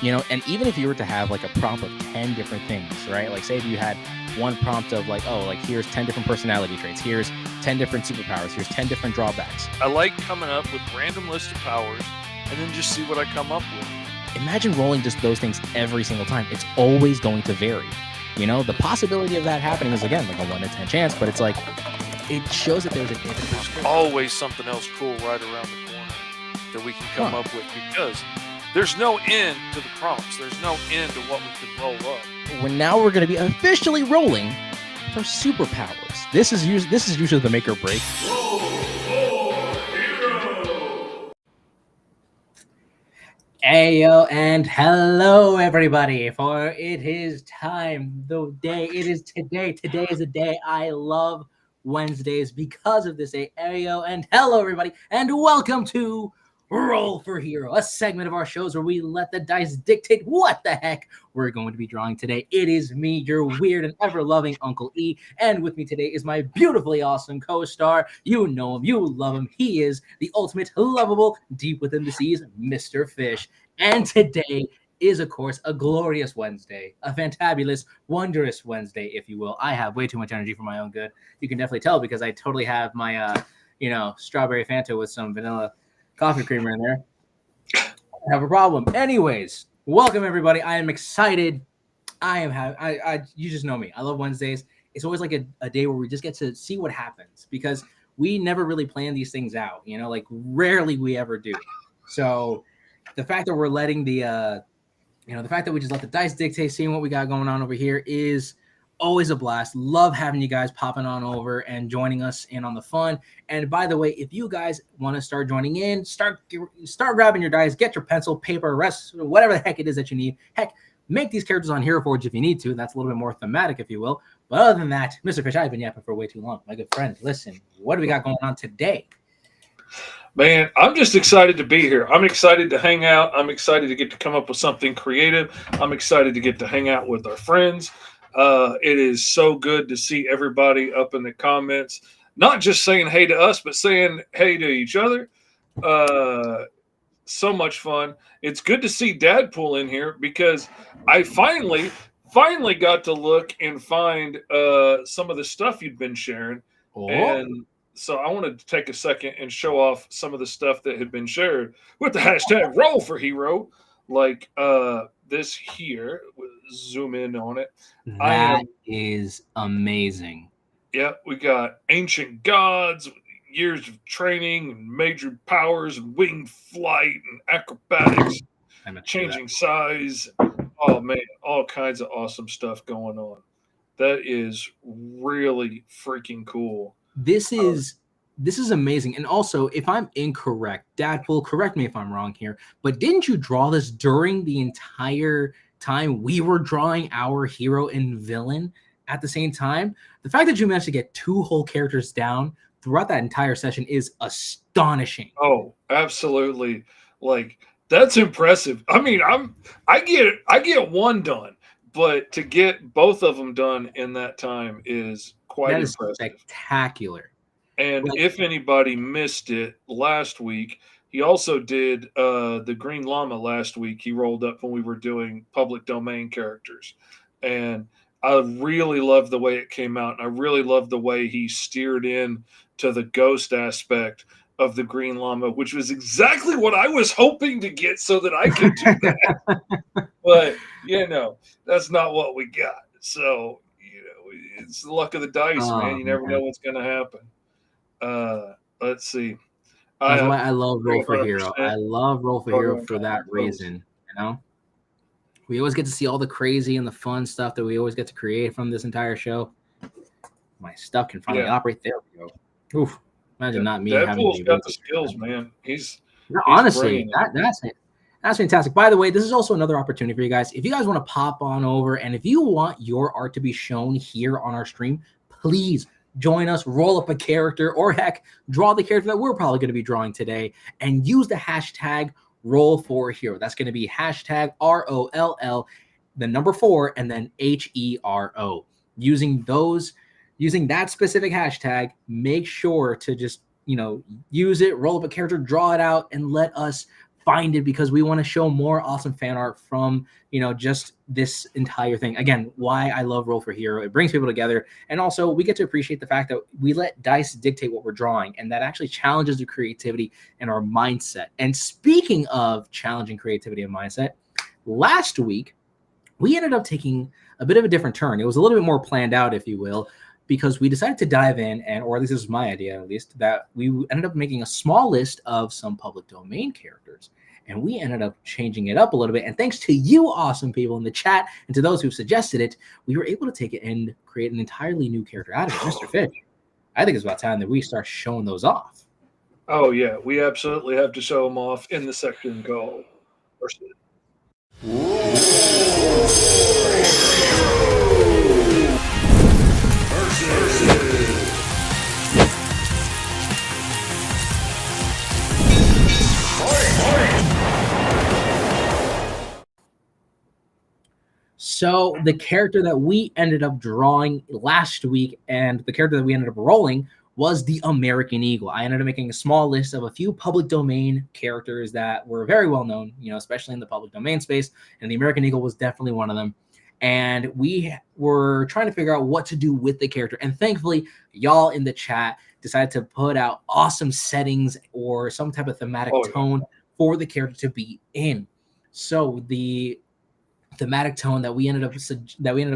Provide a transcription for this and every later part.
And even if you were to have like a prompt of 10 different things, right? Like say if you had one prompt of like, oh, like here's 10 different personality traits, here's 10 different superpowers, here's 10 different drawbacks. I like coming up with random list of powers and then just see what I come up with. Imagine rolling just those things every single time. It's always going to vary. The possibility of that happening is, again, like a 1 in 10 chance, but it's like, it shows that there's always something else cool right around the corner that we can come up with, because there's no end to the prompts. There's no end to what we could roll up. Now we're going to be officially rolling for superpowers. This is usually the make or break. Roll for hero. Ayo and hello everybody, for it is time, it is today. Today is a day I love, Wednesdays, because of this day. Ayo and hello everybody, and welcome to Roll for Hero, a segment of our shows where we let the dice dictate what the heck we're going to be drawing today. It is me, your weird and ever-loving Uncle E, and with me today is my beautifully awesome co-star. You know him, you love him. He is the ultimate lovable, deep within the seas, Mr. Fish. And today is, of course, a glorious Wednesday, a fantabulous, wondrous Wednesday, if you will. I have way too much energy for my own good. You can definitely tell because I totally have my, strawberry Fanta with some vanilla coffee creamer in there. I have a problem. Anyways, welcome everybody. I am excited. You just know me. I love Wednesdays. It's always like a day where we just get to see what happens, because we never really plan these things out. Like rarely we ever do. So the fact that we're letting the fact that we just let the dice dictate, seeing what we got going on over here, is always a blast. Love having you guys popping on over and joining us in on the fun. And by the way, if you guys want to start joining in, start grabbing your dice, get your pencil, paper, whatever the heck it is that you need. Heck, make these characters on Hero Forge if you need to. That's a little bit more thematic, if you will. But other than that, Mr. Fish, I've been yapping for way too long. My good friend, listen, what do we got going on today? Man, I'm just excited to be here. I'm excited to hang out. I'm excited to get to come up with something creative. I'm excited to get to hang out with our friends. It is so good to see everybody up in the comments, not just saying hey to us, but saying hey to each other. So much fun. It's good to see Dadpool in here, because I finally got to look and find some of the stuff you'd been sharing. Oh. And so I wanted to take a second and show off some of the stuff that had been shared with the hashtag Roll for Hero, like this here. Zoom in on it. That is amazing. Yeah, we got ancient gods, years of training, and major powers, and winged flight, and acrobatics, changing size. Oh man, all kinds of awesome stuff going on. That is really freaking cool. This is amazing. And also, if I'm incorrect, Dadpool, correct me if I'm wrong here, but didn't you draw this during the entire time we were drawing our hero and villain at the same time? The fact that you managed to get two whole characters down throughout that entire session is astonishing. Oh, absolutely. Like, that's impressive. I mean, I get one done, but to get both of them done in that time is quite impressive. Spectacular. And if anybody missed it last week, he also did the Green Llama last week. He rolled up when we were doing public domain characters. And I really loved the way it came out. And I really loved the way he steered in to the ghost aspect of the Green Llama, which was exactly what I was hoping to get so that I could do that. But, that's not what we got. So, it's the luck of the dice, man. You never know what's going to happen. Let's see. That's why I love Roll for Hero. I love Roll for Hero for that reason. We always get to see all the crazy and the fun stuff that we always get to create from this entire show. My stuff can finally operate. There we go. Oof! Imagine not me having. Deadpool's got the skills, man. He's honestly that's it. That's fantastic. By the way, this is also another opportunity for you guys. If you guys want to pop on over, and if you want your art to be shown here on our stream, please join us, roll up a character, or heck, draw the character that we're probably going to be drawing today, and use the hashtag Roll for Hero. That's going to be hashtag ROLL, the number 4, and then HERO. Using that specific hashtag, make sure to just use it, roll up a character, draw it out, and let us find it because we want to show more awesome fan art from, just this entire thing. Again, why I love Roll for Hero. It brings people together. And also we get to appreciate the fact that we let dice dictate what we're drawing, and that actually challenges the creativity and our mindset. And speaking of challenging creativity and mindset, last week we ended up taking a bit of a different turn. It was a little bit more planned out, if you will, because we decided to dive in, or at least this was my idea, that we ended up making a small list of some public domain characters. And we ended up changing it up a little bit. And thanks to you awesome people in the chat and to those who suggested it, we were able to take it and create an entirely new character out of it. Mr. Fish, I think it's about time that we start showing those off. Oh, yeah. We absolutely have to show them off in the section called Versus. So the character that we ended up drawing last week and the character that we ended up rolling was the American Eagle. I ended up making a small list of a few public domain characters that were very well known, especially in the public domain space, and the American Eagle was definitely one of them. And we were trying to figure out what to do with the character. And thankfully, y'all in the chat decided to put out awesome settings or some type of thematic tone for the character to be in. So the thematic tone that we ended up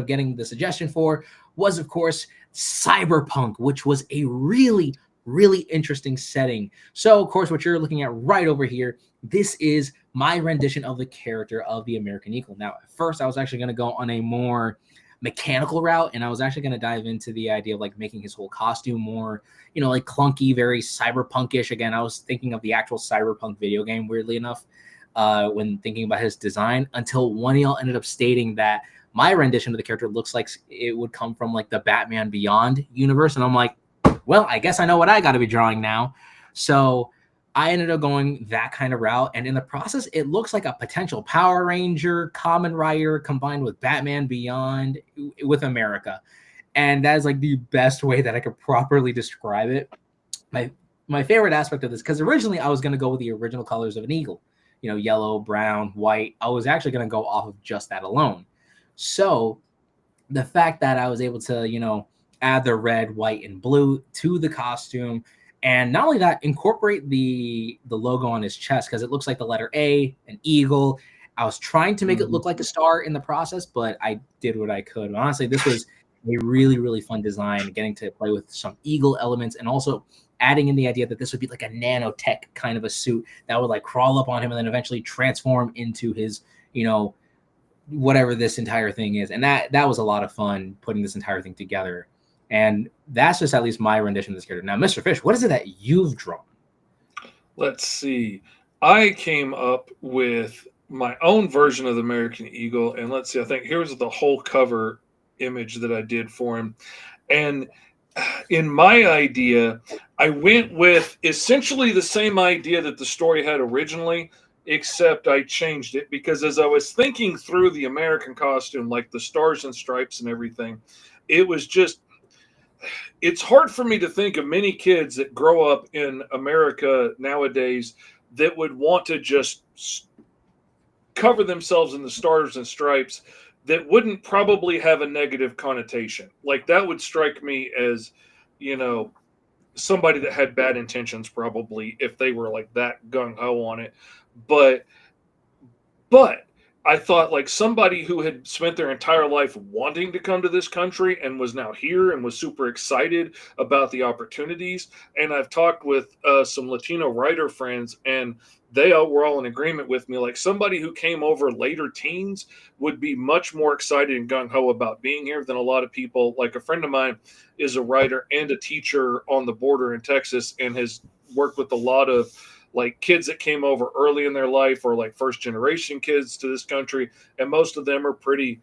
getting the suggestion for was, of course, cyberpunk, which was a really, really interesting setting. So, of course, what you're looking at right over here, this is my rendition of the character of the American Eagle. Now, at first, I was actually going to go on a more mechanical route, and I was actually going to dive into the idea of like making his whole costume more, like clunky, very cyberpunkish. Again, I was thinking of the actual cyberpunk video game, weirdly enough, when thinking about his design, until one of y'all ended up stating that my rendition of the character looks like it would come from like the Batman Beyond universe. And I'm like, well, I guess I know what I got to be drawing now. So I ended up going that kind of route. And in the process, it looks like a potential Power Ranger, Kamen Rider combined with Batman Beyond with America. And that is like the best way that I could properly describe it. My favorite aspect of this, because originally I was going to go with the original colors of an eagle, yellow, brown, white. I was actually going to go off of just that alone. So the fact that I was able to, add the red, white, and blue to the costume, and not only that, incorporate the logo on his chest, because it looks like the letter A, an eagle. I was trying to make it look like a star in the process, but I did what I could. Honestly, this was a really, really fun design, getting to play with some eagle elements and also adding in the idea that this would be like a nanotech kind of a suit that would like crawl up on him and then eventually transform into his, whatever this entire thing is. And that was a lot of fun putting this entire thing together. And that's just at least my rendition of this character. Now, Mr. Fish, what is it that you've drawn? Let's see. I came up with my own version of the American Eagle. And let's see, I think here's the whole cover image that I did for him. And in my idea, I went with essentially the same idea that the story had originally, except I changed it because as I was thinking through the American costume, like the stars and stripes and everything, it's hard for me to think of many kids that grow up in America nowadays that would want to just cover themselves in the stars and stripes that wouldn't probably have a negative connotation. Like that would strike me as, somebody that had bad intentions probably if they were like that gung-ho on it. But I thought like somebody who had spent their entire life wanting to come to this country and was now here and was super excited about the opportunities. And I've talked with some Latino writer friends, and they were all in agreement with me. Like somebody who came over later teens would be much more excited and gung-ho about being here than a lot of people. Like a friend of mine is a writer and a teacher on the border in Texas and has worked with a lot of like kids that came over early in their life or like first generation kids to this country. And most of them are pretty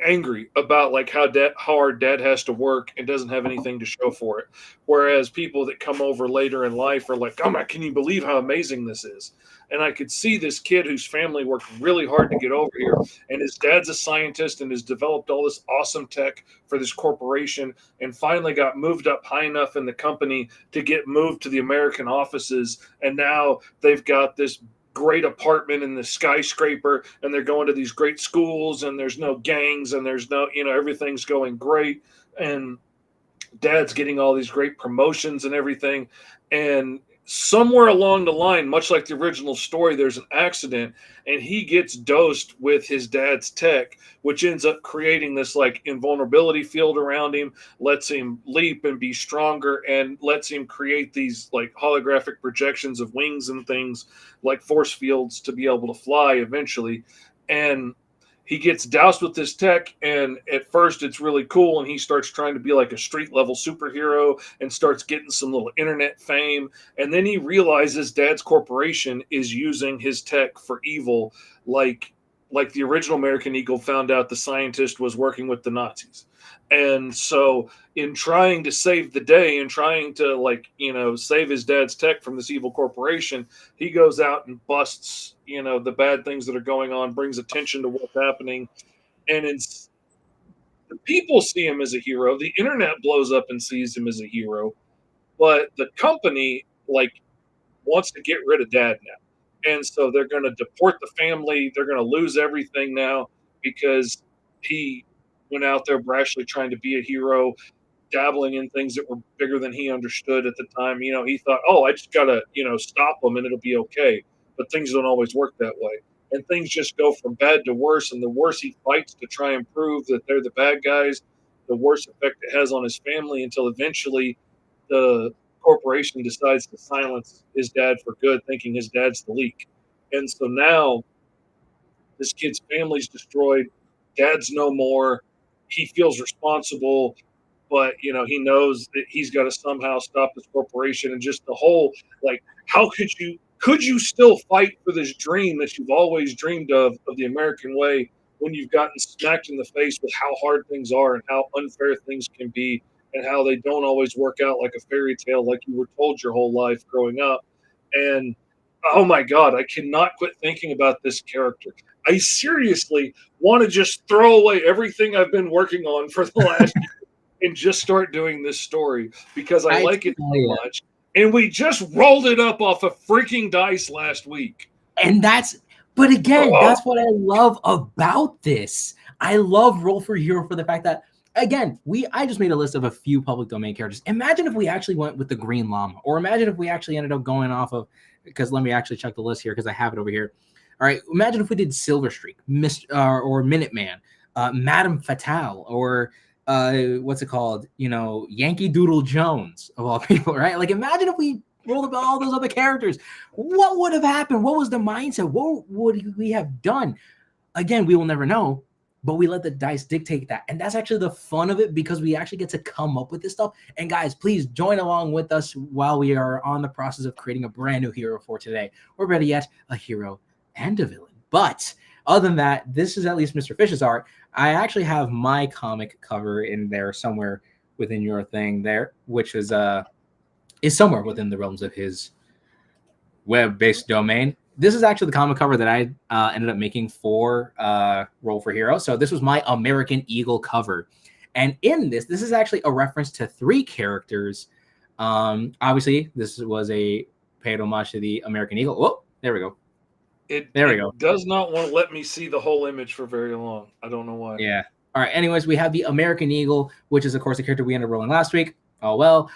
angry about like how hard dad has to work and doesn't have anything to show for it. Whereas people that come over later in life are like, oh my, can you believe how amazing this is? And I could see this kid whose family worked really hard to get over here. And his dad's a scientist and has developed all this awesome tech for this corporation and finally got moved up high enough in the company to get moved to the American offices. And now they've got this great apartment in the skyscraper, and they're going to these great schools, and there's no gangs, and there's no, everything's going great, and dad's getting all these great promotions and everything. And somewhere along the line, much like the original story, there's an accident, and he gets dosed with his dad's tech, which ends up creating this like invulnerability field around him, lets him leap and be stronger, and lets him create these like holographic projections of wings and things like force fields to be able to fly eventually. And he gets doused with this tech, and at first it's really cool, and he starts trying to be like a street level superhero and starts getting some little internet fame. And then he realizes dad's corporation is using his tech for evil, like the original American Eagle found out the scientist was working with the Nazis. And so in trying to save the day and trying to save his dad's tech from this evil corporation, he goes out and busts the bad things that are going on, brings attention to what's happening. And the people see him as a hero, the internet blows up and sees him as a hero, but the company wants to get rid of dad now. And so they're going to deport the family. They're going to lose everything now because he went out there brashly trying to be a hero, dabbling in things that were bigger than he understood at the time. He thought, oh, I just got to, stop them and it'll be okay. But things don't always work that way. And things just go from bad to worse. And the worse he fights to try and prove that they're the bad guys, the worse effect it has on his family, until eventually the corporation decides to silence his dad for good, thinking his dad's the leak. And so now this kid's family's destroyed. Dad's no more. He feels responsible, but he knows that he's got to somehow stop this corporation. And just the whole how could you still fight for this dream that you've always dreamed of the American way, when you've gotten smacked in the face with how hard things are and how unfair things can be, and how they don't always work out like a fairy tale like you were told your whole life growing up. And oh my God, I cannot quit thinking about this character. I seriously want to just throw away everything I've been working on for the last year and just start doing this story because I like it so much. And we just rolled it up off a freaking dice last week. And that's what I love about this. I love Roll for Hero for the fact that, again, I just made a list of a few public domain characters. Imagine if we actually went with the Green Llama, or imagine if we actually ended up going off of, because let me actually check the list here because I have it over here. All right, imagine if we did Silver Streak, or Minuteman, Madame Fatale, or what's it called? Yankee Doodle Jones of all people, right? Like, imagine if we rolled about all those other characters. What would have happened? What was the mindset? What would we have done? Again, we will never know, but we let the dice dictate that. And that's actually the fun of it, because we actually get to come up with this stuff. And guys, please join along with us while we are on the process of creating a brand new hero for today, or better yet, a hero and a villain. But other than that, this is at least Mr. Fish's art. I actually have my comic cover in there somewhere within your thing there, which is somewhere within the realms of his web-based domain. This is actually the comic cover that I ended up making for Roll for Hero. So this was my American Eagle cover. And in this is actually a reference to 3 characters. Obviously, this was a paid homage to the American Eagle. Oh, there we go. It does not want to let me see the whole image for very long. I don't know why. Yeah. All right. Anyways, we have the American Eagle, which is, of course, the character we ended up rolling last week. Oh, well.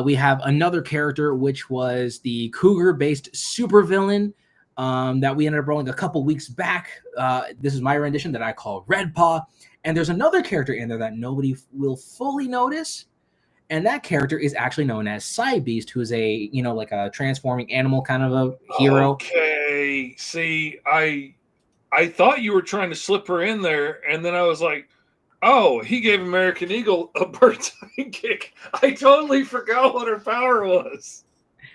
We have another character, which was the cougar-based supervillain that we ended up rolling a couple weeks back. This is my rendition that I call Red Paw. And there's another character in there that nobody will fully notice. And that character is actually known as Psy Beast, who is a, like a transforming animal kind of a hero. Okay. See, I thought you were trying to slip her in there, and then I was like, oh, he gave American Eagle a bird's eye kick. I totally forgot what her power was.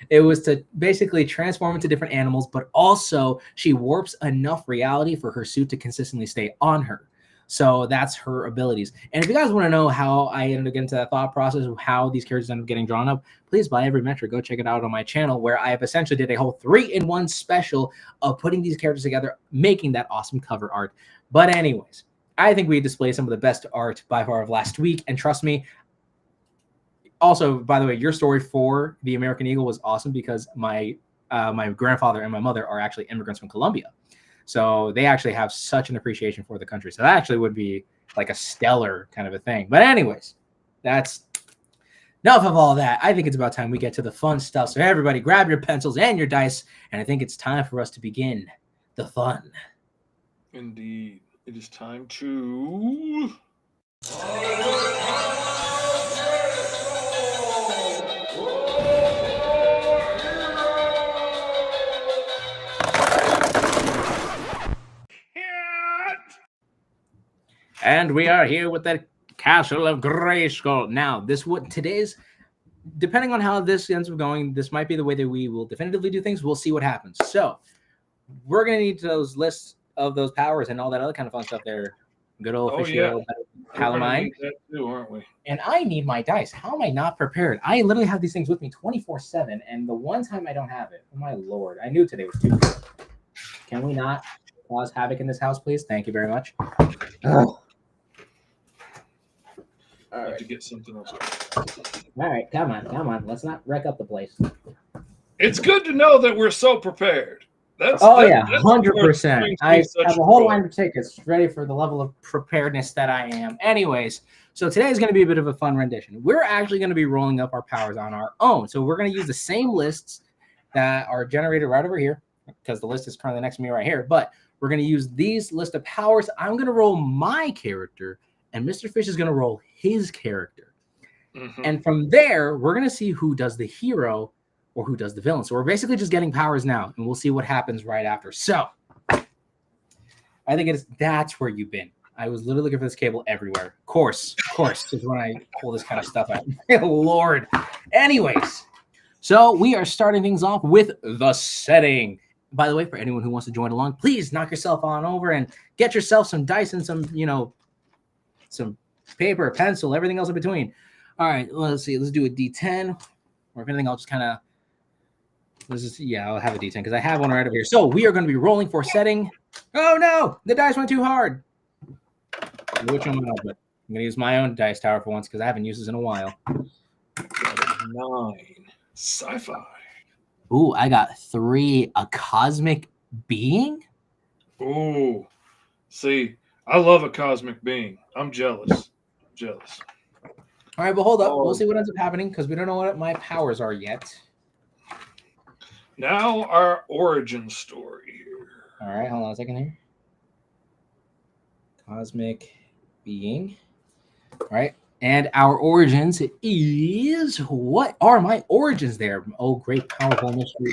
It was to basically transform into different animals, but also she warps enough reality for her suit to consistently stay on her. So that's her abilities. And if you guys want to know how I ended up getting to that thought process of how these characters end up getting drawn up, please, by every metric, go check it out on my channel, where I have essentially did a whole 3-in-1 special of putting these characters together, making that awesome cover art. But anyways, I think we displayed some of the best art by far of last week. And trust me, also, by the way, your story for the American Eagle was awesome, because my my grandfather and my mother are actually immigrants from Colombia. So they actually have such an appreciation for the country. So that actually would be like a stellar kind of a thing. But anyways, that's enough of all that. I think it's about time we get to the fun stuff. So everybody grab your pencils and your dice. And I think it's time for us to begin the fun. Indeed. It is time to... And we are here with the Castle of Grayskull. Now, today's, depending on how this ends up going, this might be the way that we will definitively do things. We'll see what happens. So, we're going to need those lists of those powers and all that other kind of fun stuff there. Good old official calamine. That too, aren't we? And I need my dice. How am I not prepared? I literally have these things with me 24/7, and the one time I don't have it, oh my lord, I knew today was too good. Can we not cause havoc in this house, please? Thank you very much. I have to get something else. All right, come on. Let's not wreck up the place. It's good to know that we're so prepared. That's 100%. I have a whole line of tickets ready for the level of preparedness that I am. Anyways, so today is going to be a bit of a fun rendition. We're actually going to be rolling up our powers on our own. So we're going to use the same lists that are generated right over here, because the list is currently next to me right here. But we're going to use these list of powers. I'm going to roll my character, and Mr. Fish is going to roll his character. Mm-hmm. And from there, we're going to see who does the hero or who does the villain. So we're basically just getting powers now, and we'll see what happens right after. So I think that's where you've been. I was literally looking for this cable everywhere. Of course is when I pull this kind of stuff out. Lord. Anyways, so we are starting things off with the setting. By the way, for anyone who wants to join along, please knock yourself on over and get yourself some dice and some paper, pencil, everything else in between. All right, let's see. Let's do a D10. Or if anything, I'll just kind of... I'll have a D10 because I have one right over here. So we are going to be rolling for setting. Oh, no! The dice went too hard. Which one am I going to use my own dice tower for once because I haven't used this in a while. 9. Sci-fi. Ooh, I got 3. A cosmic being? Ooh. See, I love a cosmic being. I'm jealous. All right, but hold up. We'll see what ends up happening because we don't know what my powers are yet. Now our origin story here. All right, hold on a second here. Cosmic being. All right, and our origins is... What are my origins there? Oh, great, powerful mystery.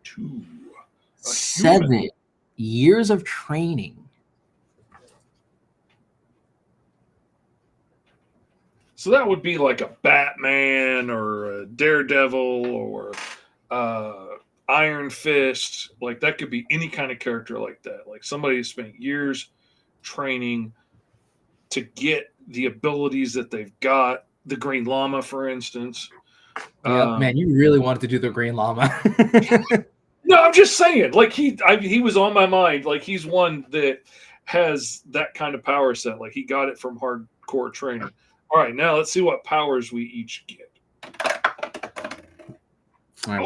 2. 7 years of training. So that would be like a Batman or a Daredevil or Iron Fist. Like that could be any kind of character like that. Like somebody who spent years training to get the abilities that they've got. The Green Llama, for instance. Yeah, man, you really wanted to do the Green Llama. No, I'm just saying. Like he was on my mind. Like he's one that has that kind of power set. Like he got it from hardcore training. All right, now let's see what powers we each get. All right,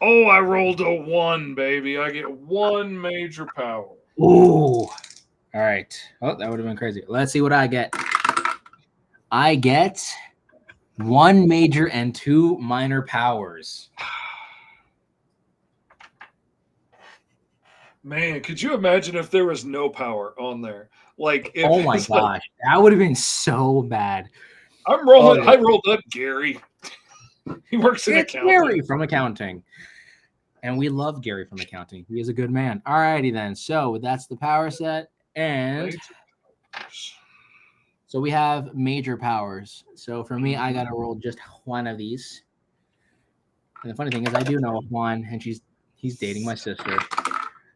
I rolled a 1, baby. I get 1 major power. Ooh. All right. Oh, that would have been crazy. Let's see what I get. I get 1 major and 2 minor powers. Man, could you imagine if there was no power on there? Like, if oh my gosh, that would have been so bad. I rolled up Gary. He works in accounting. Gary from accounting. And we love Gary from accounting. He is a good man. All righty then. So that's the power set. And so we have major powers. So for me, I got to roll just 1 of these. And the funny thing is I do know Juan, and he's dating my sister.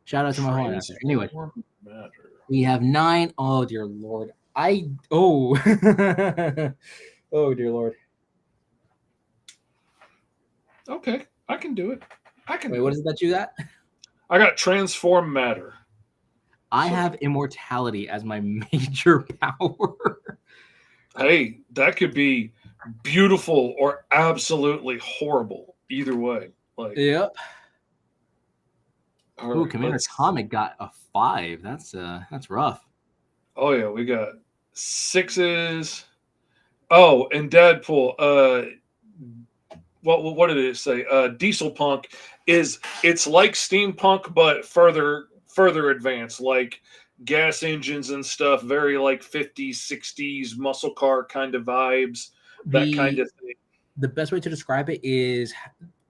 Shout out to my Juan. Anyway, we have 9. Oh, dear Lord. Oh, dear Lord. Okay, I can do it. Wait, what is it that you got? I got transform matter. I have immortality as my major power. Hey, that could be beautiful or absolutely horrible. Either way. Like, Yep. all Ooh, right, Commander Atomic got a 5. That's rough. Oh yeah, we got 6s. Oh, and Deadpool. What did it say? Diesel Punk it's like steampunk but further advanced, like gas engines and stuff. Very like 50s, 60s muscle car kind of vibes. That kind The of thing. the best way to describe it is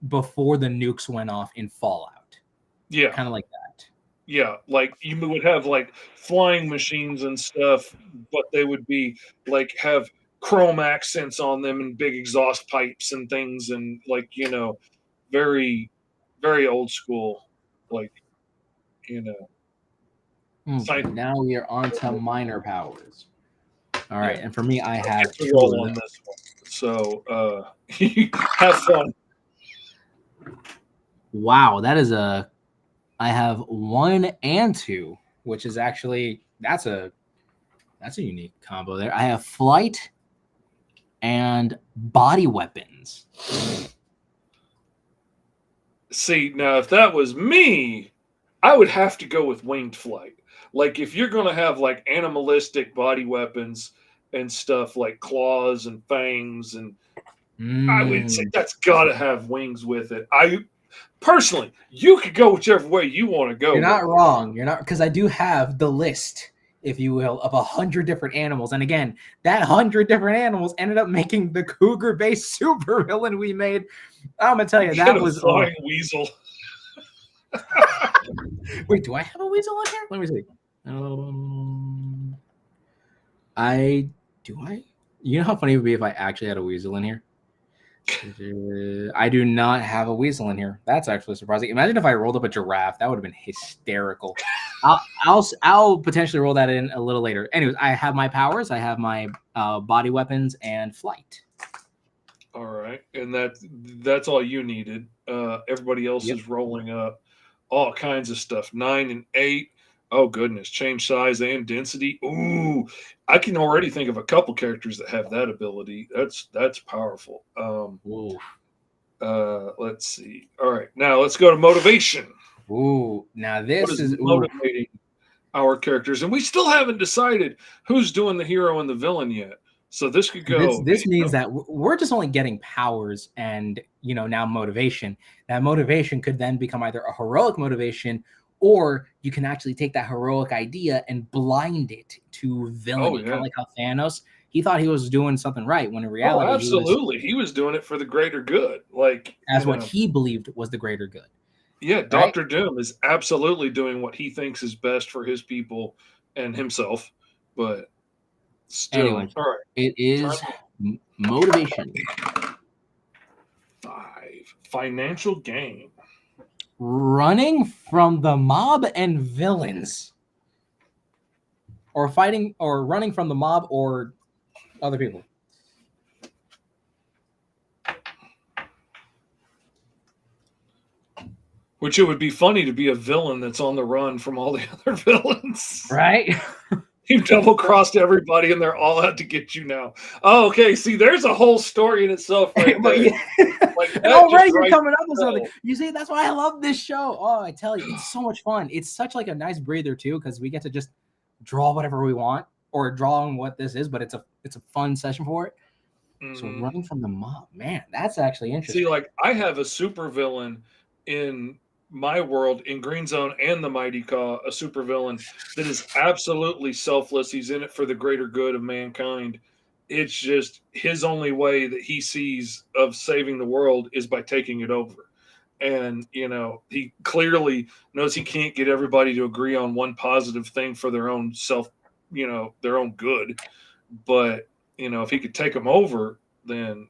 before the nukes went off in Fallout. Yeah, Kind of like that. yeah. Like you would have like flying machines and stuff, but they would be like have chrome accents on them and big exhaust pipes and things, and like very very old school, like you know Okay, science. now we are on to minor powers. All Yeah, right, and for me, I I have get to 2 roll of on them. this one, so have fun. Wow, that is I have 1 and 2, which is actually that's a unique combo there. I have flight and body weapons. See, now if that was me, I would have to go with winged flight. Like if you're going to have like animalistic body weapons and stuff like claws and fangs, and I would say Mm. that's got to have wings with it. I personally, you could go whichever way you want to go You're not with it. wrong. You're not, because I do have the list, if you will, of 100 different animals. And again, that 100 different animals ended up making the cougar-based supervillain we made. I'm gonna tell you, Get that a was flying weasel. Wait, do I have a weasel on here? Let me see. I do I? You know how funny it would be if I actually had a weasel in here? I do not have a weasel in here. That's actually surprising. Imagine if I rolled up a giraffe. That would have been hysterical. I'll potentially roll that in a little later. Anyways, I have my powers. I have my body weapons and flight. All right, and that's all you needed. Everybody else Yep. is rolling up all kinds of stuff. 9 and 8. Oh goodness, change size and density. Ooh, I can already think of a couple characters that have that ability. That's powerful. Ooh. Let's see. All right, now let's go to motivation. Ooh. Now What this is is motivating our characters? And we still haven't decided who's doing the hero and the villain yet. So this could go. This means that we're just only getting powers and now motivation. That motivation could then become either a heroic motivation, or you can actually take that heroic idea and blind it to Oh villainy. Kind yeah. of like how Thanos, he thought he was doing something right when in Oh, reality absolutely. He was doing it for the greater good. Like, that's what he believed was the greater good. yeah, Right? Doctor Doom is absolutely doing what he thinks is best for his people and himself. But still, Anyway, all right. it is motivation. 5. Financial gain. Running from the mob and villains. Or fighting or running from the mob or other people. Which it would be funny to be a villain that's on the run from all the other villains. Right? You've double crossed everybody and they're all out to get you now. Oh, okay. See, there's a whole story in itself right But there. Like already you're coming up with something. You see, that's why I love this show. Oh, I tell you, it's so much fun. It's such like a nice breather too, because we get to just draw whatever we want or draw on what this is, but it's a fun session for it. Mm-hmm. So running from the mob, man, that's actually interesting. See, like I have a super villain in my world in Green Zone and the Mighty Caw, a supervillain that is absolutely selfless. He's in it for the greater good of mankind. It's just his only way that he sees of saving the world is by taking it over. And, he clearly knows he can't get everybody to agree on one positive thing for their own their own good. But, if he could take them over, then,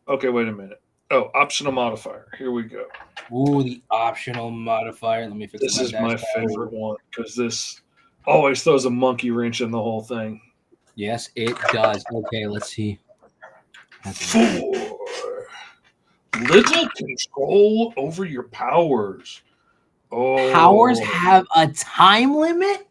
okay, wait a minute. Oh, optional modifier. Here we go. Ooh, the optional modifier. Let me fix this. This is my favorite one because this always throws a monkey wrench in the whole thing. Yes, it does. Okay, let's see. 4. Little control over your powers. Oh. Powers have a time limit?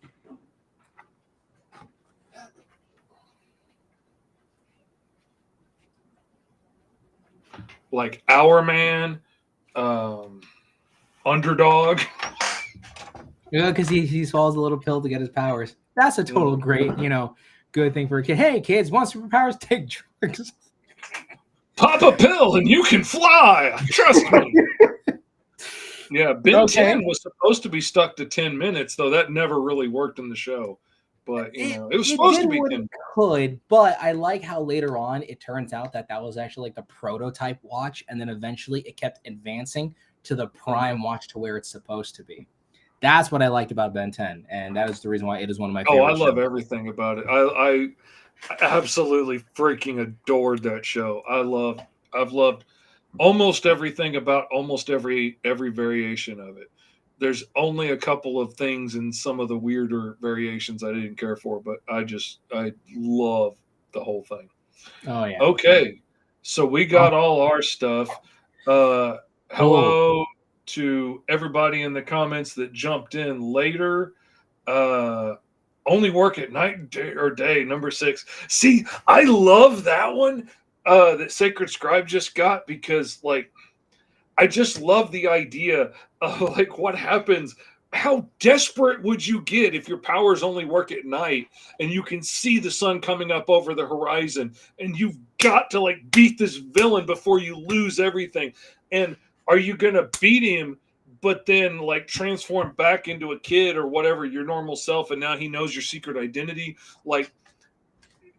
like Our Man, Underdog. Yeah, because he swallows a little pill to get his powers. That's a total great, good thing for a kid. Hey, kids, want superpowers? Take drugs. Pop a pill and you can fly. Trust me. Yeah, Ben 10 was supposed to be stuck to 10 minutes, though that never really worked in the show. But, it was supposed to be 10. It could, but I like how later on it turns out that was actually like the prototype watch, and then eventually it kept advancing to the prime watch to where it's supposed to be. That's what I liked about Ben 10, and that is the reason why it is one of my favorite I love shows. everything about it. I absolutely freaking adored that show. I've loved almost everything about almost every variation of it. There's only a couple of things in some of the weirder variations I didn't care for, but I love the whole thing. Oh yeah. Okay. So we got all our stuff. Hello to everybody in the comments that jumped in later. Only work at night or day, number 6. See, I love that one that Sacred Scribe just got, because like I just love the idea of like what happens. How desperate would you get if your powers only work at night and you can see the sun coming up over the horizon and you've got to like beat this villain before you lose everything? And are you going to beat him, but then like transform back into a kid or whatever, your normal self, and now he knows your secret identity? Like,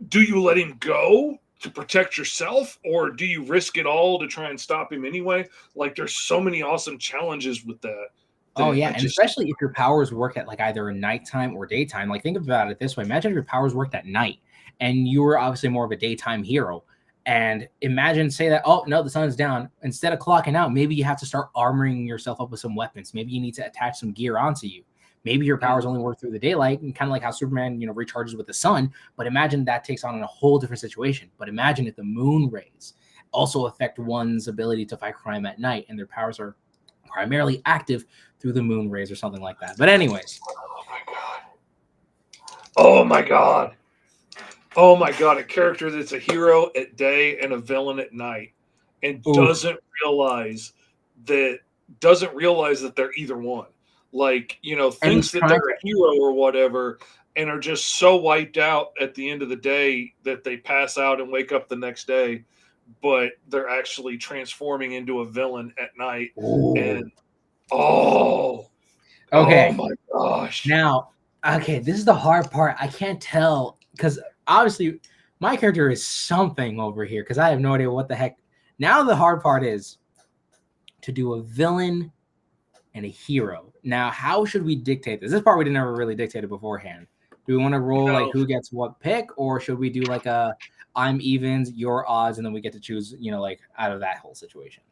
do you let him go to protect yourself, or do you risk it all to try and stop him anyway? Like, there's so many awesome challenges with that. Oh yeah, and especially if your powers work at like either nighttime or daytime. Like, think about it this way: imagine if your powers worked at night, and you were obviously more of a daytime hero. And imagine, say that, oh no, the sun's down. Instead of clocking out, maybe you have to start armoring yourself up with some weapons. Maybe you need to attach some gear onto you. Maybe your powers only work through the daylight, and kind of like how Superman, recharges with the sun. But imagine that takes on a whole different situation. But imagine if the moon rays also affect one's ability to fight crime at night, and their powers are primarily active through the moon rays or something like that. But anyways. Oh my God. Oh my God. A character that's a hero at day and a villain at night, and doesn't realize that they're either one. Like, thinks that they're a hero or whatever, and are just so wiped out at the end of the day that they pass out and wake up the next day, but they're actually transforming into a villain at night. And oh my gosh. Now, okay, this is the hard part. I can't tell, because obviously my character is something over here, because I have no idea what the heck. Now the hard part is to do a villain and a hero. Now, how should we dictate this? This part we didn't ever really dictate it beforehand. Do we want to roll like who gets what pick, or should we do like I'm evens, your odds, and then we get to choose, like out of that whole situation?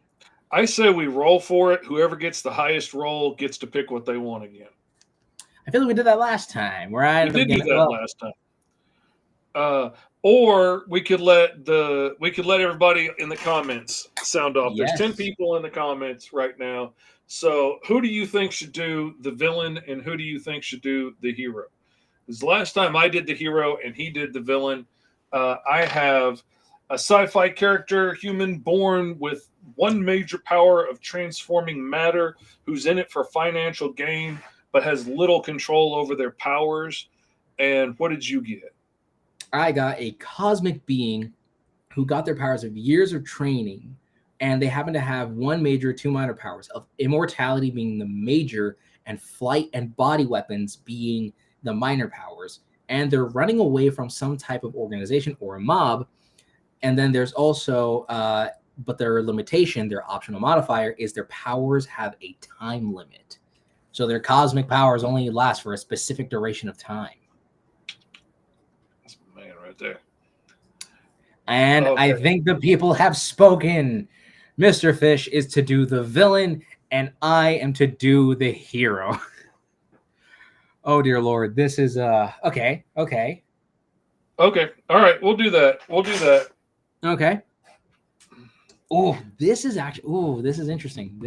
I say we roll for it. Whoever gets the highest roll gets to pick what they want again. I feel like we did that last time. We did do that last time. Or we could let everybody in the comments sound off. Yes. There's 10 people in the comments right now. So who do you think should do the villain, and who do you think should do the hero? Because last time I did the hero and he did the villain. I have a sci-fi character, human born with one major power of transforming matter, who's in it for financial gain, but has little control over their powers. And what did you get? I got a cosmic being who got their powers of years of training, and they happen to have one major, two minor powers, of immortality being the major, and flight and body weapons being the minor powers. And they're running away from some type of organization or a mob. And then there's also, but their limitation, their optional modifier, is their powers have a time limit. So their cosmic powers only last for a specific duration of time. That's my man right there. And okay. I think the people have spoken. Mr. Fish is to do the villain, and I am to do the hero. Oh, dear Lord. This is, okay. All right. We'll do that. Okay. Oh, this is interesting.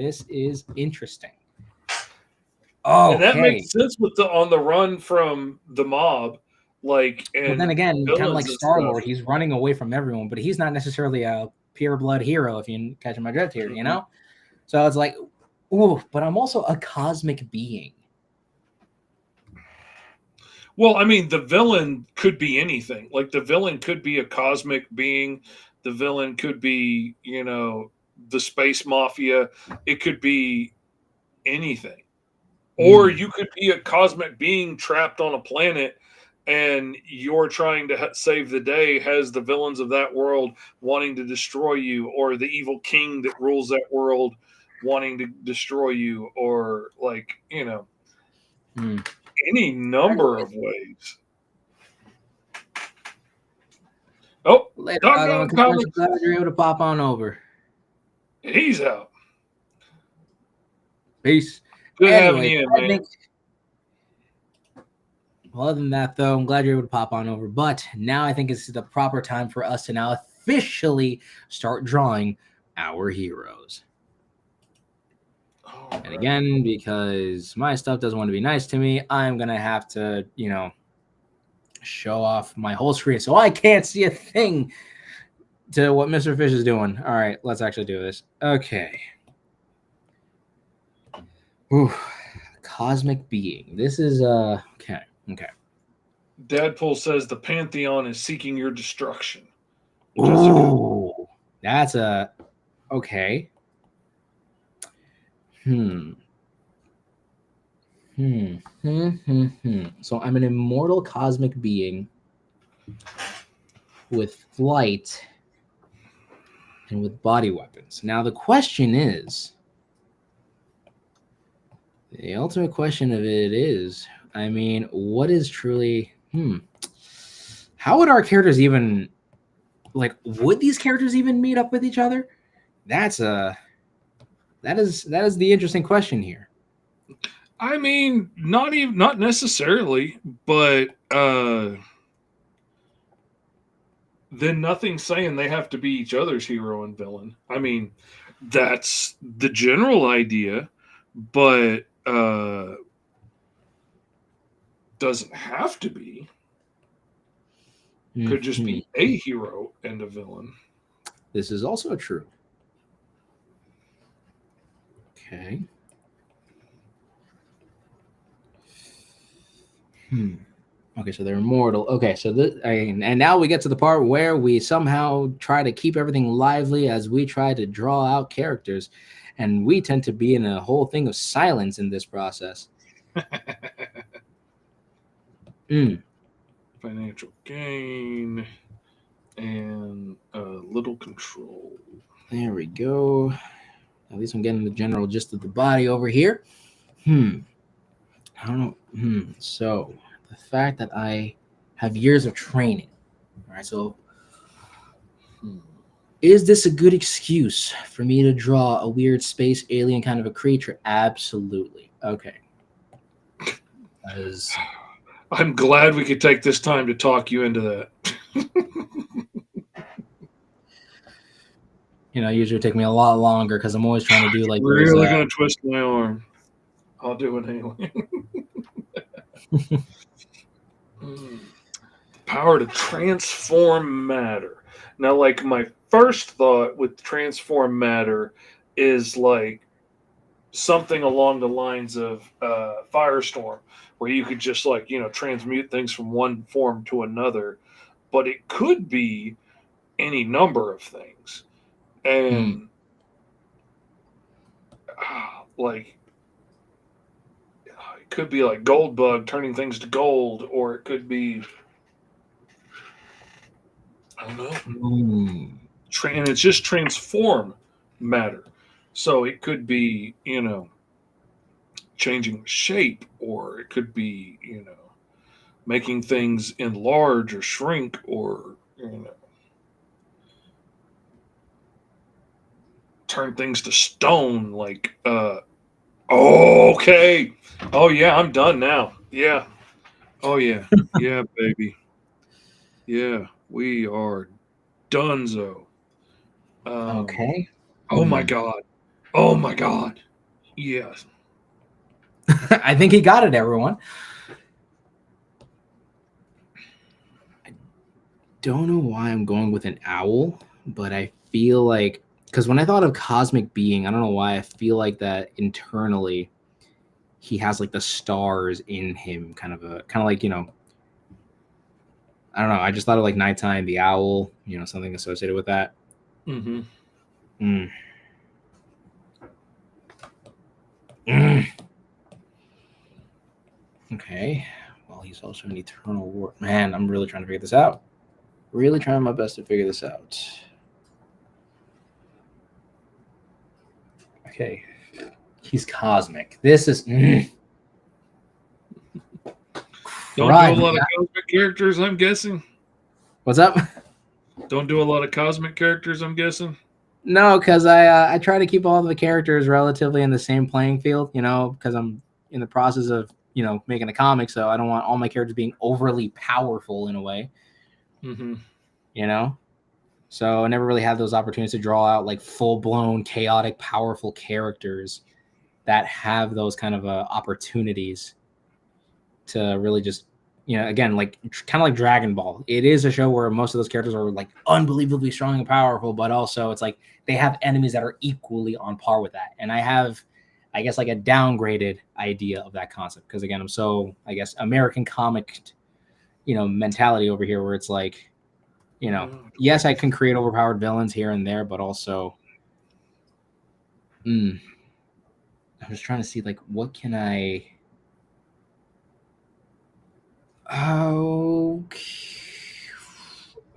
Oh, and that makes sense with the on the run from the mob, like. And but then again, kind of like Star-Lord, he's running away from everyone, but he's not necessarily a pure blood hero, if you catch my drift here, you know? So it's like, ooh, but I'm also a cosmic being. Well, I mean, the villain could be anything. Like the villain could be a cosmic being. The villain could be, the space mafia. It could be anything. Or you could be a cosmic being trapped on a planet and you're trying to save the day, has the villains of that world wanting to destroy you, or the evil king that rules that world wanting to destroy you, or like, any number of ways. Oh, Later, Doggone commercial. Comics, Glad you're able to pop on over. he's out. Peace. Good having Anyway, you in, man. Well, other than that, though, I'm glad you're able to pop on over. But now I think it's the proper time for us to now officially start drawing our heroes. All And right. again, because my stuff doesn't want to be nice to me, I'm going to have to, show off my whole screen. So I can't see a thing to what Mr. Fish is doing. All right, let's actually do this. Okay. Ooh, cosmic being. This is, okay. Deadpool says the Pantheon is seeking your destruction. Ooh, that's a okay. So I'm an immortal cosmic being with flight and with body weapons. Now the question is, the ultimate question of it is, I mean, what is truly how would our characters even would these characters even meet up with each other? That is the interesting question here. I mean, not necessarily, but then nothing's saying they have to be each other's hero and villain. I mean, that's the general idea, but doesn't have to be. Could just be a hero and a villain. This is also true. Okay. Okay, so they're immortal. Okay, so and now we get to the part where we somehow try to keep everything lively as we try to draw out characters, and we tend to be in a whole thing of silence in this process. Financial gain and little control. There we go. At least I'm getting the general gist of the body over here. I don't know. So the fact that I have years of training, all right? So is this a good excuse for me to draw a weird space alien kind of a creature? Absolutely. Okay. I'm glad we could take this time to talk you into that. Usually take me a lot longer because I'm always trying to do like really gonna twist my arm. I'll do it anyway. Power to transform matter. Now, like my first thought with transform matter is like something along the lines of Firestorm, where you could just transmute things from one form to another, but it could be any number of things, and it could be like Goldbug turning things to gold, or it could be, I don't know, and it's just transform matter. So it could be, changing shape, or it could be, making things enlarge or shrink, or, turn things to stone. Okay. Oh, yeah, I'm done now. Yeah. Oh, yeah. Yeah, baby. Yeah, we are donezo. Okay. Oh, my God. Oh, my God. Yes. I think he got it, everyone. I don't know why I'm going with an owl, but I feel like, because when I thought of cosmic being, I don't know why I feel like that internally he has like the stars in him, kind of like, you know, I don't know. I just thought of like nighttime, the owl, you know, something associated with that. Mm-hmm. Mm. Mm. Okay. Well, he's also an eternal war. Man, I'm really trying to figure this out. Really trying my best to figure this out. Okay. He's cosmic. This is. Don't do a lot of cosmic characters, I'm guessing. What's up? Don't do a lot of cosmic characters, I'm guessing. No, because I try to keep all the characters relatively in the same playing field, you know, because I'm in the process of, you know, making a comic, so I don't want all my characters being overly powerful in a way. Mm-hmm. You know? So I never really had those opportunities to draw out like full-blown, chaotic, powerful characters that have those kind of opportunities to really just, you know, again, like kind of like Dragon Ball. It is a show where most of those characters are like unbelievably strong and powerful, but also it's like they have enemies that are equally on par with that. And I have, I guess, like a downgraded idea of that concept because again, I'm so, I guess, American comic, you know, mentality over here where it's like, you know, yes, I can create overpowered villains here and there, but also, I'm just trying to see like what can I.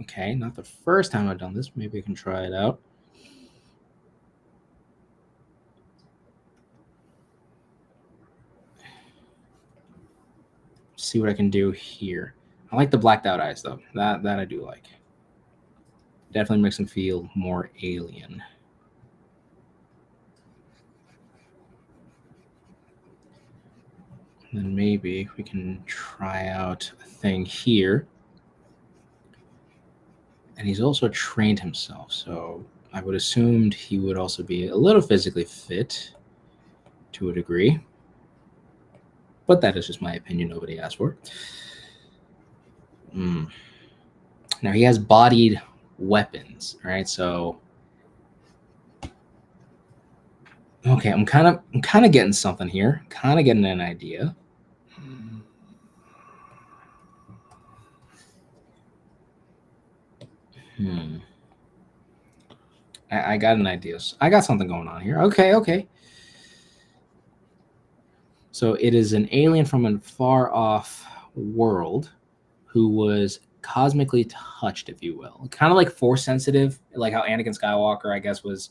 Okay, not the first time I've done this. Maybe I can try it out. See what I can do here. I like the blacked out eyes though. That I do like. Definitely makes him feel more alien. And then maybe we can try out a thing here. And he's also trained himself, so I would assume he would also be a little physically fit to a degree. But that is just my opinion. Nobody asked for. Now he has bodied weapons, right? So okay, I'm kind of getting something here. Kind of getting an idea. I got an idea. I got something going on here. Okay. So it is an alien from a far off world who was cosmically touched, if you will. Kind of like force sensitive, like how Anakin Skywalker, I guess, was,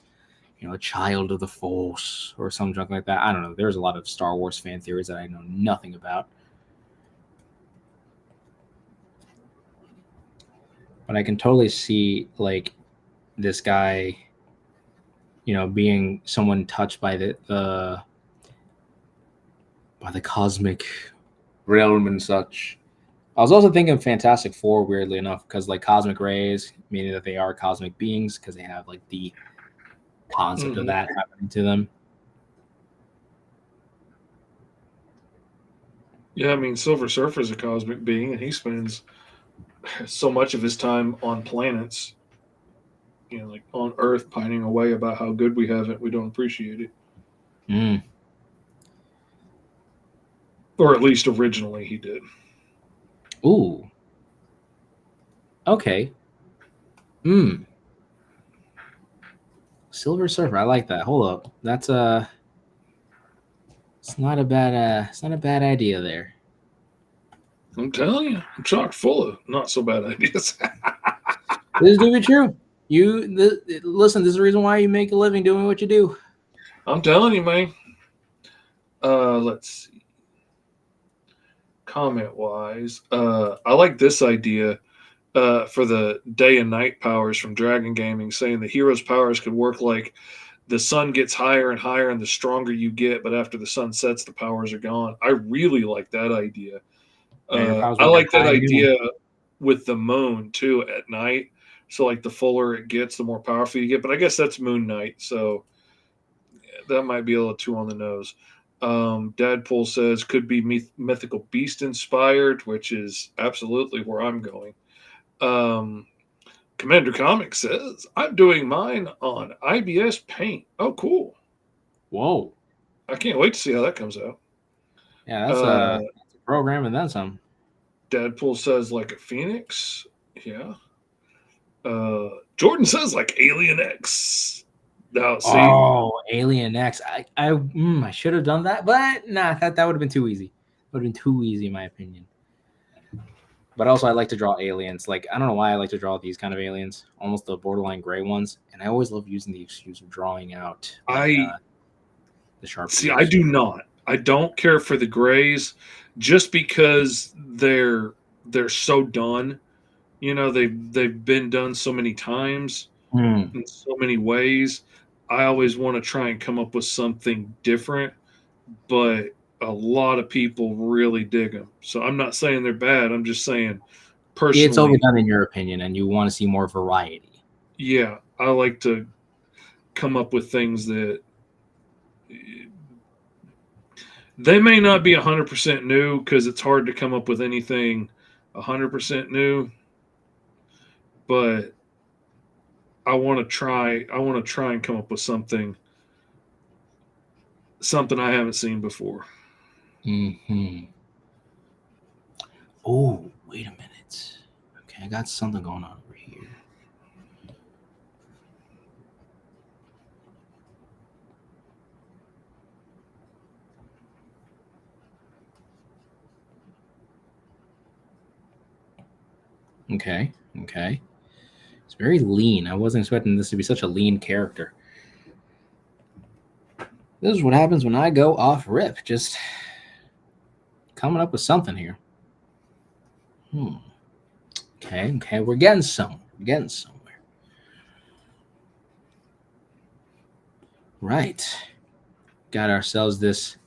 you know, a child of the Force or some junk like that. I don't know. There's a lot of Star Wars fan theories that I know nothing about. But I can totally see like this guy, you know, being someone touched by the cosmic realm and such. I was also thinking Fantastic Four, weirdly enough, because like cosmic rays, meaning that they are cosmic beings, because they have like the concept of that happening to them. Yeah, I mean, Silver Surfer is a cosmic being, and he spends so much of his time on planets, you know, like on Earth, pining away about how good we have it. We don't appreciate it. Or at least originally he did. Ooh. Okay. Silver Surfer. I like that. Hold up. That's it's not a bad idea there. I'm telling you, I'm chock full of not so bad ideas. This do be true. Listen, this is the reason why you make a living doing what you do. I'm telling you, man. Let's see. Comment wise, I like this idea for the day and night powers from Dragon Gaming, saying the hero's powers could work like the sun gets higher and higher and the stronger you get, but after the sun sets, the powers are gone. I really like that idea. I like that idea with the moon too at night. So like the fuller it gets, the more powerful you get. But I guess that's Moon Knight, so that might be a little too on the nose. Dadpool says could be mythical beast inspired, which is absolutely where I'm going. Commander Comics says, I'm doing mine on IBS Paint. Oh, cool. Whoa. I can't wait to see how that comes out. Yeah, that's a program and then some. Deadpool says, like a phoenix. Yeah. Jordan says, like Alien X. Now, see. Oh, Alien X. I should have done that, but nah, that would have been too easy. Would have been too easy, in my opinion. But also, I like to draw aliens. Like, I don't know why I like to draw these kind of aliens, almost the borderline gray ones. And I always love using the excuse of drawing out the sharp. See, I do not. I don't care for the grays, just because they're so done. You know, they've been done so many times in so many ways. I always want to try and come up with something different, but a lot of people really dig them. So I'm not saying they're bad. I'm just saying personally, it's overdone in your opinion, and you want to see more variety. Yeah, I like to come up with things that they may not be 100% new, because it's hard to come up with anything 100% new. But I want to try. I want to try and come up with something I haven't seen before. Oh, wait a minute. Okay, I got something going on over here. Okay. It's very lean. I wasn't expecting this to be such a lean character. This is what happens when I go off rip. Just coming up with something here. Okay. We're getting somewhere. Right. Got ourselves this.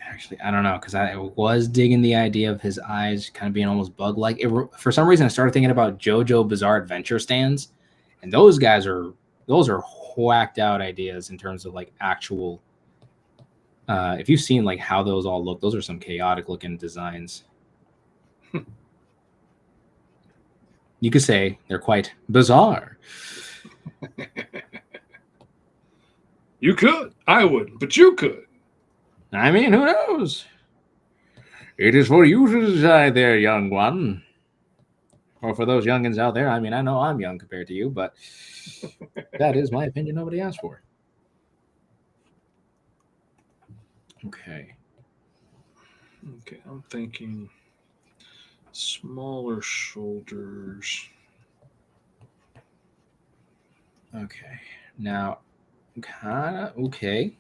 Actually, I don't know, because I was digging the idea of his eyes kind of being almost bug-like. For some reason, I started thinking about JoJo Bizarre Adventure stands, and those are whacked out ideas in terms of like actual. If you've seen like how those all look, those are some chaotic looking designs. You could say they're quite bizarre. You could. I wouldn't, but you could. I mean, who knows? It is for you to decide there, young one. Or for those youngins out there, I mean, I know I'm young compared to you, but that is my opinion. Nobody asked for. Okay, I'm thinking smaller shoulders. Okay, now, kind of, okay.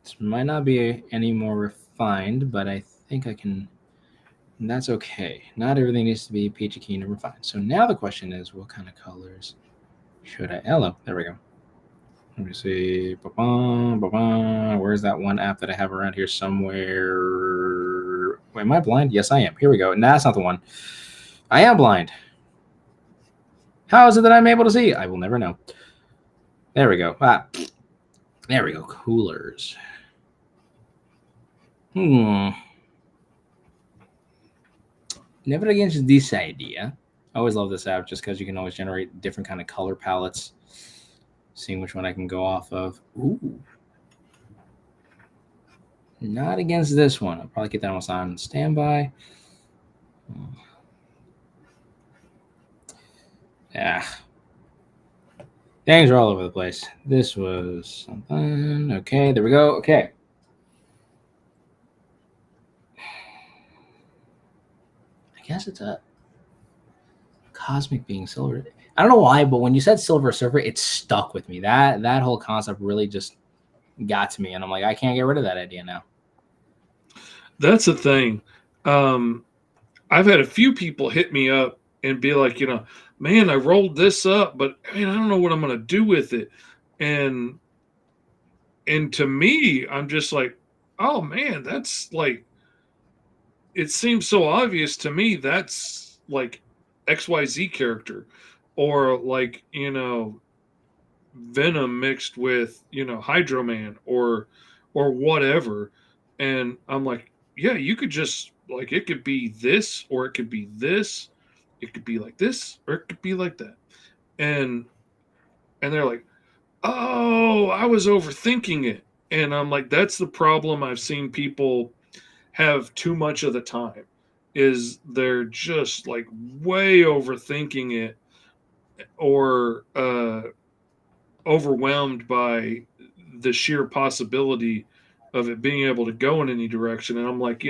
This might not be any more refined, but I think I can. And that's okay. Not everything needs to be peachy keen and refined. So now the question is, what kind of colors should I? Hello, there we go. Let me see. Where's that one app that I have around here somewhere? Wait, am I blind? Yes, I am. Here we go. Nah, that's not the one. I am blind. How is it that I'm able to see? I will never know. There we go. There we go. Coolers. Never against this idea. I always love this app just because you can always generate different kind of color palettes. Seeing which one I can go off of. Ooh. Not against this one. I'll probably get that one on standby. Yeah. Things are all over the place. This was something. Okay, there we go. Okay. I guess it's a cosmic being silver. I don't know why, but when you said Silver Surfer, it stuck with me. That whole concept really just got to me, and I'm like, I can't get rid of that idea now. That's the thing. I've had a few people hit me up and be like, man, I rolled this up, but man, I don't know what I'm going to do with it. And to me, I'm just like, oh man, that's like, it seems so obvious to me. That's like XYZ character, or like, Venom mixed with, Hydro Man or whatever. And I'm like, yeah, you could just like it could be this or it could be this, it could be like this or it could be like that, and they're like, oh, I was overthinking it, and I'm like, that's the problem I've seen people have too much of the time, is they're just like way overthinking it or overwhelmed by the sheer possibility of it being able to go in any direction. And I'm like,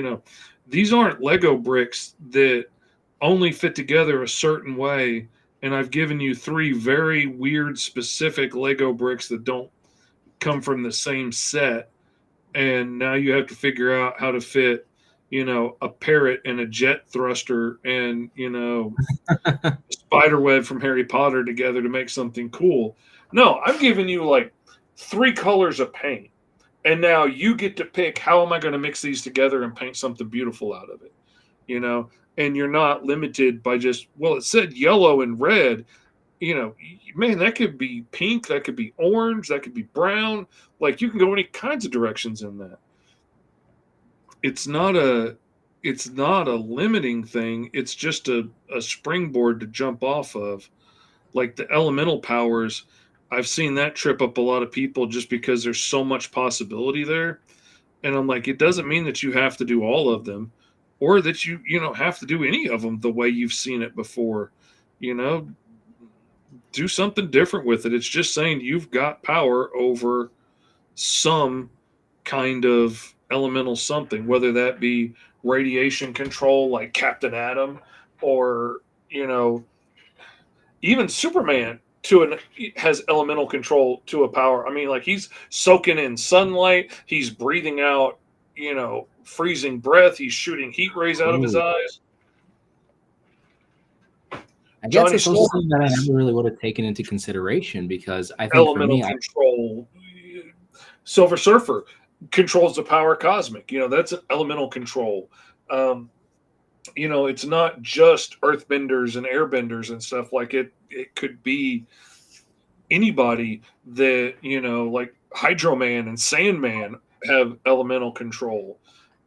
these aren't Lego bricks that only fit together a certain way. And I've given you three very weird, specific Lego bricks that don't come from the same set. And now you have to figure out how to fit, a parrot and a jet thruster and, a spider web from Harry Potter together to make something cool. No, I'm giving you like three colors of paint. And now you get to pick how am I going to mix these together and paint something beautiful out of it, and you're not limited by just, well, it said yellow and red, man, that could be pink, that could be orange, that could be brown. Like you can go any kinds of directions in that. It's not a limiting thing. It's just a springboard to jump off of. Like the elemental powers, I've seen that trip up a lot of people just because there's so much possibility there. And I'm like, it doesn't mean that you have to do all of them or that you have to do any of them the way you've seen it before. You know, do something different with it. It's just saying you've got power over some kind of elemental something, whether that be radiation control like Captain Atom or, even Superman has elemental control to a power. I mean, like he's soaking in sunlight, he's breathing out, freezing breath, he's shooting heat rays out of his Ooh. eyes. I guess Johnny it's also Storm, something that I never really would have taken into consideration because I think for elemental me, control. Silver Surfer controls the power cosmic. That's an elemental control. It's not just earthbenders and airbenders and stuff. Like it could be anybody that, like Hydro Man and Sandman have elemental control.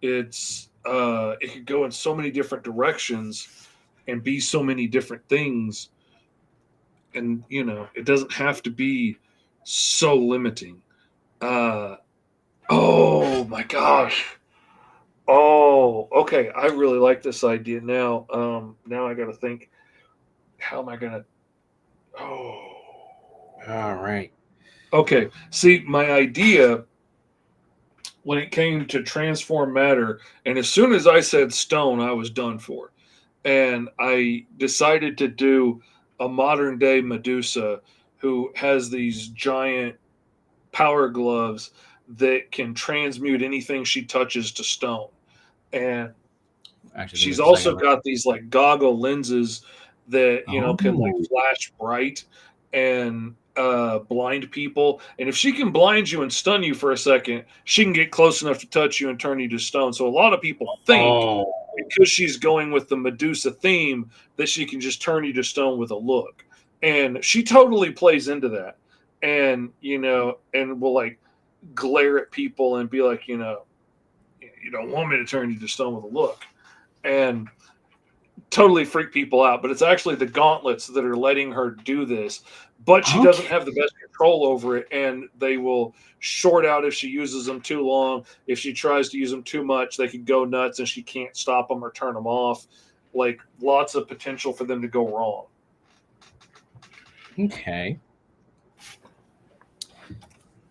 It could go in so many different directions and be so many different things. And, it doesn't have to be so limiting. Oh my gosh. Oh, okay. I really like this idea now. Now I got to think, how am I going to? Oh, all right. okay. See, my idea when it came to transform matter, and as soon as I said stone, I was done for. And I decided to do a modern day Medusa who has these giant power gloves that can transmute anything she touches to stone. And Actually, give me she's a second. also got these like goggle lenses that can like Oh. flash bright and blind people. And if she can blind you and stun you for a second, she can get close enough to touch you and turn you to stone. So a lot of people think Oh. because she's going with the Medusa theme that she can just turn you to stone with a look. And she totally plays into that. And and will like glare at people and be like, you don't want me to turn you to stone with a look. And totally freak people out, but it's actually the gauntlets that are letting her do this. But she doesn't have the best control over it, and they will short out if she uses them too long. If she tries to use them too much, they can go nuts, and she can't stop them or turn them off. Like lots of potential for them to go wrong. Okay.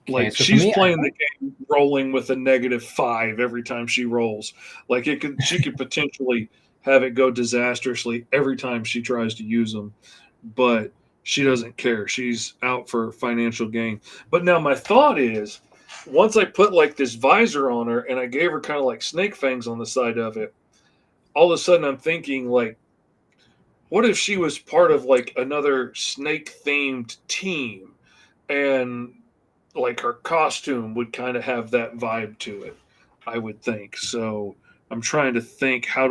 Like so she's for me, playing the game rolling with a -5 every time she rolls. Like she could potentially have it go disastrously every time she tries to use them, but she doesn't care. She's out for financial gain. But now my thought is, once I put like this visor on her and I gave her kind of like snake fangs on the side of it, all of a sudden I'm thinking like, what if she was part of like another snake themed team and like her costume would kind of have that vibe to it, I would think. So I'm trying to think, how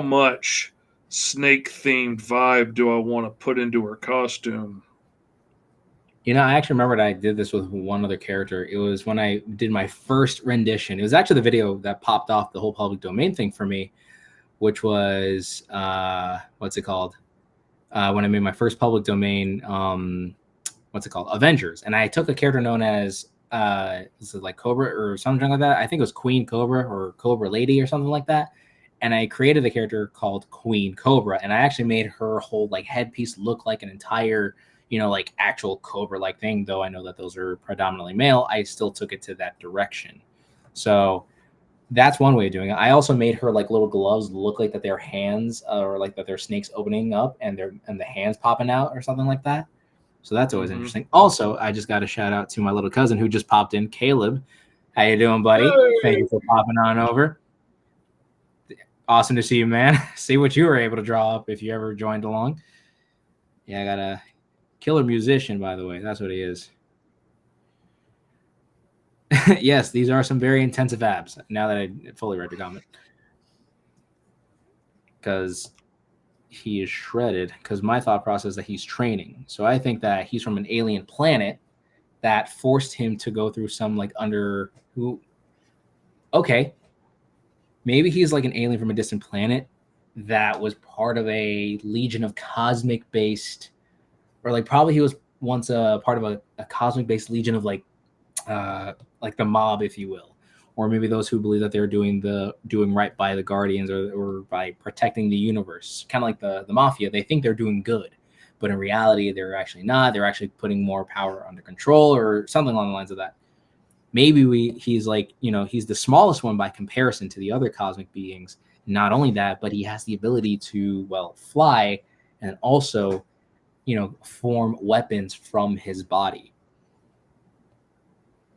much snake themed vibe do I want to put into her costume? I actually remembered I did this with one other character. It was when I did my first rendition. It was actually the video that popped off the whole public domain thing for me, which was what's it called? When I made my first public domain, what's it called? Avengers. And I took a character known as is it like Cobra or something like that? I think it was Queen Cobra or Cobra Lady or something like that. And I created a character called Queen Cobra, and I actually made her whole like headpiece look like an entire, like actual Cobra like thing. Though I know that those are predominantly male, I still took it to that direction. So that's one way of doing it. I also made her like little gloves look like that they're hands or like that they're snakes opening up and the hands popping out or something like that. So that's always interesting. Also, I just got a shout out to my little cousin who just popped in, Caleb. How you doing, buddy? Hey. Thank you for popping on over. Awesome to see you, man. See what you were able to draw up if you ever joined along. Yeah, I got a killer musician, by the way. That's what he is. Yes, these are some very intensive abs. Now that I fully read your comment, because he is shredded. Because my thought process is that he's training. So I think that he's from an alien planet that forced him to go through some like Okay, maybe he's like an alien from a distant planet that was part of a legion of cosmic-based, or like probably he was once a part of a cosmic-based legion of like the mob, if you will, or maybe those who believe that they're doing right by the Guardians or by protecting the universe, kind of like the mafia. They think they're doing good, but in reality, they're actually not. They're actually putting more power under control or something along the lines of that. Maybe he's like, he's the smallest one by comparison to the other cosmic beings. Not only that, but he has the ability to, fly and also, form weapons from his body.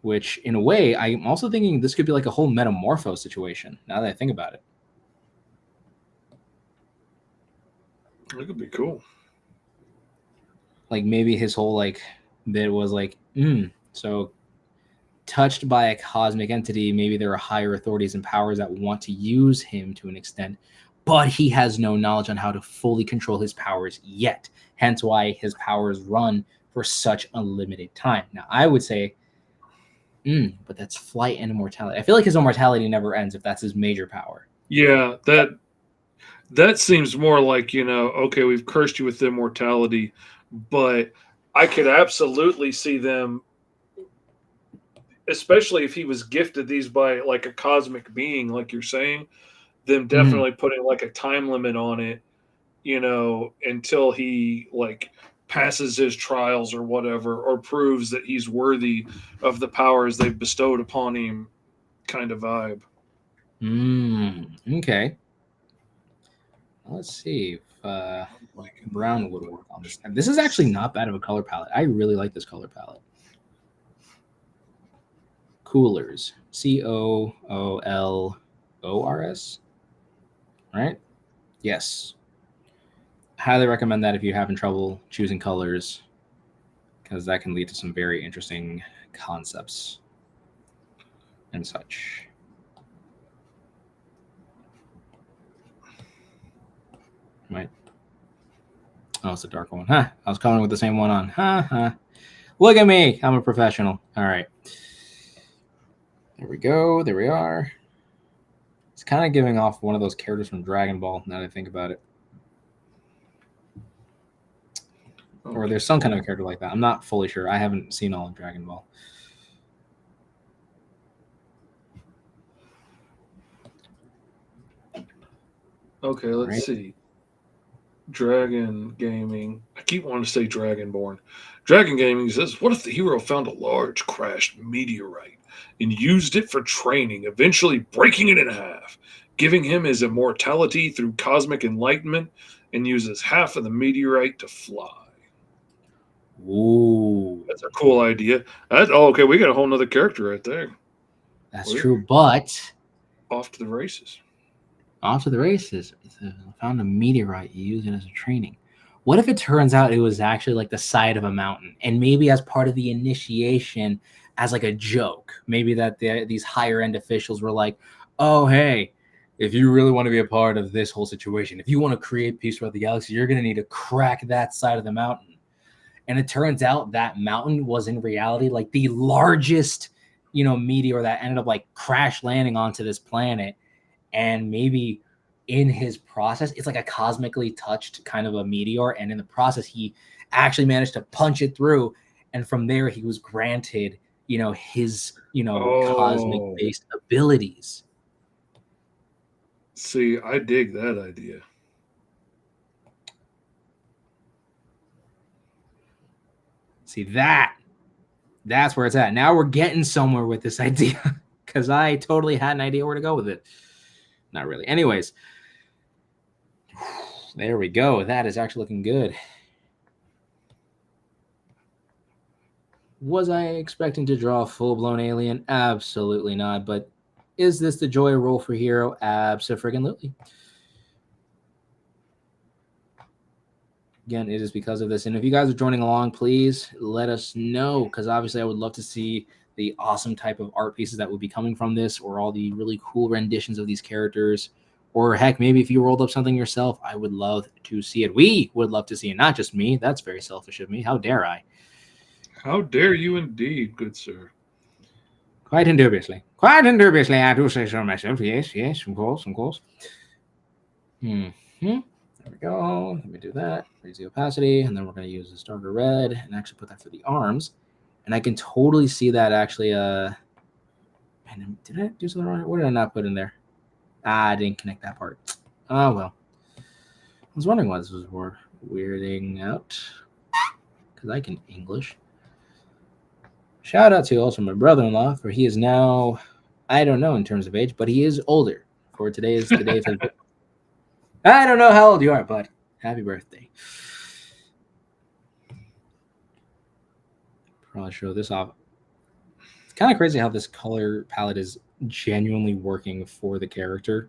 Which, in a way, I'm also thinking this could be like a whole metamorpho situation, now that I think about it. That could be cool. Like, maybe his whole, bit was like, so touched by a cosmic entity, maybe there are higher authorities and powers that want to use him to an extent, but he has no knowledge on how to fully control his powers yet. Hence why his powers run for such a limited time. Now, I would say, but that's flight and immortality. I feel like his immortality never ends if that's his major power. Yeah, that seems more like, okay, we've cursed you with immortality, but I could absolutely see them, especially if he was gifted these by like a cosmic being, like you're saying, them definitely putting like a time limit on it, until he like passes his trials or whatever, or proves that he's worthy of the powers they've bestowed upon him, kind of vibe. Okay. Let's see if brown would work on this. This is actually not bad of a color palette. I really like this color palette. Coolors. COOLORS. All right. Yes. Highly recommend that if you're having trouble choosing colors, because that can lead to some very interesting concepts and such. Right. Oh, it's a dark one. Huh. I was coloring with the same one on. Huh. Look at me. I'm a professional. All right. There we go. There we are. It's kind of giving off one of those characters from Dragon Ball, now that I think about it. Okay. Or there's some kind of character like that. I'm not fully sure. I haven't seen all of Dragon Ball. Okay, let's see. Dragon Gaming. I keep wanting to say Dragonborn. Dragon Gaming says, what if the hero found a large crashed meteorite and used it for training, eventually breaking it in half, giving him his immortality through cosmic enlightenment, and uses half of the meteorite to fly? Ooh. That's a cool idea. Okay, we got a whole nother character right there. That's true, but off to the races. Off to the races. Found a meteorite, you use it as a training. What if it turns out it was actually like the side of a mountain, and maybe as part of the initiation, as like a joke, maybe that these higher end officials were like, oh, hey, if you really want to be a part of this whole situation, if you want to create peace throughout the galaxy, you're going to need to crack that side of the mountain. And it turns out that mountain was in reality like the largest, meteor that ended up like crash landing onto this planet. And maybe in his process, it's like a cosmically touched kind of a meteor. And in the process, he actually managed to punch it through. And from there, he was granted, his, cosmic Oh, based abilities. see, I dig that idea. See, that's where it's at. Now we're getting somewhere with this idea because I totally had an idea where to go with it. Not really. Anyways, there we go. That is actually looking good. Was I expecting to draw a full-blown alien? Absolutely not. But is this the joy of roll for hero? Abso-friggin-lutely. Again, it is because of this. And if you guys are joining along, please let us know, because obviously I would love to see the awesome type of art pieces that would be coming from this, or all the really cool renditions of these characters. Or heck, maybe if you rolled up something yourself, I would love to see it. We would love to see it, not just me. That's very selfish of me. How dare I? How dare you indeed, good sir. Quite indubiously. Quite indubiously, I do say so myself. Yes, of course, of course. There we go. Let me do that. Raise the opacity, and then we're going to use this darker red and actually put that for the arms. And I can totally see that actually. Man, did I do something wrong? What did I not put in there? I didn't connect that part. Oh, well. I was wondering why this was weirding out, because I can English. Shout out to also my brother-in-law, for he is now, I don't know in terms of age, but he is older. For today is the day of his birthday. I don't know how old you are, bud. Happy birthday. Probably show this off. It's kind of crazy how this color palette is genuinely working for the character.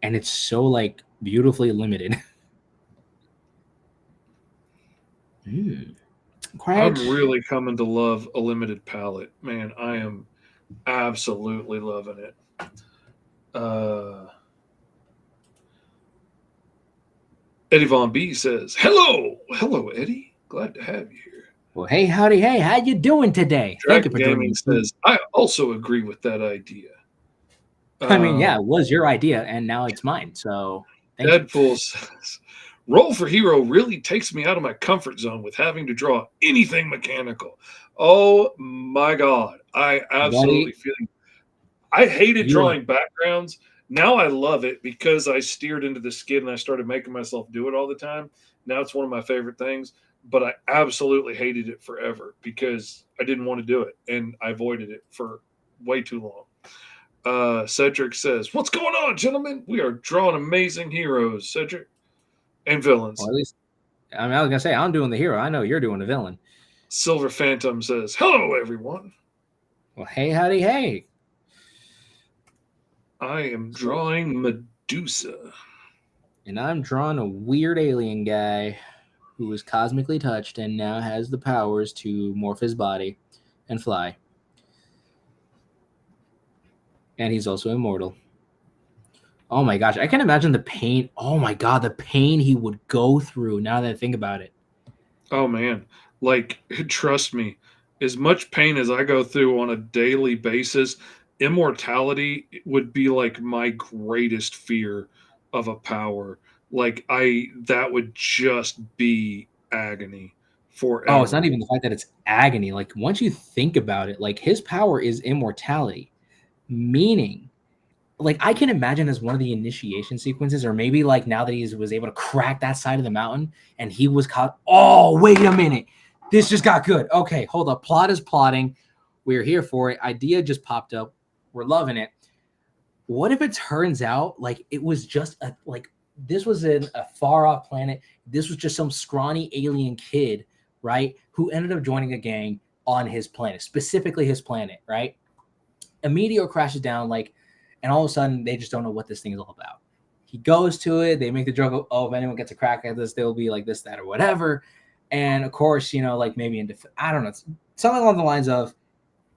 And it's so, like, beautifully limited. I'm really coming to love a limited palette. Man, I am absolutely loving it. Eddie Von B says, "Hello, hello, Eddie. Glad to have you here." Well, hey, howdy, hey, how you doing today? Thank you for Gaming joining me. says, "I also agree with that idea." I mean, yeah, it was your idea, and now it's mine. So, thank you. Deadpool says, "Roll for Hero really takes me out of my comfort zone with having to draw anything mechanical." Oh my god, I absolutely feel you. I hated drawing backgrounds. Now I love it because I steered into the skid and I started making myself do it all the time. Now it's one of my favorite things, but I absolutely hated it forever because I didn't want to do it and I avoided it for way too long. Cedric says, "What's going on, gentlemen? We are drawing amazing heroes, Cedric, and villains." Well, at least, I mean, I was gonna say I'm doing the hero. I know you're doing the villain. Silver Phantom says, "Hello, everyone." Well, hey, howdy, hey. I am drawing Medusa. And I'm drawing a weird alien guy who was cosmically touched and now has the powers to morph his body and fly. And he's also immortal. Oh my gosh, I can imagine the pain. Oh my god, the pain he would go through now that I think about it. Oh man, like trust me, as much pain as I go through on a daily basis, immortality would be like my greatest fear of a power. Like that would just be agony forever. Oh, it's not even the fact that it's agony. Like, once you think about it, like, his power is immortality, meaning, like, I can imagine as one of the initiation sequences, or maybe like now that he was able to crack that side of the mountain and he was caught. Oh, wait a minute. This just got good. Okay, hold up. Plot is plotting. We're here for it. Idea just popped up. We're loving it. What if it turns out like it was just this was in a far off planet. This was just some scrawny alien kid, right? Who ended up joining a gang on his planet, specifically his planet, right? A meteor crashes down, and all of a sudden they just don't know what this thing is all about. He goes to it. They make the joke of, oh, if anyone gets a crack at this, they'll be like this, that, or whatever. And of course, maybe I don't know, something along the lines of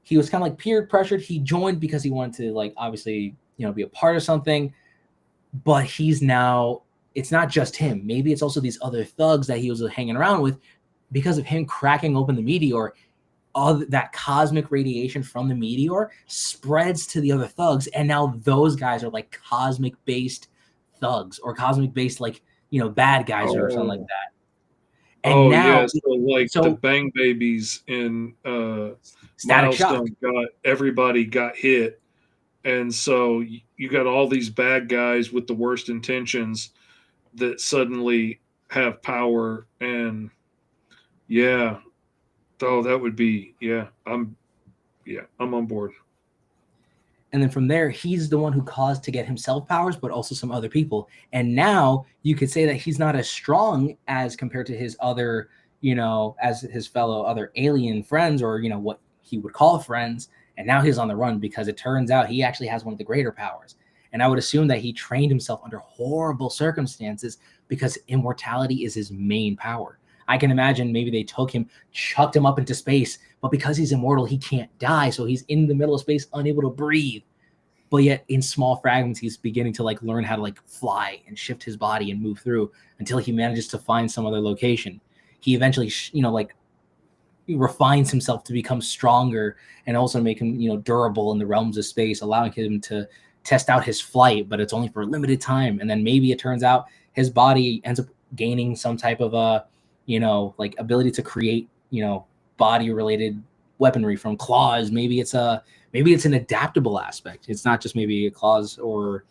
he was kind of like peer pressured. He joined because he wanted to obviously, be a part of something, but he's now, it's not just him. Maybe it's also these other thugs that he was hanging around with. because of him cracking open the meteor, all that cosmic radiation from the meteor spreads to the other thugs, and now those guys are like cosmic based thugs, or cosmic based, like, bad guys or something like that. And yeah. now, So like the so Bang Babies in Static Shock. Milestone everybody got hit, and so you got all these bad guys with the worst intentions that suddenly have power. And yeah, oh, that would be, I'm on board. And then from there, he's the one who caused to get himself powers, but also some other people. And now you could say that he's not as strong as compared to his other, as his fellow other alien friends, or, what he would call friends. And now he's on the run because it turns out he actually has one of the greater powers. And I would assume that he trained himself under horrible circumstances because immortality is his main power. I can imagine maybe they took him, chucked him up into space, but because he's immortal, he can't die. So he's in the middle of space, unable to breathe. But yet in small fragments, he's beginning to like learn how to like fly and shift his body and move through until he manages to find some other location. He eventually, like, he refines himself to become stronger and also make him, durable in the realms of space, allowing him to test out his flight, but it's only for a limited time. And then maybe it turns out his body ends up gaining some type of like ability to create, body related weaponry from claws. Maybe it's an adaptable aspect. It's not just maybe a claws or,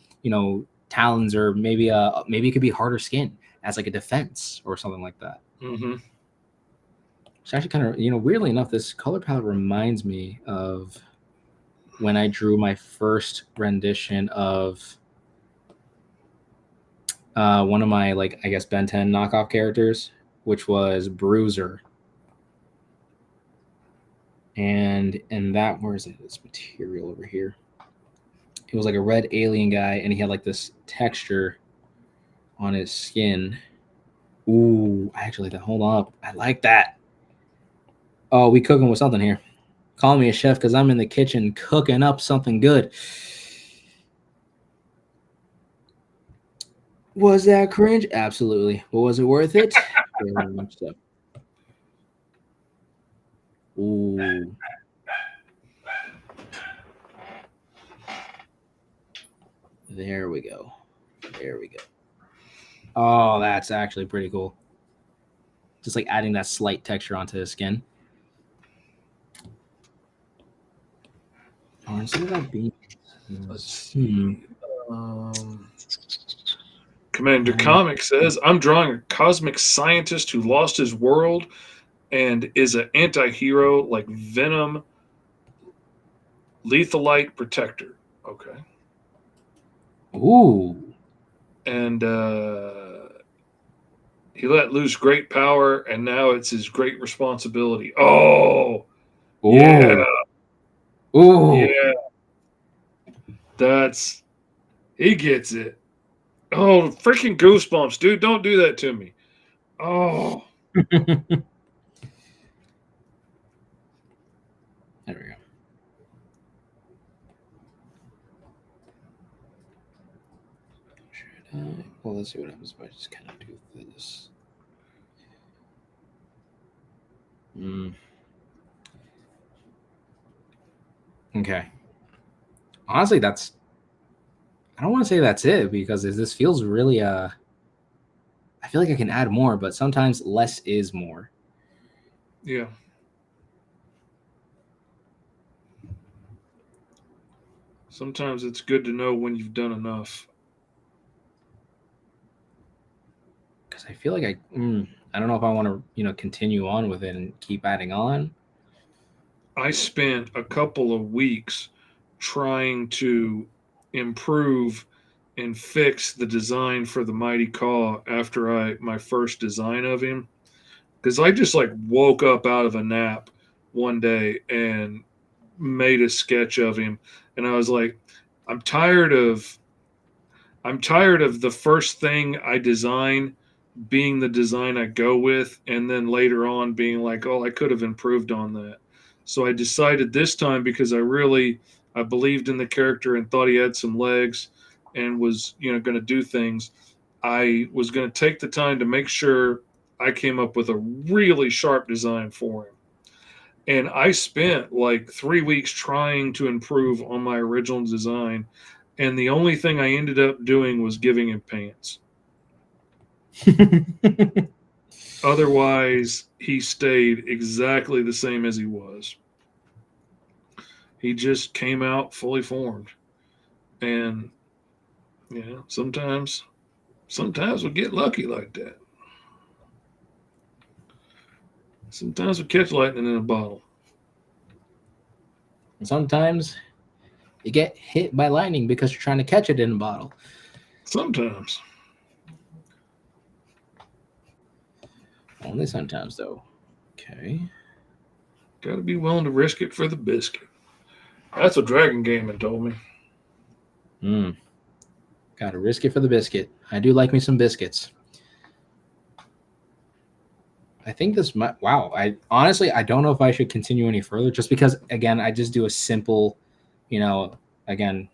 talons, or maybe it could be harder skin as like a defense or something like that. Mm-hmm. It's actually kind of, weirdly enough, this color palette reminds me of when I drew my first rendition of one of my, like, I guess, Ben 10 knockoff characters, which was Bruiser. And that, where is it? This material over here. It was like a red alien guy, and he had like this texture on his skin. Ooh, actually, hold on. I like that. Oh, we cooking with something here. Call me a chef because I'm in the kitchen cooking up something good. Was that cringe? Absolutely. But was it worth it? Very much so. Ooh. There we go. Oh, that's actually pretty cool. Just like adding that slight texture onto his skin. Oh, instead of that being, Let's see. Commander Comic says, I'm drawing a cosmic scientist who lost his world and is an anti-hero like Venom, Lethalite Protector. Okay. Ooh. And he let loose great power, and now it's his great responsibility. Oh, Ooh. yeah. Ooh. Yeah. He gets it. Oh, freaking goosebumps, dude. Don't do that to me. Oh. There we go. Well, let's see what happens if I just kind of do this. Okay. Honestly, I don't want to say that's it, because this feels really I feel like I can add more, but sometimes less is more. Yeah. Sometimes it's good to know when you've done enough. Because I feel like I don't know if I want to, continue on with it and keep adding on. I spent a couple of weeks trying to improve and fix the design for the Mighty Caw after my first design of him, because I just like woke up out of a nap one day and made a sketch of him, and I was like, I'm tired of the first thing I design being the design I go with, and then later on being like, oh, I could have improved on that. So I decided this time, because I believed in the character and thought he had some legs and was, going to do things. I was going to take the time to make sure I came up with a really sharp design for him. And I spent like 3 weeks trying to improve on my original design. And the only thing I ended up doing was giving him pants. Otherwise, he stayed exactly the same as he was. He just came out fully formed. And, sometimes we get lucky like that. Sometimes we catch lightning in a bottle. And sometimes you get hit by lightning because you're trying to catch it in a bottle. Sometimes. Only sometimes, though. Okay. Got to be willing to risk it for the biscuit. That's what Dragon Gaming told me. Got to risk it for the biscuit. I do like me some biscuits. I think this might. Wow. I don't know if I should continue any further, just because, again, I just do a simple, again,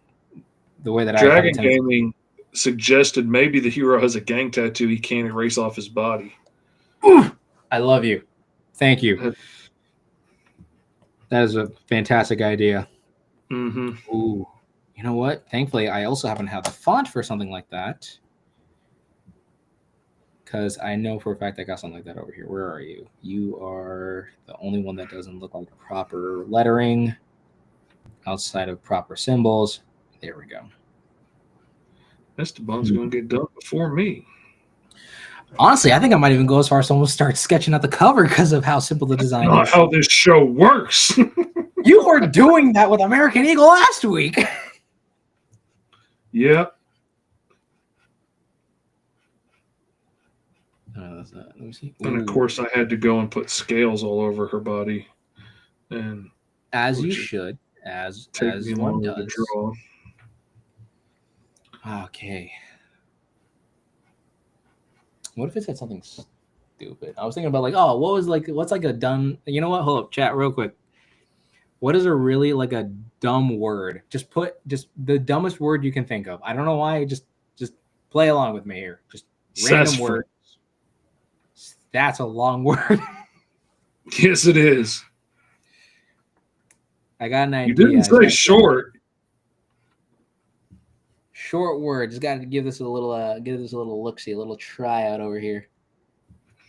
the way that Dragon Gaming suggested maybe the hero has a gang tattoo he can't erase off his body. Ooh, I love you. Thank you. That is a fantastic idea. Mm-hmm. Ooh. You know what? Thankfully, I also happen to have the font for something like that. Because I know for a fact I got something like that over here. Where are you? You are the only one that doesn't look like proper lettering outside of proper symbols. There we go. Esteban's going to get done before me. Honestly, I think I might even go as far as almost start sketching out the cover because of how simple the design Not is. how this show works. You were doing that with American Eagle last week. Yep. Let me see. And of course, I had to go and put scales all over her body, and as you should, as one does. Okay. What if it said something stupid? I was thinking about what's like a dumb. You know what? Hold up, chat real quick. What is a really like a dumb word? Just the dumbest word you can think of. I don't know why. Just play along with me here. Just random word. That's a long word. Yes, it is. I got an idea. You didn't say short. Short word. Just got to give this a little look-see, a little try out over here.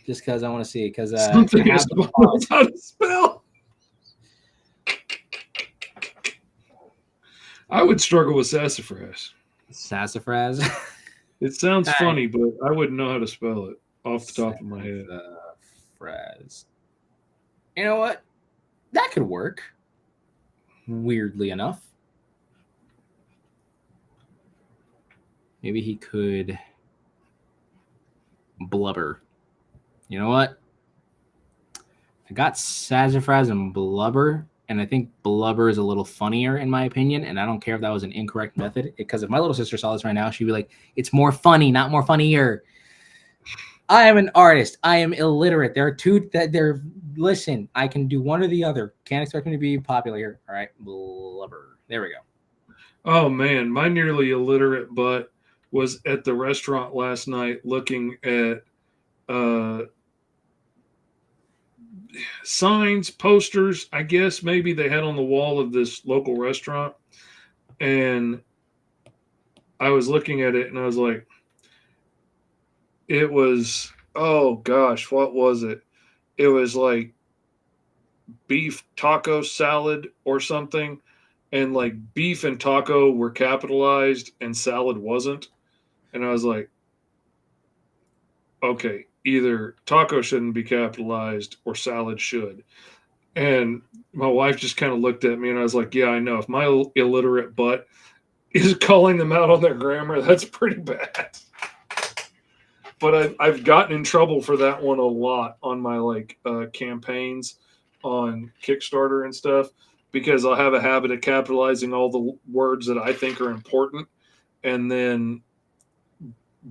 Just because I want to see. Because something is knows how to spell. I would struggle with sassafras. Sassafras. It sounds funny, but I wouldn't know how to spell it off the top of my head. Sassafras. You know what? That could work. Weirdly enough. Maybe he could blubber. You know what? I got sassafras and blubber, and I think blubber is a little funnier in my opinion, and I don't care if that was an incorrect method, because if my little sister saw this right now, she'd be like, it's more funny, not more funnier. I am an artist. I am illiterate. There are two that they're listen, I can do one or the other. Can't expect me to be popular here. All right, blubber. There we go. Oh man, my nearly illiterate butt was at the restaurant last night looking at signs, posters, I guess maybe they had on the wall of this local restaurant. And I was looking at it and I was like, it was, oh gosh, what was it? It was like beef taco salad or something. And like beef and taco were capitalized and salad wasn't. And I was like, okay, either taco shouldn't be capitalized or salad should. And my wife just kind of looked at me and I was like, yeah, I know. If my illiterate butt is calling them out on their grammar, that's pretty bad. But I've gotten in trouble for that one a lot on my campaigns on Kickstarter and stuff, because I'll have a habit of capitalizing all the words that I think are important. And then,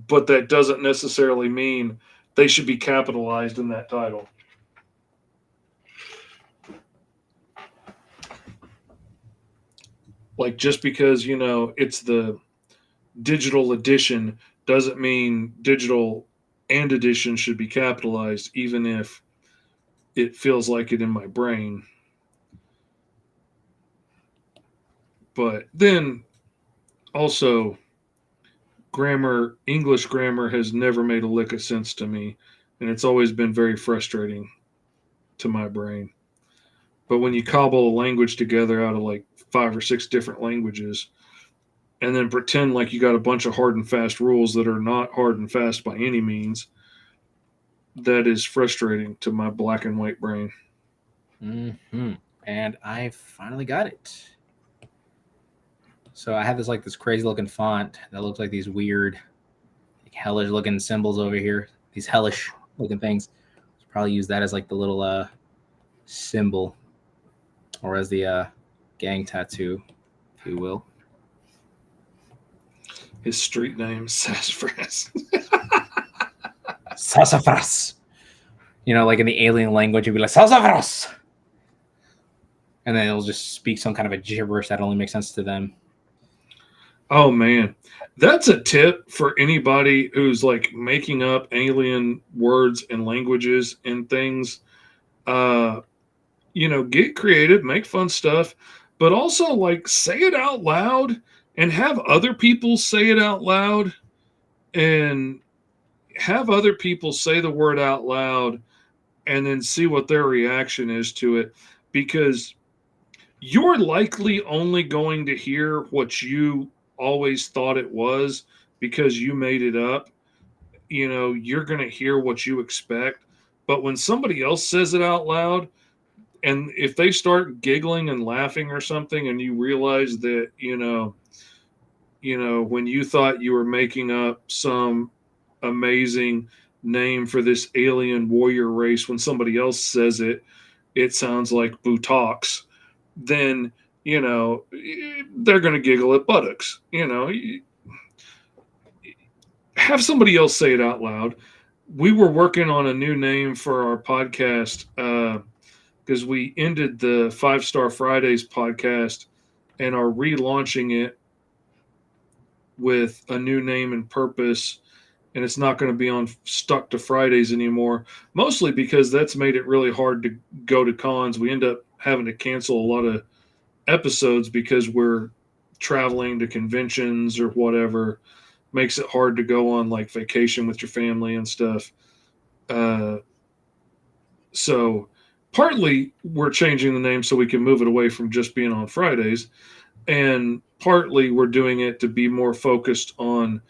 but that doesn't necessarily mean they should be capitalized in that title. Like, just because, it's the digital edition doesn't mean digital and addition should be capitalized, even if it feels like it in my brain. But then also, English grammar has never made a lick of sense to me, and it's always been very frustrating to my brain. But when you cobble a language together out of like 5 or 6 different languages, and then pretend like you got a bunch of hard and fast rules that are not hard and fast by any means, that is frustrating to my black and white brain. Mm-hmm. And I finally got it. So I have this crazy looking font that looks like these weird, like, hellish looking symbols over here. These hellish looking things. Probably use that as like the little symbol, or as the gang tattoo, if you will. His street name, Sassafras. Sassafras. Like in the alien language, it'd be like Sassafras. And then it'll just speak some kind of a gibberish that only makes sense to them. Oh man, that's a tip for anybody who's like making up alien words and languages and things. Get creative, make fun stuff, but also like say it out loud and have other people say it out loud, and have other people say the word out loud and then see what their reaction is to it, because you're likely only going to hear what you always thought it was because you made it up. You're going to hear what you expect. But when somebody else says it out loud, and if they start giggling and laughing or something, and you realize that, when you thought you were making up some amazing name for this alien warrior race, when somebody else says it, it sounds like buttocks, then they're going to giggle at buttocks. Have somebody else say it out loud. We were working on a new name for our podcast because we ended the 5-Star Fridays podcast and are relaunching it with a new name and purpose. And it's not going to be on Stuck to Fridays anymore, mostly because that's made it really hard to go to cons. We end up having to cancel a lot of episodes because we're traveling to conventions or whatever. Makes it hard to go on like vacation with your family and stuff. So partly we're changing the name so we can move it away from just being on Fridays, and partly we're doing it to be more focused on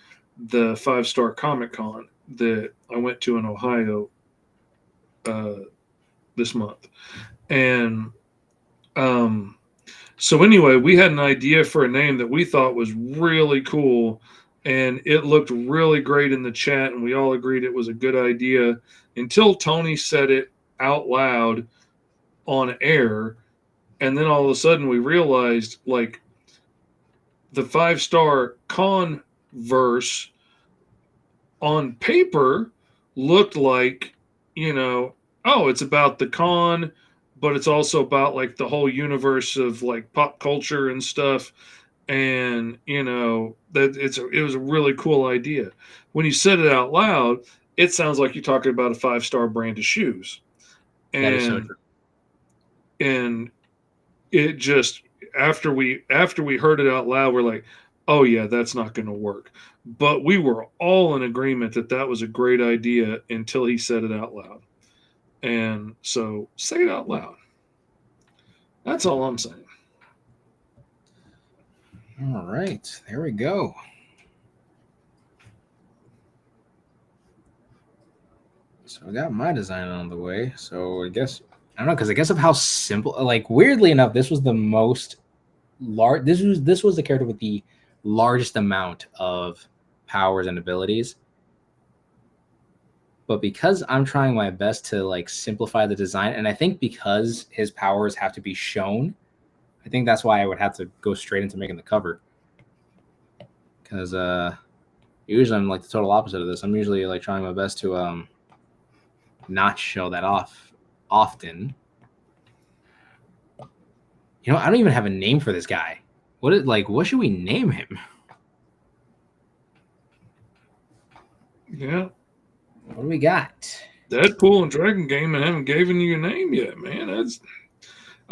the 5-Star Comic Con that I went to in Ohio this month. And so anyway, we had an idea for a name that we thought was really cool, and it looked really great in the chat, and we all agreed it was a good idea until Tony said it out loud on air. And then all of a sudden we realized, like, the 5-Star Converse on paper looked like, it's about the con, but it's also about like the whole universe of like pop culture and stuff. And that it was a really cool idea. When you said it out loud, it sounds like you're talking about a 5-Star brand of shoes. And that is so true. And it just, after we heard it out loud, we're like, oh yeah, that's not going to work. But we were all in agreement that that was a great idea until he said it out loud. And so say it out loud. That's all I'm saying. All right, there we go. So I got my design on the way. So I guess, I don't know, because I guess of how simple, like, weirdly enough, this was the most large. This was the character with the largest amount of powers and abilities. But because I'm trying my best to like simplify the design, and I think because his powers have to be shown, I think that's why I would have to go straight into making the cover. Because usually I'm like the total opposite of this. I'm usually like trying my best to not show that off often. I don't even have a name for this guy. What should we name him? Yeah. What do we got? Deadpool and Dragon Game haven't given you a name yet, man. I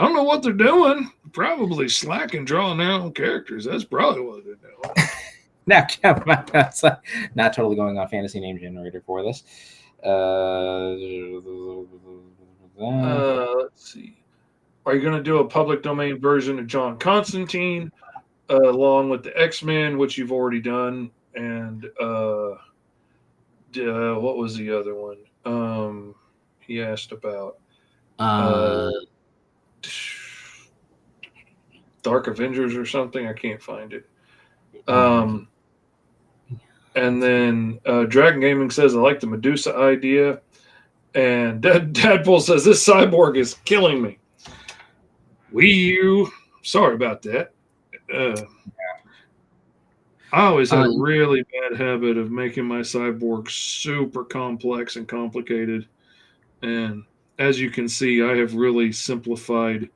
don't know what they're doing. Probably slacking drawing their own characters. That's probably what they're doing. Now, that's not totally going on fantasy name generator for this. Let's see. Are you going to do a public domain version of John Constantine along with the X-Men, which you've already done? And what was the other one? He asked about Dark Avengers or something. I can't find it. And then Dragon Gaming says, I like the Medusa idea. And Deadpool says, this cyborg is killing me. Wii U, sorry about that. I always had a really bad habit of making my cyborg super complex and complicated. And as you can see, I have really simplified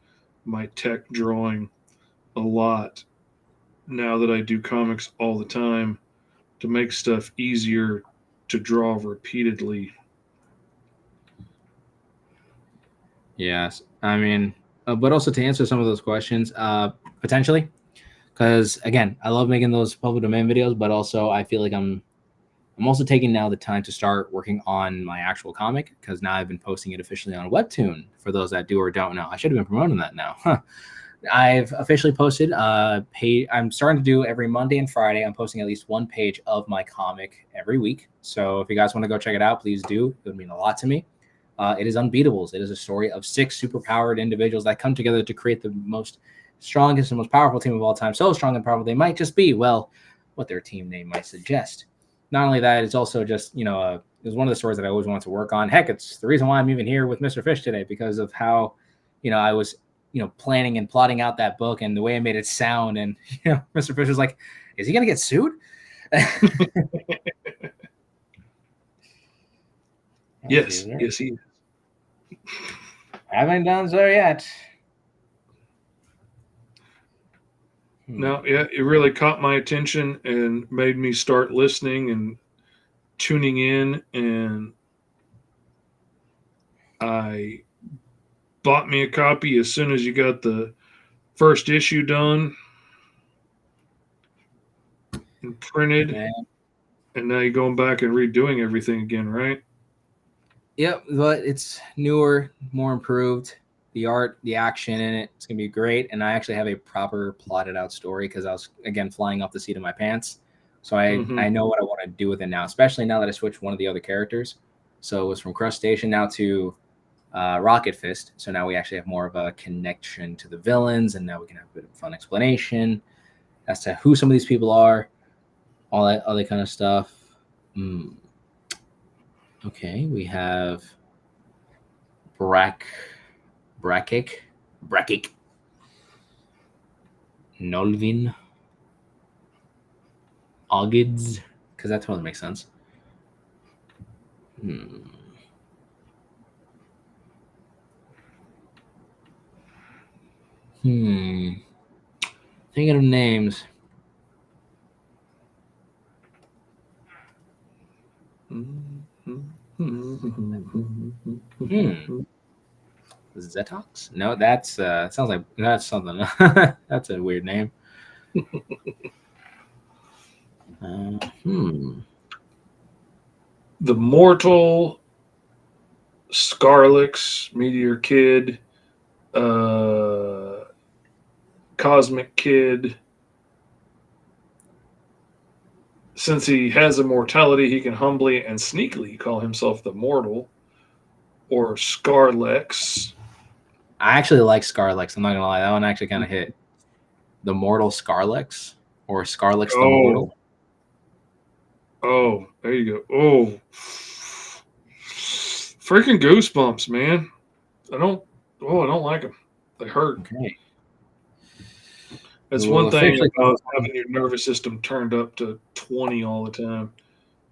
my tech drawing a lot now that I do comics all the time to make stuff easier to draw repeatedly. Yes, I mean, but also to answer some of those questions, potentially, because again, I love making those public domain videos, but also I feel like I'm also taking now the time to start working on my actual comic, because now I've been posting it officially on Webtoon. For those that do or don't know, I should have been promoting that now. Huh. I've officially posted I'm starting to do every Monday and Friday. I'm posting at least one page of my comic every week. So if you guys want to go check it out, please do. It would mean a lot to me. It is Unbeatables. It is a story of 6 superpowered individuals that come together to create the most strongest and most powerful team of all time. So strong and powerful they might just be, well, what their team name might suggest. Not only that, it's also just, it was one of the stories that I always wanted to work on. Heck, it's the reason why I'm even here with Mr. Fish today, because of how, I was, planning and plotting out that book and the way I made it sound. And, Mr. Fish was like, is he going to get sued? Yes, he is. Haven't done so yet. No, yeah, it really caught my attention and made me start listening and tuning in. And I bought me a copy as soon as you got the first issue done and printed. Okay. And now you're going back and redoing everything again, right? Yep, but it's newer, more improved. The art, the action in it's going to be great. And I actually have a proper plotted out story because I was, again, flying off the seat of my pants. So I know what I want to do with it now, especially now that I switched one of the other characters. So it was from Crustacean now to Rocket Fist. So now we actually have more of a connection to the villains, and now we can have a bit of a fun explanation as to who some of these people are, all that other kind of stuff. Okay, we have Brakic, Nolvin, Ogids, because that totally makes sense. Thinking of names. Zetox? No, that's sounds like that's something. That's a weird name. The Mortal, Scarlix, Meteor Kid, Cosmic Kid. Since he has immortality, he can humbly and sneakily call himself the Mortal, or Scarlex. I actually like Scarlex. I'm not gonna lie, that one actually kind of hit. The Mortal Scarlex, or Scarlex the Mortal. Oh, there you go. Oh, freaking goosebumps, man! I don't like them. They hurt. Okay. That's one thing about having your nervous system turned up to 20 all the time.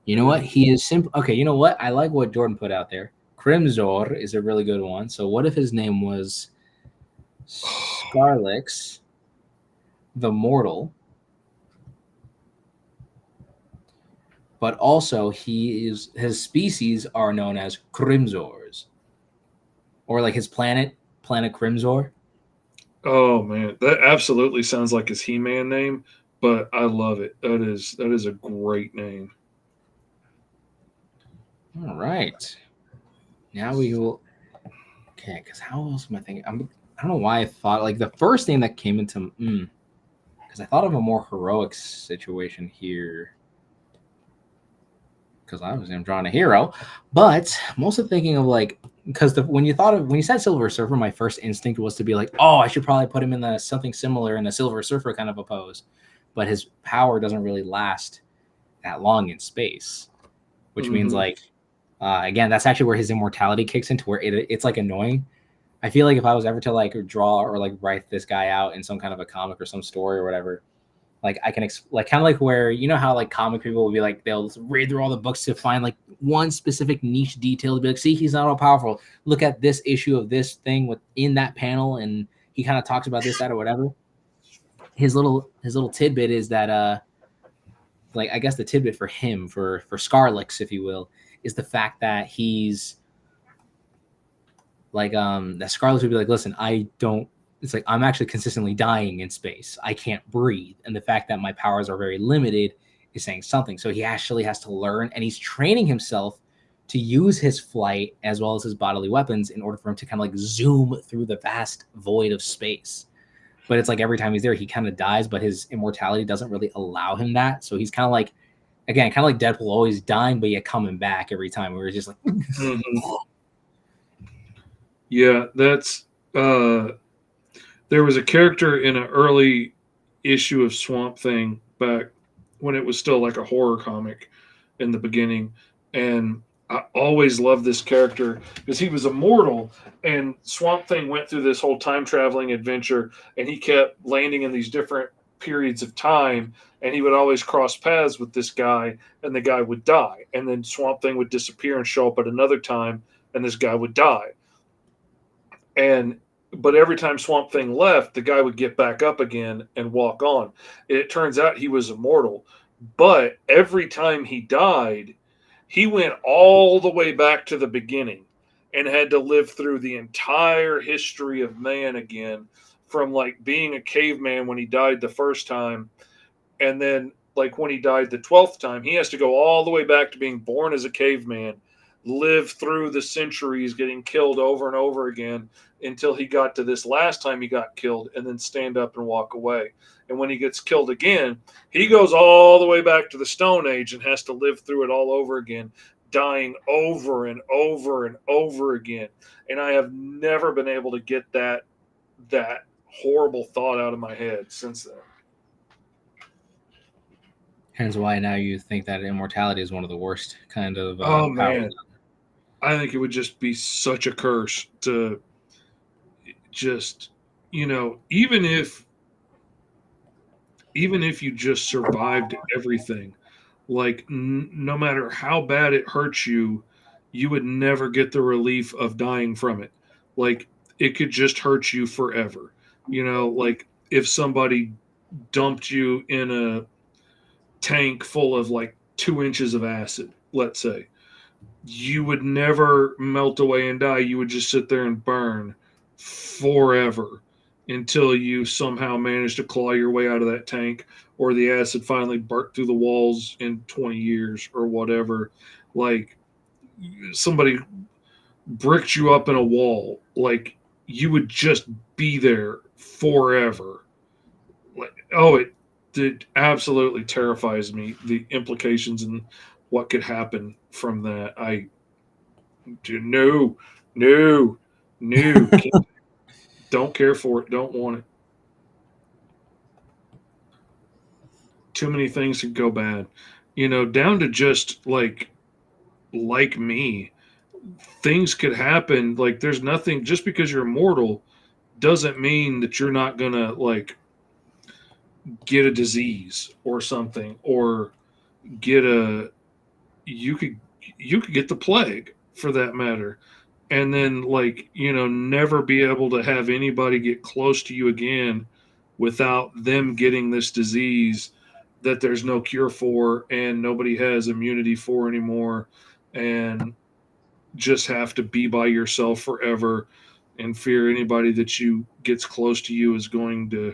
You know what? He is simple. Okay, you know what? I like what Jordan put out there. Crimzor is a really good one. So what if his name was Scarlex the Mortal? but also his species are known as Crimzors, or like his planet Crimzor. Oh man, that absolutely sounds like his He-Man name, but I love it. That is a great name. All right, now we will. Okay, because how else am I thinking? I don't know why I thought like the first thing that came into because I thought of a more heroic situation here. Because obviously I'm drawing a hero, but I'm also thinking of like because when you said Silver Surfer, my first instinct was to be like, oh, I should probably put him in the something similar in the Silver Surfer kind of a pose, but his power doesn't really last that long in space, which means Mm-hmm. like again, that's actually where his immortality kicks into where it's like annoying. I feel like if I was ever to like draw or like write this guy out in some kind of a comic or some story or whatever, like I can like kind of like where you know how like comic people will be like they'll read through all the books to find like one specific niche detail to be like, see, he's not all powerful. Look at this issue of this thing within that panel, and he kind of talks about this, that, or whatever. His little tidbit is that like I guess the tidbit for him for Scarlix, if you will, is the fact that he's like that Scarlett would be like, listen, I don't. It's like I'm actually consistently dying in space. I can't breathe, and the fact that my powers are very limited is saying something. So he actually has to learn, and he's training himself to use his flight as well as his bodily weapons in order for him to kind of like zoom through the vast void of space. But it's like every time he's there, he kind of dies, but his immortality doesn't really allow him that. So he's kind of like, again, kind of like Deadpool, always dying, but yet coming back every time. Where he's just like, Mm-hmm. Yeah, that's there was a character in an early issue of Swamp Thing back when it was still like a horror comic in the beginning, and I always loved this character because he was immortal, and Swamp Thing went through this whole time traveling adventure, and he kept landing in these different periods of time, and he would always cross paths with this guy, and the guy would die, and then Swamp Thing would disappear and show up at another time, and this guy would die. And but every time Swamp Thing left, the guy would get back up again and walk on. It turns out he was immortal, but every time he died, he went all the way back to the beginning and had to live through the entire history of man again, from like being a caveman when he died the first time, and then like when he died the 12th time, he has to go all the way back to being born as a caveman, live through the centuries getting killed over and over again until he got to this last time he got killed, and then stand up and walk away. And when he gets killed again, he goes all the way back to the Stone Age and has to live through it all over again, dying over and over and over again. And I have never been able to get that horrible thought out of my head since then. hence why now you think that immortality is one of the worst kind of Oh powers. man, I think it would just be such a curse to just, even if you just survived everything, like no matter how bad it hurts you, you would never get the relief of dying from it. Like it could just hurt you forever. Like if somebody dumped you in a tank full of like 2 inches of acid, let's say, you would never melt away and die. You would just sit there and burn forever until you somehow manage to claw your way out of that tank, or the acid finally burnt through the walls in 20 years or whatever. Like somebody bricked you up in a wall, like you would just be there forever. Like, oh, it absolutely terrifies me, the implications and what could happen from that. I do no, no, no. Don't care for it. Don't want it. Too many things could go bad. Down to just like me, things could happen. Like there's nothing, just because you're immortal doesn't mean that you're not gonna like get a disease or something, or get a you could you could get the plague for that matter, and then never be able to have anybody get close to you again without them getting this disease that there's no cure for and nobody has immunity for anymore, and just have to be by yourself forever and fear anybody that you gets close to you is going to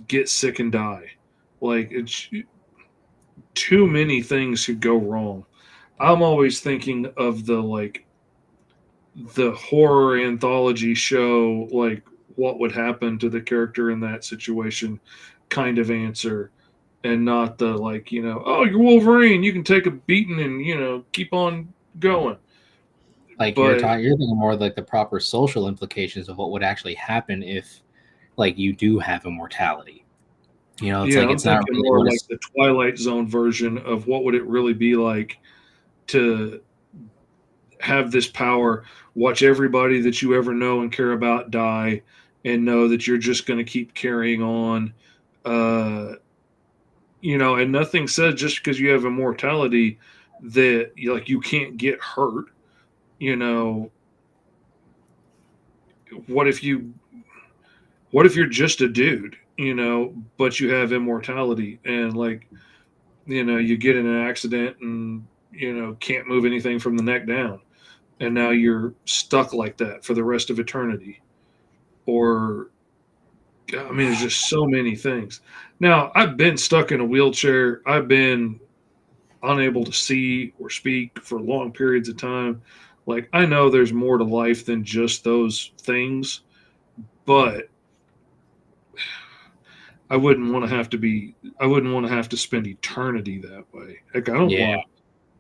get sick and die. Like, it's too many things could go wrong. I'm always thinking of the horror anthology show, like what would happen to the character in that situation kind of answer, and not the like, oh, you're Wolverine, you can take a beating and keep on going. Like But you're thinking more like the proper social implications of what would actually happen if, like, you do have immortality. It's yeah, like I'm it's not thinking really more what like it's. the Twilight Zone version of what would it really be like to have this power, watch everybody that you ever know and care about die, and know that you're just going to keep carrying on. Uh, and nothing said just because you have immortality that you can't get hurt. You know, what if you what if you're just a dude, but you have immortality and you get in an accident and can't move anything from the neck down, and now you're stuck like that for the rest of eternity. Or I mean, there's just so many things. Now, I've been stuck in a wheelchair. I've been unable to see or speak for long periods of time. Like, I know there's more to life than just those things, but I wouldn't want to have to spend eternity that way. Like, Yeah.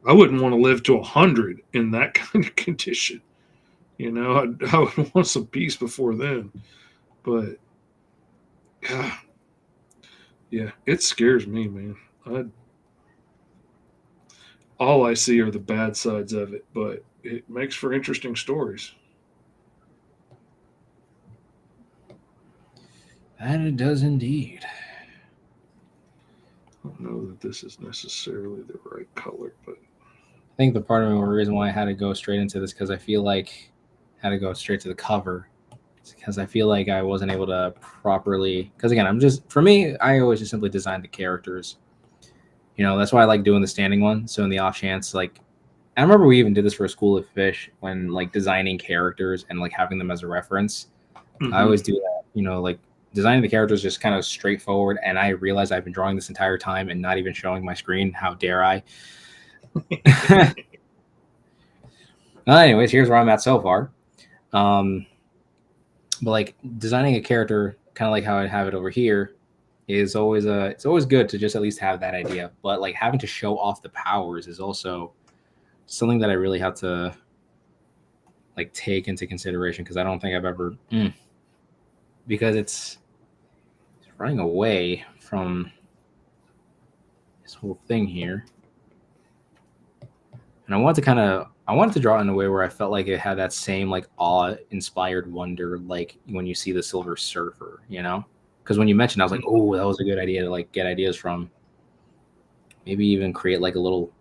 I wouldn't want to live to 100 in that kind of condition. I would want some peace before then. But yeah, yeah, it scares me, man. All I see are the bad sides of it, but it makes for interesting stories. And it does indeed. I don't know that this is necessarily the right color, but I think the part of the reason why I had to go straight into this because I feel like I had to go straight to the cover. Because I feel like I wasn't able to properly. Because again, for me, I always just simply design the characters. That's why I like doing the standing one. So in the off chance, like, I remember we even did this for a School of Fish when like designing characters and like having them as a reference. I always do that. Like designing the characters just kind of straightforward. And I realized I've been drawing this entire time and not even showing my screen. How dare I? Anyways, here's where I'm at so far. But like designing a character, kind of like how I have it over here, is always it's always good to just at least have that idea. But like having to show off the powers is also something that I really have to like take into consideration because I don't think I've ever because it's running away from this whole thing here. And I wanted to draw it in a way where I felt like it had that same like awe-inspired wonder, like when you see the Silver Surfer, Because when you mentioned, I was like, oh, that was a good idea to like get ideas from. Maybe even create like a little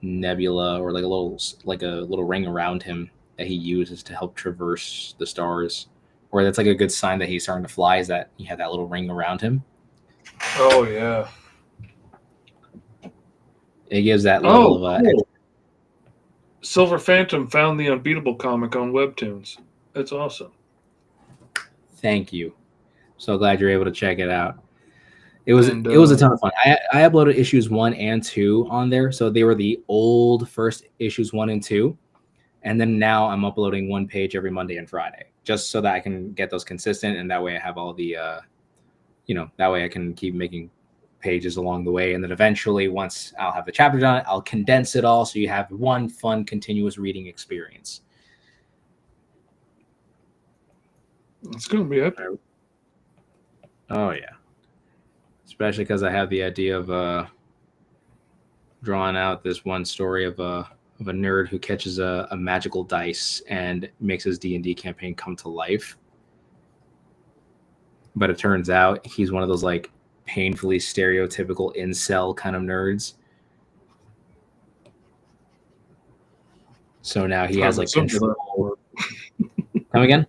nebula or like a little ring around him that he uses to help traverse the stars. Or that's like a good sign that he's starting to fly is that he had that little ring around him. oh yeah, It gives that level of cool. Silver Phantom found the Unbeatable comic on Webtoons. That's awesome. Thank you. So glad you're able to check it out. It was a ton of fun. I uploaded issues 1 and 2 on there, so they were the old first issues 1 and 2, and then now I'm uploading one page every Monday and Friday, just so that I can get those consistent, and that way I have all the, that way I can keep making pages along the way, and then eventually once I'll have the chapter done, I'll condense it all so you have one fun continuous reading experience. It's going to be epic. Oh yeah. Especially because I have the idea of drawing out this one story of a nerd who catches a magical dice and makes his D&D campaign come to life. But it turns out he's one of those like painfully stereotypical incel kind of nerds. So now he has like control. Come again?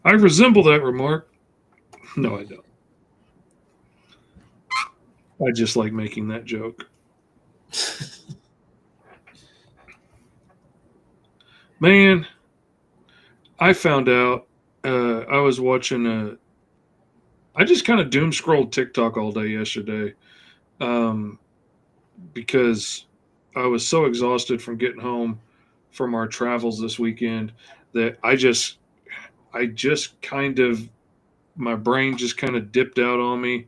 I resemble that remark. No, I don't. I just like making that joke. Man, I found out. I was watching. I just kind of doom scrolled TikTok all day yesterday, um, because I was so exhausted from getting home from our travels this weekend that I just kind of, my brain just kind of dipped out on me,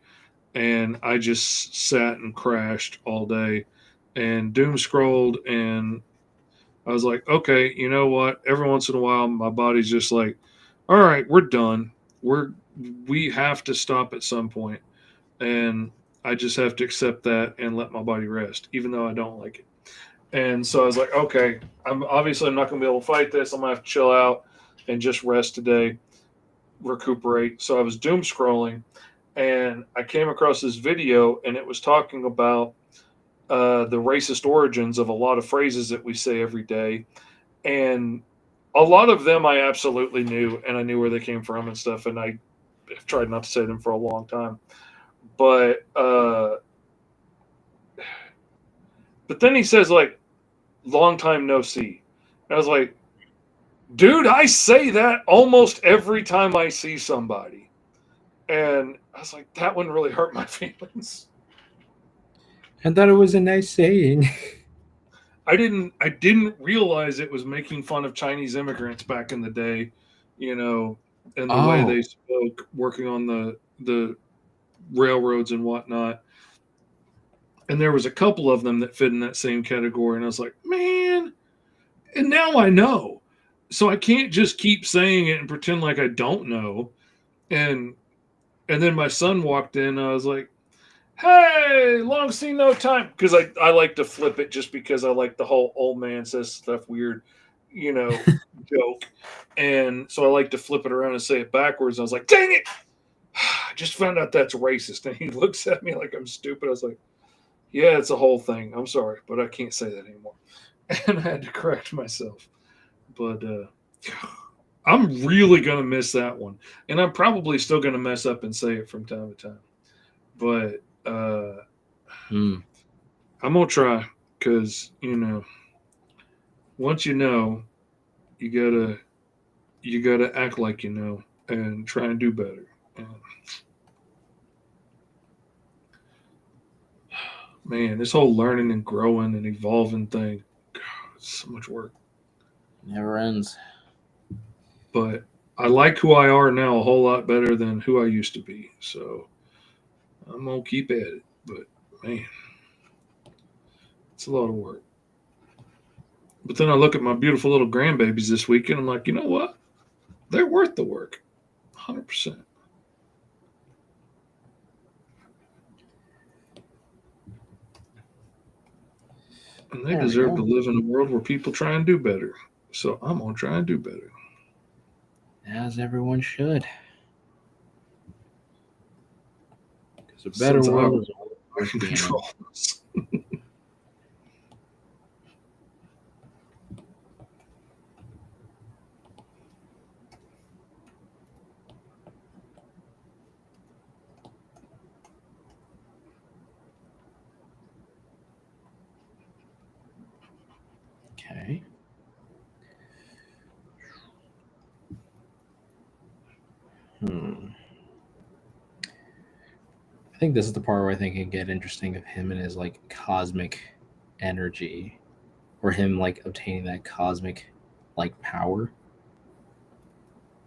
and I just sat and crashed all day and doom scrolled. And I was like, okay, you know what? Every once in a while, my body's just like, all right, we're done. We have to stop at some point, and I just have to accept that and let my body rest, even though I don't like it. And so I was like, okay, I'm not going to be able to fight this. I'm going to have to chill out and just rest today, recuperate. So I was doom scrolling, and I came across this video, and it was talking about the racist origins of a lot of phrases that we say every day. And a lot of them I absolutely knew, and I knew where they came from and stuff. And I tried not to say them for a long time. But then he says, like, long time no see. And I was like, dude, I say that almost every time I see somebody. And I was like, that one really hurt my feelings. I thought it was a nice saying. I didn't realize it was making fun of Chinese immigrants back in the day, and the way they spoke working on the railroads and whatnot. And there was a couple of them that fit in that same category, and I was like, man, and now I know. So I can't just keep saying it and pretend like I don't know. And then my son walked in, and I was like, hey, long seen no time. Because I like to flip it just because I like the whole old man says stuff weird, joke. And so I like to flip it around and say it backwards. I was like, dang it. I just found out that's racist. And he looks at me like I'm stupid. I was like, yeah, it's a whole thing. I'm sorry, but I can't say that anymore. And I had to correct myself. But I'm really going to miss that one. And I'm probably still going to mess up and say it from time to time. But I'm gonna try, because once you gotta act like and try and do better. Man, this whole learning and growing and evolving thing, God, it's so much work. Never ends. But I like who I are now a whole lot better than who I used to be. So I'm gonna keep at it. But man, it's a lot of work. But then I look at my beautiful little grandbabies this weekend. I'm like, you know what? They're worth the work, 100%. And they deserve to live in a world where people try and do better. So I'm gonna try and do better. As everyone should. Because a better world is worth control. Okay. I think this is the part where I think it can get interesting of him and his like cosmic energy, or him like obtaining that cosmic like power.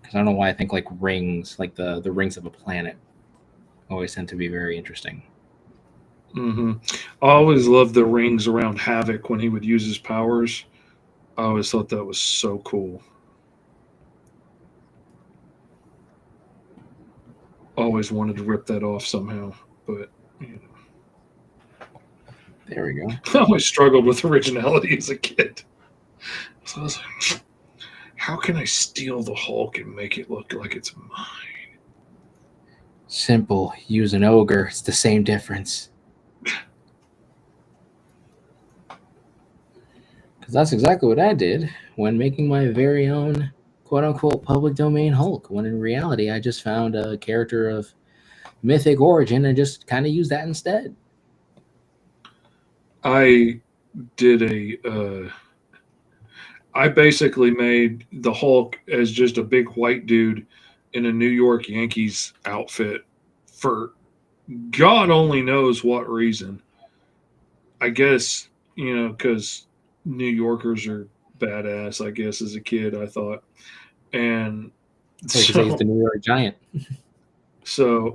Because I don't know why I think like rings, like the rings of a planet, always tend to be very interesting. I always loved the rings around Havoc when he would use his powers. I always thought that was so cool. Always wanted to rip that off somehow, but there we go. I always struggled with originality as a kid. So I was like, how can I steal the Hulk and make it look like it's mine? Simple. Use an ogre. It's the same difference. Because that's exactly what I did when making my very own quote-unquote public domain Hulk, when in reality I just found a character of mythic origin and just kind of used that instead. I did a. I basically made the Hulk as just a big white dude in a New York Yankees outfit for God only knows what reason. I guess, because New Yorkers are badass, I guess, as a kid, I thought. And Because he's so, the New York Giant.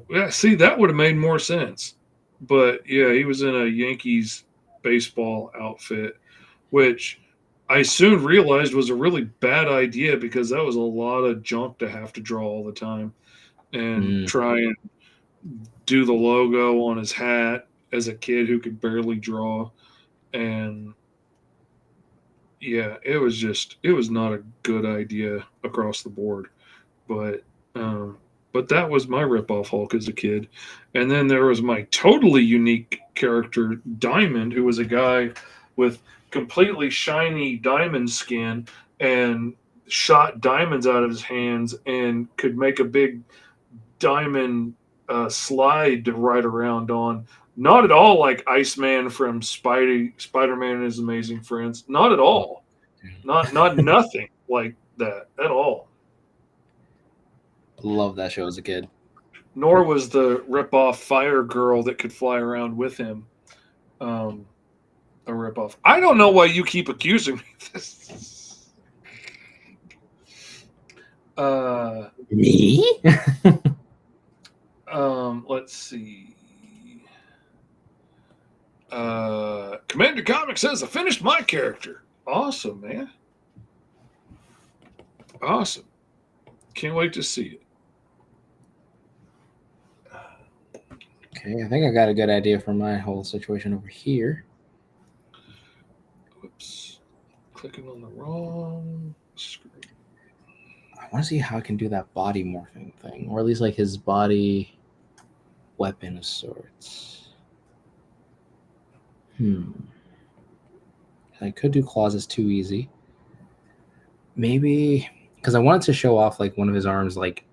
yeah, see, that would have made more sense. But yeah, he was in a Yankees baseball outfit, which I soon realized was a really bad idea because that was a lot of junk to have to draw all the time and Mm. try and do the logo on his hat as a kid who could barely draw. And yeah, it was not a good idea across the board. But um, but that was my ripoff Hulk as a kid. And then there was my totally unique character, Diamond, who was a guy with completely shiny diamond skin and shot diamonds out of his hands and could make a big diamond slide to ride around on. Not at all like Iceman from Spider-Man and His Amazing Friends. Not at all. Not nothing like that at all. Love that show as a kid. Nor was the rip-off Fire Girl that could fly around with him um, a rip-off. I don't know why you keep accusing me of this. Me? Let's see. Commander Comic says I finished my character. Awesome, man. Awesome. Can't wait to see it. Okay, I think I got a good idea for my whole situation over here. Whoops. Clicking on the wrong screen. I want to see how I can do that body morphing thing, or at least like his body weapon of sorts. I could do claws as too easy. Maybe because I wanted to show off like one of his arms, like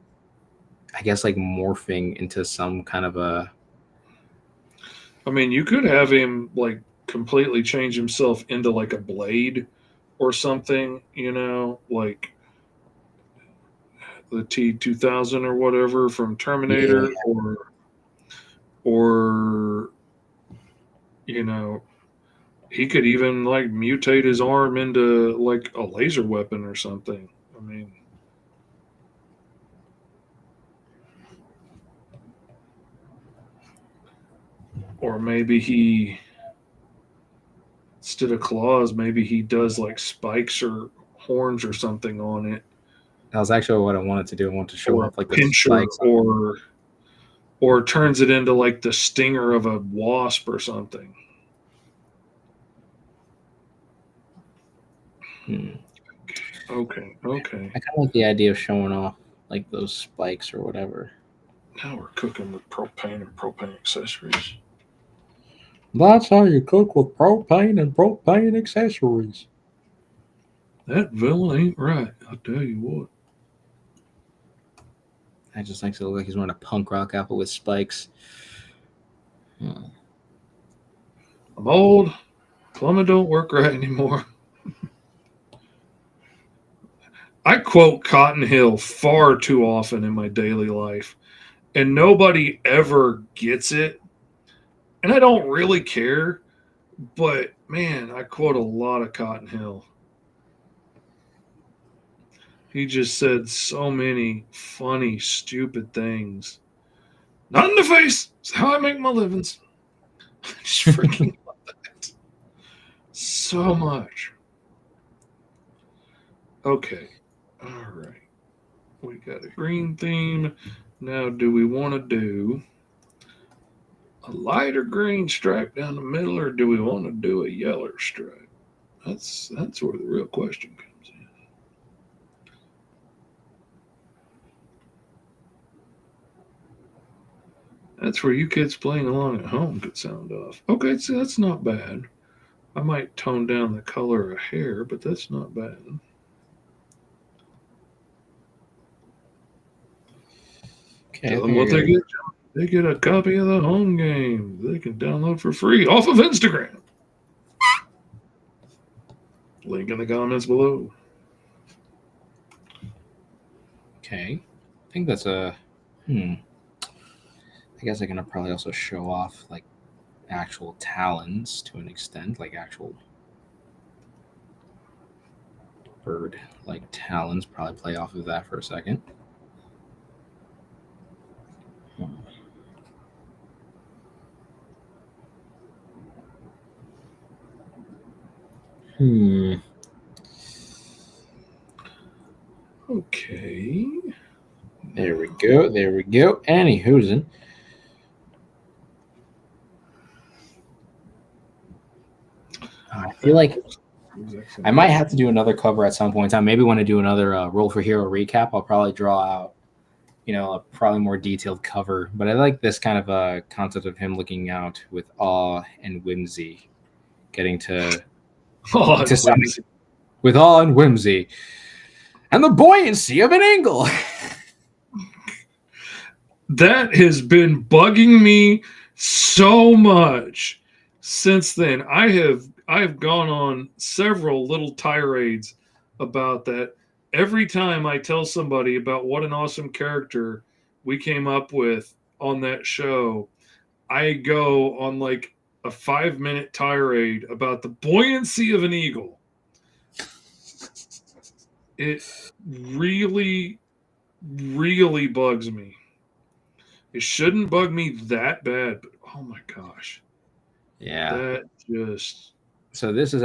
I guess like morphing into some kind of a. I mean, you could have him like completely change himself into like a blade or something, like the T-2000 or whatever from Terminator, or he could even like mutate his arm into like a laser weapon or something. I mean, or maybe he, instead of claws, maybe he does like spikes or horns or something on it. That was actually what I wanted to do. I wanted to show Or off like the pincher, spikes. or turns it into like the stinger of a wasp or something. Okay. I kind of like the idea of showing off like those spikes or whatever. Now we're cooking with propane and propane accessories. That's how you cook with propane and propane accessories. That villain ain't right, I'll tell you what. I just think so. Look like he's wearing a punk rock outfit with spikes. I'm old. Plumbing don't work right anymore. I quote Cotton Hill far too often in my daily life, and nobody ever gets it. And I don't really care, but man, I quote a lot of Cotton Hill. He just said so many funny, stupid things. Not in the face. It's how I make my livings. I just freaking love that so much. Okay. All right. We got a green theme. Now, do we want to do a lighter green stripe down the middle, or do we want to do a yellow stripe? That's where the real question comes in. That's where you kids playing along at home could sound off. Okay, so that's not bad. I might tone down the color of hair, but that's not bad. Okay, Tell them what they get. They get a copy of the home game they can download for free off of Instagram. Link in the comments below. Okay. I think that's a. I guess I can probably also show off like actual talons to an extent, like actual bird like talons. Probably play off of that for a second. Okay. There we go. There we go. Anywho's. I feel like I might have to do another cover at some point in time. Maybe when I do another Roll for Hero recap, I'll probably draw out, a probably more detailed cover. But I like this kind of concept of him looking out with awe and whimsy, getting to something with awe and whimsy, and the buoyancy of an angle. That has been bugging me so much since then. I've gone on several little tirades about that. Every time I tell somebody about what an awesome character we came up with on that show, I go on like a 5-minute tirade about the buoyancy of an eagle. It really, really bugs me. It shouldn't bug me that bad, but oh my gosh. Yeah. That just. So this is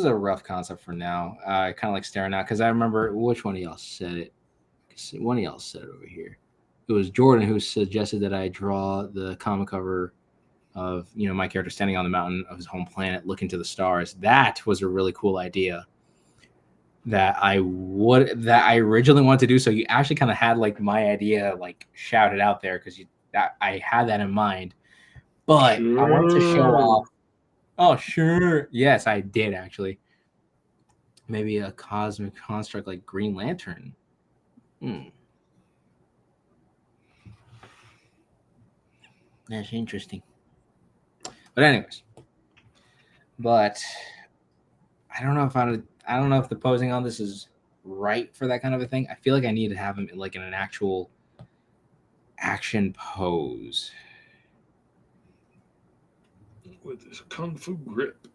a rough concept for now. I kind of like staring out because I remember which one of y'all said it. One of y'all said it over here. It was Jordan who suggested that I draw the comic cover of my character standing on the mountain of his home planet, looking to the stars. That was a really cool idea that I originally wanted to do. So you actually kind of had like my idea like shouted out there because I had that in mind. But I wanted to show off. Oh, sure. Yes, I did actually. Maybe a cosmic construct like Green Lantern. That's interesting. But anyways. I don't know if the posing on this is right for that kind of a thing. I feel like I need to have him like in an actual action pose. With his kung fu grip.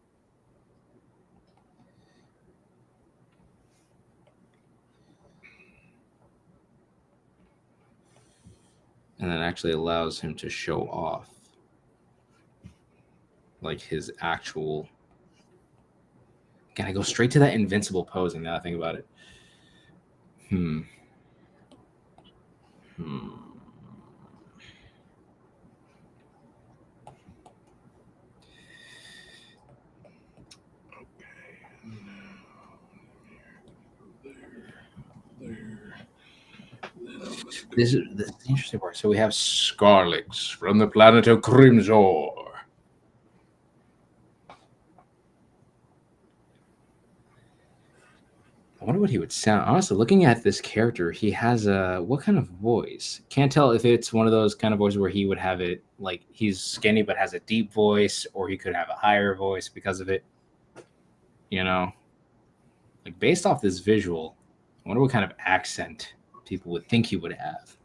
And that actually allows him to show off like his actual. Can I go straight to that invincible posing now I think about it? This is the interesting part. So we have Scarlix from the planet of Crimzor. I wonder what he would sound. Honestly, looking at this character, he has what kind of voice? Can't tell if it's one of those kind of voices where he would have it like he's skinny but has a deep voice, or he could have a higher voice because of it. Like based off this visual, I wonder what kind of accent people would think he would have.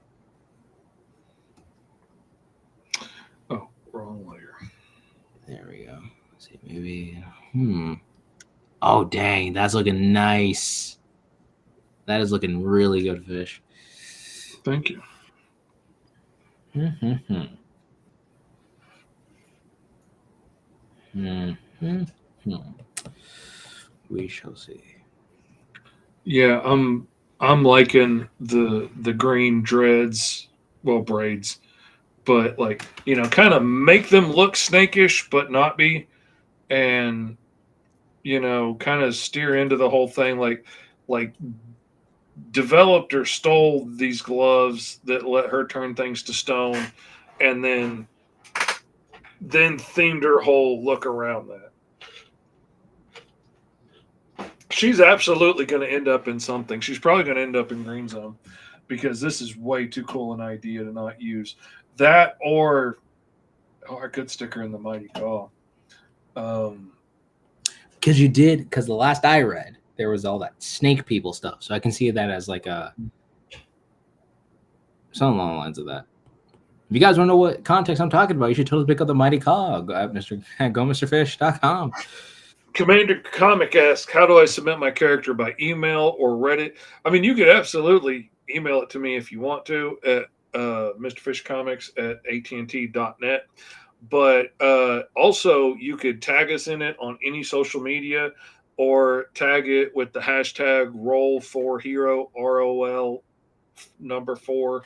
Oh, wrong layer. There we go. Let's see, maybe. Oh, dang. That's looking nice. That is looking really good, Fish. Thank you. We shall see. Yeah, I'm liking the green dreads, well, braids, but like, kind of make them look snakish but not be, and kind of steer into the whole thing like developed or stole these gloves that let her turn things to stone, and then themed her whole look around that. She's absolutely going to end up in something. She's probably going to end up in Green Zone because this is way too cool an idea to not use. That or I could stick her in the Mighty Call. because the last I read, there was all that snake people stuff. So I can see that as like a something along the lines of that. If you guys want to know what context I'm talking about, you should totally pick up the Mighty Cog at GoMrFish.com. Commander Comic asks, how do I submit my character by email or Reddit? I mean, you could absolutely email it to me if you want to at mrfishcomics@att.net. But also, you could tag us in it on any social media or tag it with the hashtag roll4hero, ROL number 4,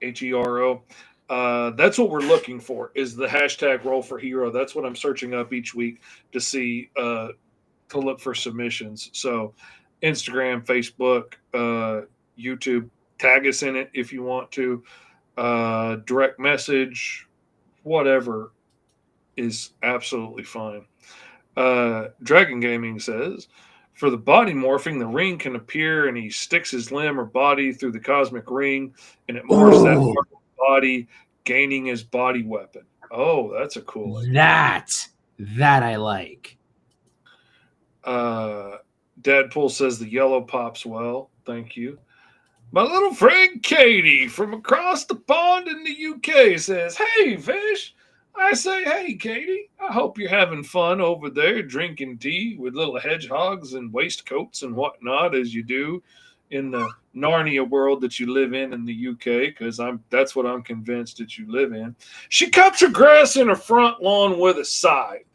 HERO. That's what we're looking for is the hashtag roll for hero. That's what I'm searching up each week to see to look for submissions. So Instagram, Facebook, YouTube, tag us in it if you want to. Direct message, whatever is absolutely fine. Dragon Gaming says, for the body morphing, the ring can appear and he sticks his limb or body through the cosmic ring and it morphs that part of the body, gaining his body weapon. Oh, that's a cool idea. That I like. Deadpool says the yellow pops well. Thank you. My little friend Katie from across the pond in the UK says, hey, Fish. I say, hey, Katie, I hope you're having fun over there drinking tea with little hedgehogs and waistcoats and whatnot as you do in the Narnia world that you live in the UK, because that's what I'm convinced that you live in. She cuts her grass in her front lawn with a scythe.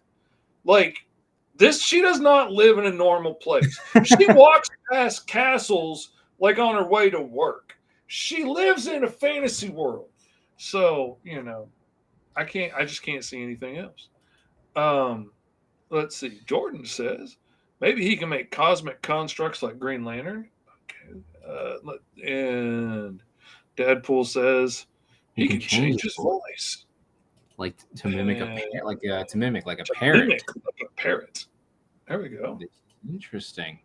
Like, this, she does not live in a normal place. She walks past castles like on her way to work. She lives in a fantasy world. So, I just can't see anything else. Let's see. Jordan says maybe he can make cosmic constructs like Green Lantern. Okay. And Deadpool says he can change his voice, like to mimic a parrot. Mimic like a parrot. There we go. Interesting.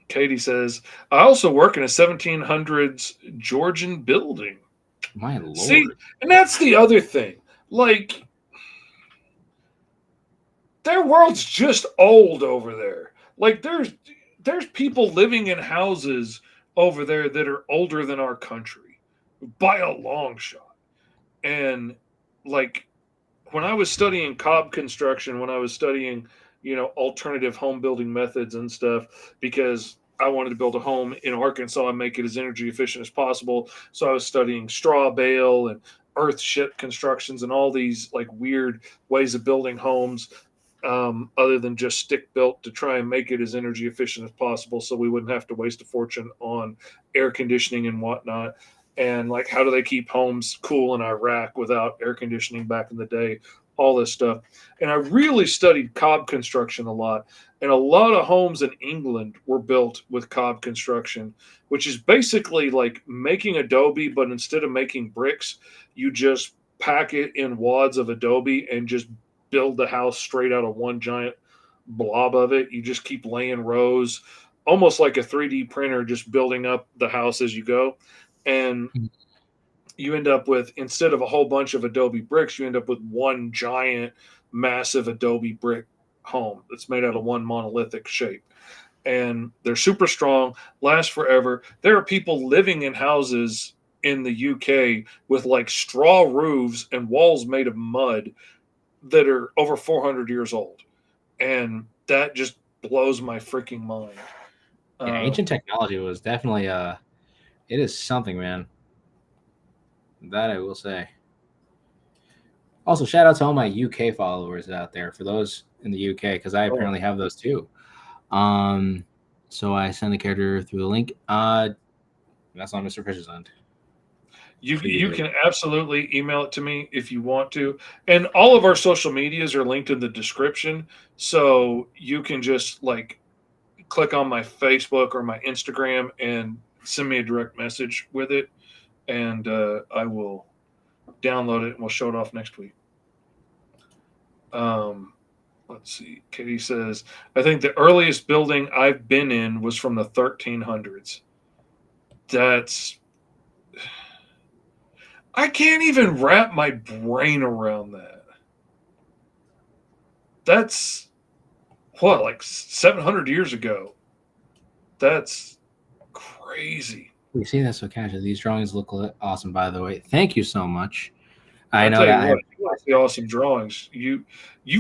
Katie says, I also work in a 1700s Georgian building. My lord. See, and that's the other thing. Like, their world's just old over there. Like, there's people living in houses over there that are older than our country by a long shot. And like, when I was studying cob construction, when I was studying, alternative home building methods and stuff, because I wanted to build a home in Arkansas and make it as energy efficient as possible. So I was studying straw bale and earth ship constructions and all these like weird ways of building homes, other than just stick built, to try and make it as energy efficient as possible so we wouldn't have to waste a fortune on air conditioning and whatnot. And like, how do they keep homes cool in Iraq without air conditioning back in the day? All this stuff. And I really studied cob construction a lot. And a lot of homes in England were built with cob construction, which is basically like making adobe, but instead of making bricks, you just pack it in wads of adobe and just build the house straight out of one giant blob of it. You just keep laying rows, almost like a 3D printer, just building up the house as you go. And you end up with, instead of a whole bunch of adobe bricks, you end up with one giant, massive adobe brick home that's made out of one monolithic shape. And they're super strong, last forever. There are people living in houses in the UK with like straw roofs and walls made of mud that are over 400 years old. And that just blows my freaking mind. Yeah, ancient technology was definitely it is something, man. That I will say. Also, shout out to all my UK followers out there, for those in the UK, because I apparently have those too. So I send the character through the link. That's on Mr. Fish's end. You can absolutely email it to me if you want to. And all of our social medias are linked in the description. So you can just like click on my Facebook or my Instagram and send me a direct message with it. And I will download it and we'll show it off next week. Let's see. Katie says, I think the earliest building I've been in was from the 1300s. I can't even wrap my brain around that. That's what, like 700 years ago. That's crazy. We see that so casually. These drawings look awesome, by the way. Thank you so much. I I know tell you that I have what, you want to see awesome drawings. You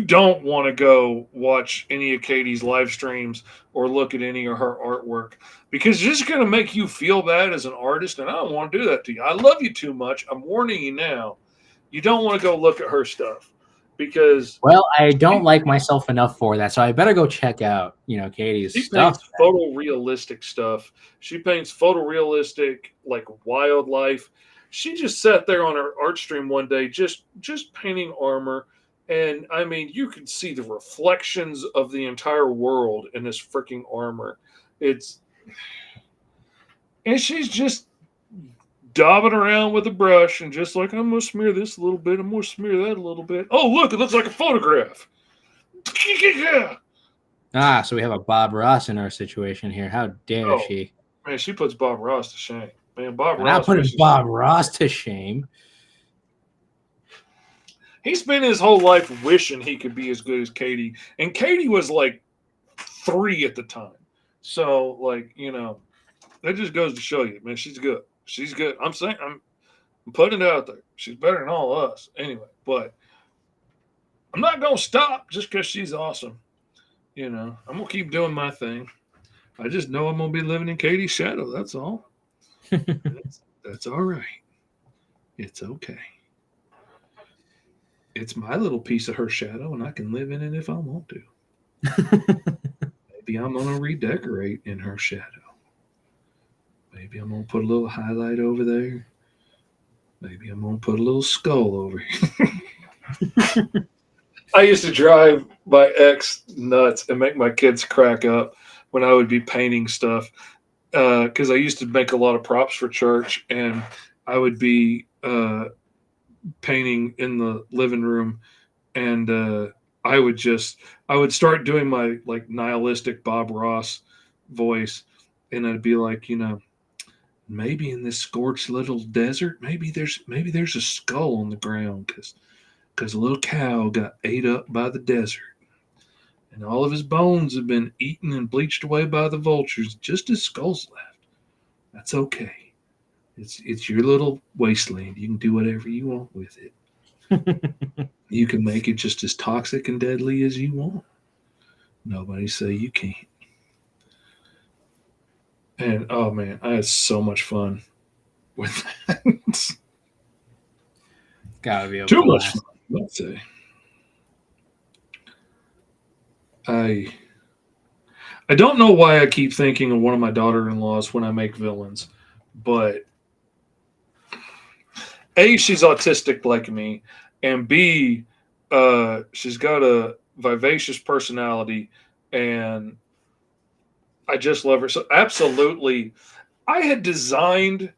don't want to go watch any of Katie's live streams or look at any of her artwork because it's just going to make you feel bad as an artist, and I don't want to do that to you. I love you too much. I'm warning you now. You don't want to go look at her stuff because Well, I don't like myself enough for that, so I better go check out, Katie's she stuff. paints photorealistic stuff. She paints photorealistic, like wildlife. She just sat there on her art stream one day, just painting armor, and I mean, you could see the reflections of the entire world in this freaking armor. It's and she's just daubing around with a brush and just like, I'm gonna smear this a little bit. I'm gonna smear that a little bit. Oh, look, it looks like a photograph. Yeah. Ah, so we have a Bob Ross in our situation here. How dare she? Man, she puts Bob Ross to shame. Man, Bob And Ross. not putting Bob Ross to shame. He spent his whole life wishing he could be as good as Katie. And Katie was like 3 at the time. So, like, that just goes to show you, man, she's good. She's good. I'm saying, I'm putting it out there. She's better than all of us. Anyway, but I'm not going to stop just because she's awesome. I'm going to keep doing my thing. I just know I'm going to be living in Katie's shadow. That's all. That's all right. It's okay. It's my little piece of her shadow, and I can live in it if I want to. Maybe I'm going to redecorate in her shadow. Maybe I'm going to put a little highlight over there. Maybe I'm going to put a little skull over here. I used to drive my ex nuts and make my kids crack up when I would be painting stuff because I used to make a lot of props for church, and I would be painting in the living room, and I would start doing my like nihilistic Bob Ross voice, and I'd be like, maybe in this scorched little desert, maybe there's a skull on the ground because a little cow got ate up by the desert, and all of his bones have been eaten and bleached away by the vultures. Just his skull's left. That's okay. It's your little wasteland. You can do whatever you want with it. You can make it just as toxic and deadly as you want. Nobody say you can't. And oh man, I had so much fun with that. Gotta be a Too blast. much fun, let's say. I don't know why I keep thinking of one of my daughter-in-laws when I make villains, but A, she's autistic like me, and B, she's got a vivacious personality, and I just love her. So absolutely, I had designed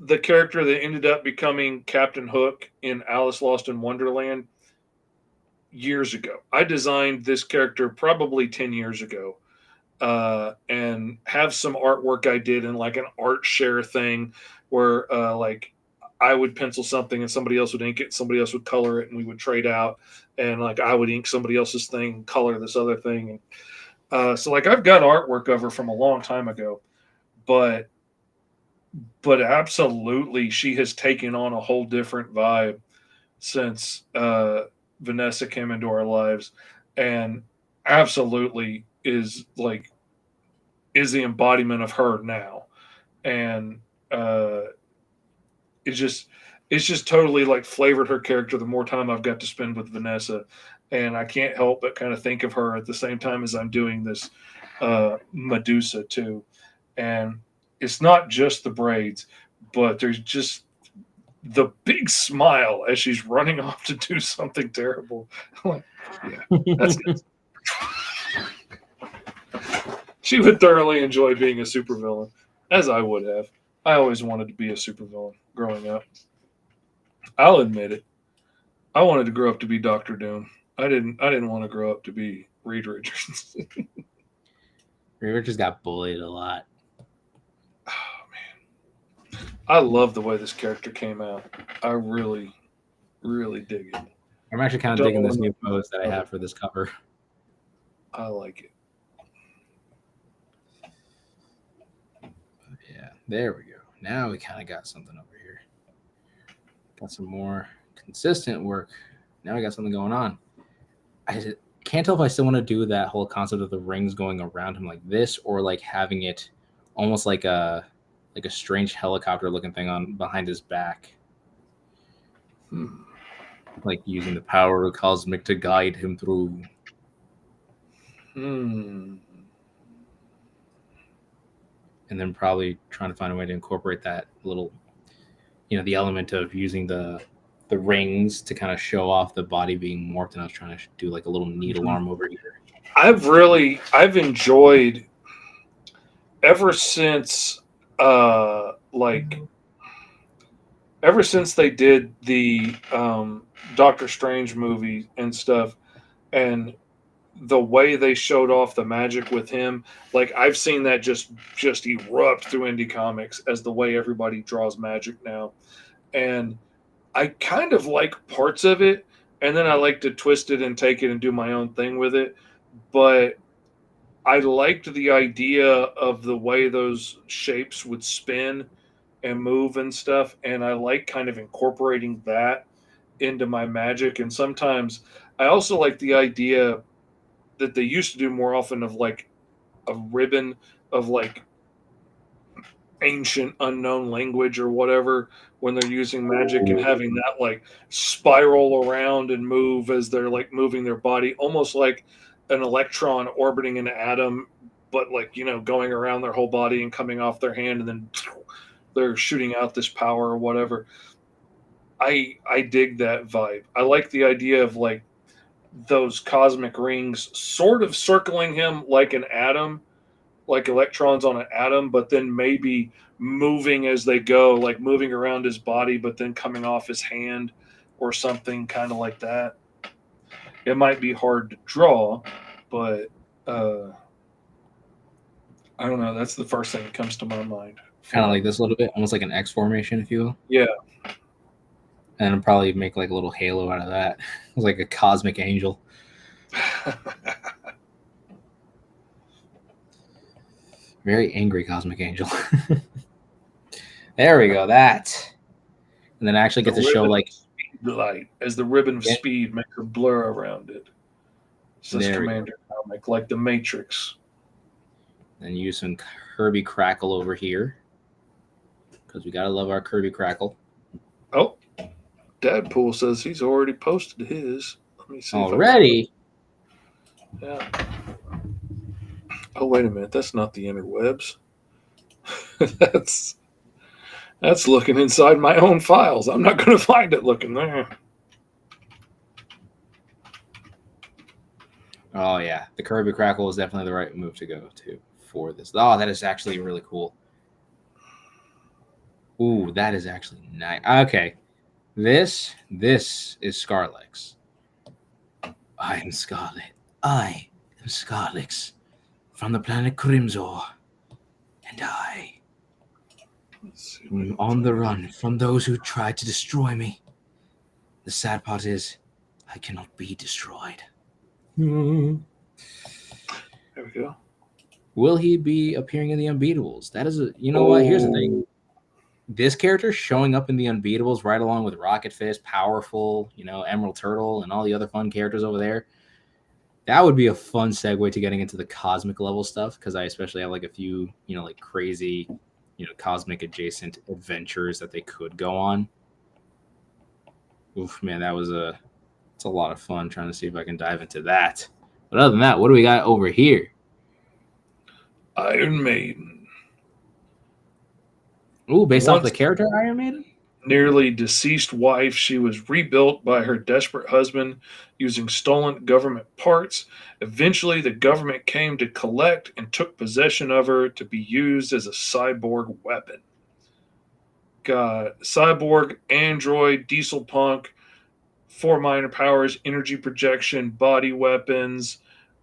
the character that ended up becoming Captain Hook in Alice Lost in Wonderland years ago. I designed this character probably 10 years ago, and have some artwork I did in like an art share thing where like I would pencil something and somebody else would ink it, somebody else would color it, and we would trade out. And like I would ink somebody else's thing, color this other thing. And so like I've got artwork of her from a long time ago, but absolutely she has taken on a whole different vibe since Vanessa came into our lives, and absolutely is the embodiment of her now. And it's just totally like flavored her character the more time I've got to spend with Vanessa. And I can't help but kind of think of her at the same time as I'm doing this Medusa too. And it's not just the braids, but there's just the big smile as she's running off to do something terrible. I'm like, yeah, that's good. She would thoroughly enjoy being a supervillain, as I would have. I always wanted to be a supervillain growing up. I'll admit it. I wanted to grow up to be Doctor Doom. I didn't want to grow up to be Reed Richards. Reed Richards got bullied a lot. Oh man. I love the way this character came out. I really, really dig it. I'm actually kind of digging this new pose that I have for this cover. I like it. Yeah, there we go. Now we kind of got something over here. Got some more consistent work. Now we got something going on. I can't tell if I still want to do that whole concept of the rings going around him like this, or like having it almost like a strange helicopter looking thing on behind his back. Like using the power of cosmic to guide him through. Hmm. And then probably trying to find a way to incorporate that little, the element of using the rings to kind of show off the body being morphed. And I was trying to do like a little needle arm over here. I've enjoyed ever since ever since they did the Doctor Strange movie and stuff, and the way they showed off the magic with him, like I've seen that just erupt through indie comics as the way everybody draws magic now. And I kind of like parts of it, and then I like to twist it and take it and do my own thing with it. But I liked the idea of the way those shapes would spin and move and stuff, and I like kind of incorporating that into my magic. And sometimes I also like the idea that they used to do more often of like a ribbon of like ancient unknown language or whatever when they're using magic, and having that like spiral around and move as they're like moving their body, almost like an electron orbiting an atom, but like going around their whole body and coming off their hand, and then they're shooting out this power or whatever. I dig that vibe. I like the idea of like those cosmic rings sort of circling him like an atom, like electrons on an atom, but then maybe moving as they go, like moving around his body, but then coming off his hand or something kind of like that. It might be hard to draw, but I don't know. That's the first thing that comes to my mind. Kind of like this a little bit, almost like an X formation, if you will. Yeah. And I'll probably make like a little halo out of that. It's like a cosmic angel. Very angry cosmic angel. There we go. That. And then I actually get to show like light as the ribbon of speed makes a blur around it. Says Commander comic, like the Matrix. And use some Kirby Crackle over here, because we gotta love our Kirby Crackle. Oh, Dadpool says he's already posted his. Let me see. Already? Yeah. Oh, wait a minute. That's not the interwebs. That's looking inside my own files. I'm not going to find it looking there. Oh, yeah. The Kirby Crackle is definitely the right move to go to for this. Oh, that is actually really cool. Ooh, that is actually nice. Okay. This is Scarlex. I am Scarlet. I am Scarlex from the planet Crimzor. And I am on the run from those who tried to destroy me. The sad part is I cannot be destroyed. There we go. Will he be appearing in the Unbeatables? That is what? Here's the thing. This character showing up in the Unbeatables right along with Rocket Fist, Powerful, Emerald Turtle, and all the other fun characters over there. That would be a fun segue to getting into the cosmic level stuff, because I especially have like a few, like crazy, cosmic adjacent adventures that they could go on. Oof, man, it's a lot of fun trying to see if I can dive into that. But other than that, what do we got over here? Iron Maiden. Ooh, based off the character Iron Maiden? Nearly deceased wife, she was rebuilt by her desperate husband using stolen government parts. Eventually, the government came to collect and took possession of her to be used as a cyborg weapon. Got cyborg, android, diesel punk, 4 minor powers, energy projection, body weapons,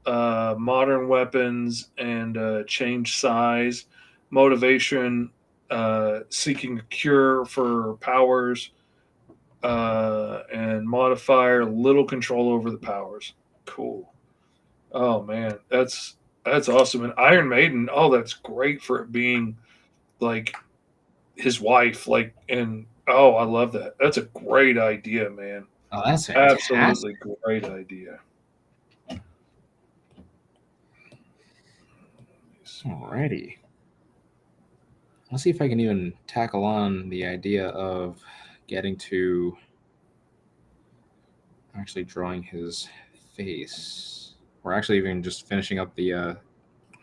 modern weapons, and change size. Motivation, seeking a cure for powers, and modifier, little control over the powers. Cool. Oh man, that's awesome. And Iron Maiden, oh, that's great for it being like his wife, like, and oh, I love that. That's a great idea, man. Oh, that's fantastic. Absolutely great idea. Alrighty. Let's see if I can even tackle on the idea of getting to actually drawing his face, or actually even just finishing up the, or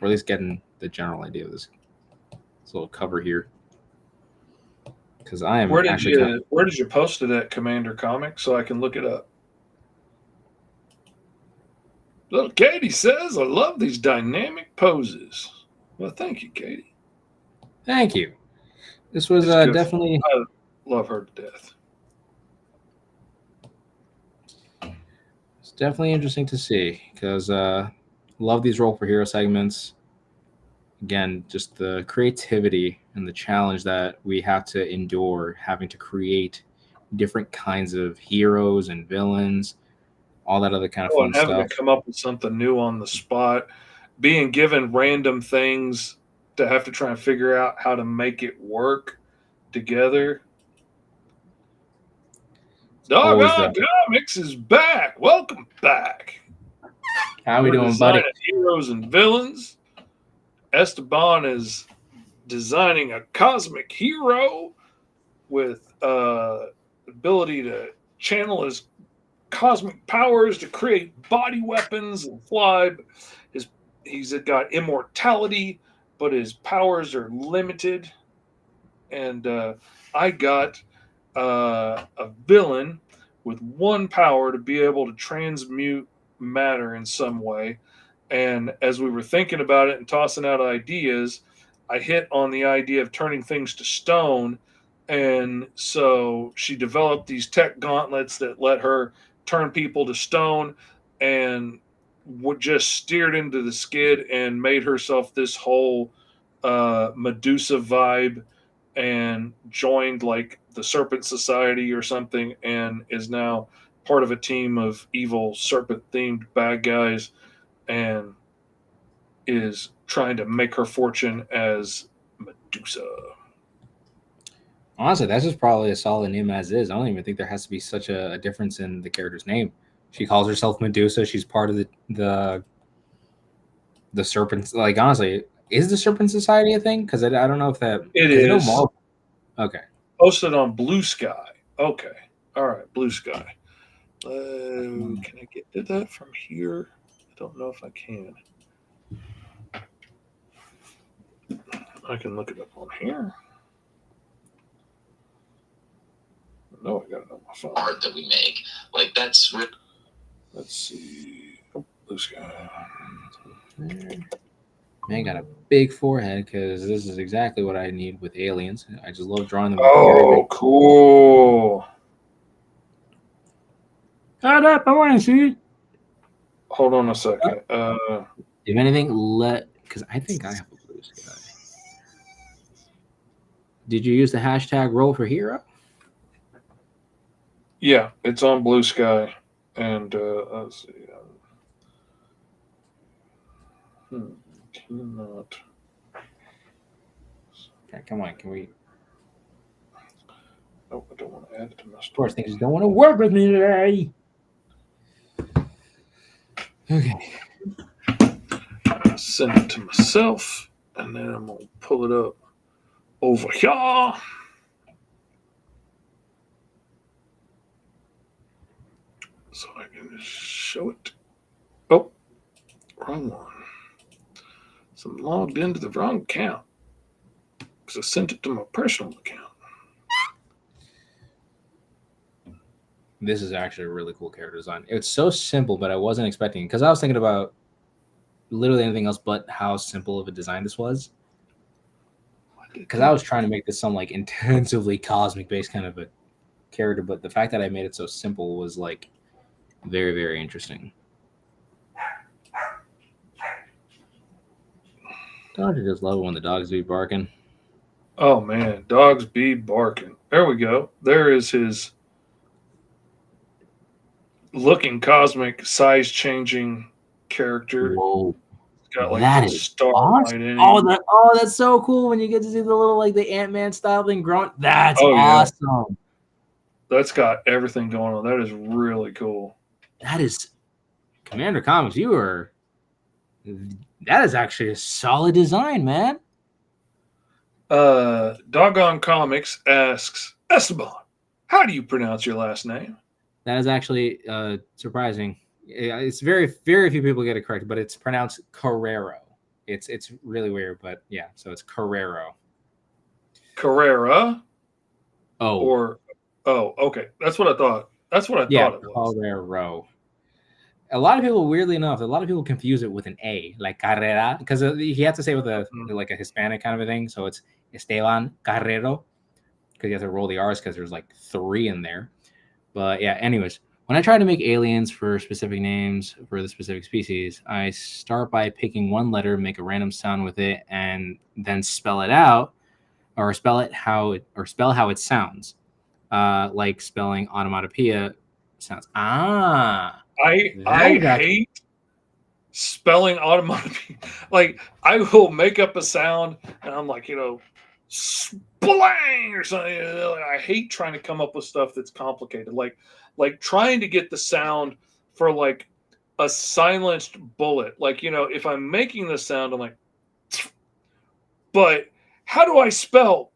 at least getting the general idea of this little cover here. Because I am Where did actually you post it at, Commander Comics, so I can look it up? Little Katie says, "I love these dynamic poses." Well, thank you, Katie. Thank you. This was It's good. definitely. I love her to death. It's definitely interesting to see because love these role for hero segments. Again, just the creativity and the challenge that we have to endure having to create different kinds of heroes and villains, all that other kind of Oh, fun and having stuff. to come up with something new on the spot, being given random things to have to try and figure out how to make it work together. Always Doggone Comics is back. Welcome back. How we We're doing, buddy? designing heroes and villains. Esteban is designing a cosmic hero with ability to channel his cosmic powers to create body weapons and fly. He's got immortality, but his powers are limited. And I got a villain with one power to be able to transmute matter in some way. And as we were thinking about it and tossing out ideas, I hit on the idea of turning things to stone. And so she developed these tech gauntlets that let her turn people to stone, and just steered into the skid and made herself this whole Medusa vibe, and joined like the Serpent Society or something, and is now part of a team of evil serpent themed bad guys, and is trying to make her fortune as Medusa. Honestly, that's just probably a solid name as is. I don't even think there has to be such a difference in the character's name. She calls herself Medusa. She's part of the serpents. Like, honestly, is the Serpent Society a thing? Because I don't know if that It 'cause I know is Marvel. Okay. posted on Blue Sky. Okay, all right, Blue Sky. Can I get to that from here? I don't know if I can. I can look it up on here. No, I got it on my phone. Art that we make, like that's. Let's see. Oh, Blue Sky. Man got a big forehead because this is exactly what I need with aliens. I just love drawing them. Oh, cool. Shut up, I want to see. Hold on a second. If anything, because I think I have a Blue Sky. Did you use the hashtag roll for hero? Yeah, it's on Blue Sky. And let's see. Cannot. Okay, come on, can we? No, I don't want to add it to my Of course, story. things don't want to work with me today. Okay. Send it to myself, and then I'm gonna pull it up over here. So I can just show it. Oh, wrong one. So I'm logged into the wrong account because I sent it to my personal account. This is actually a really cool character design. It's so simple, but I wasn't expecting because I was thinking about literally anything else but how simple of a design this was. Because I was trying to make this some like intensively cosmic based kind of a character, but the fact that I made it so simple was like very, very interesting. Don't you just love it when the dogs be barking? Oh man, dogs be barking. There we go. There is his looking cosmic, size changing character. Whoa. It's got like That the is Starlight awesome. in it. Oh, that's so cool when you get to see the little like the Ant-Man style thing growing. That's awesome. That's got everything going on. That is really cool. That is Commander Comics. That is actually a solid design, man. Doggone Comics asks, Esteban, how do you pronounce your last name? That is actually surprising. It's very few people get it correct, but it's pronounced Carrero. It's really weird, but yeah. So it's Carrero. Carrera. Oh, Okay. That's what I thought. That's what I thought it was. Carrero. A lot of people, weirdly enough, confuse it with an A, like Carrera, because you have to say with like a Hispanic kind of a thing. So it's Esteban Carrero, because you have to roll the R's because there's like 3 in there. But yeah, anyways, when I try to make aliens for specific names for the specific species, I start by picking one letter, make a random sound with it, and then spell it out, or spell how it sounds, like spelling onomatopoeia sounds. I hate spelling onomatopoeia. Like, I will make up a sound and I'm like, splang or something. I hate trying to come up with stuff that's complicated. Like trying to get the sound for like a silenced bullet. Like, if I'm making the sound, I'm like, but how do I spell?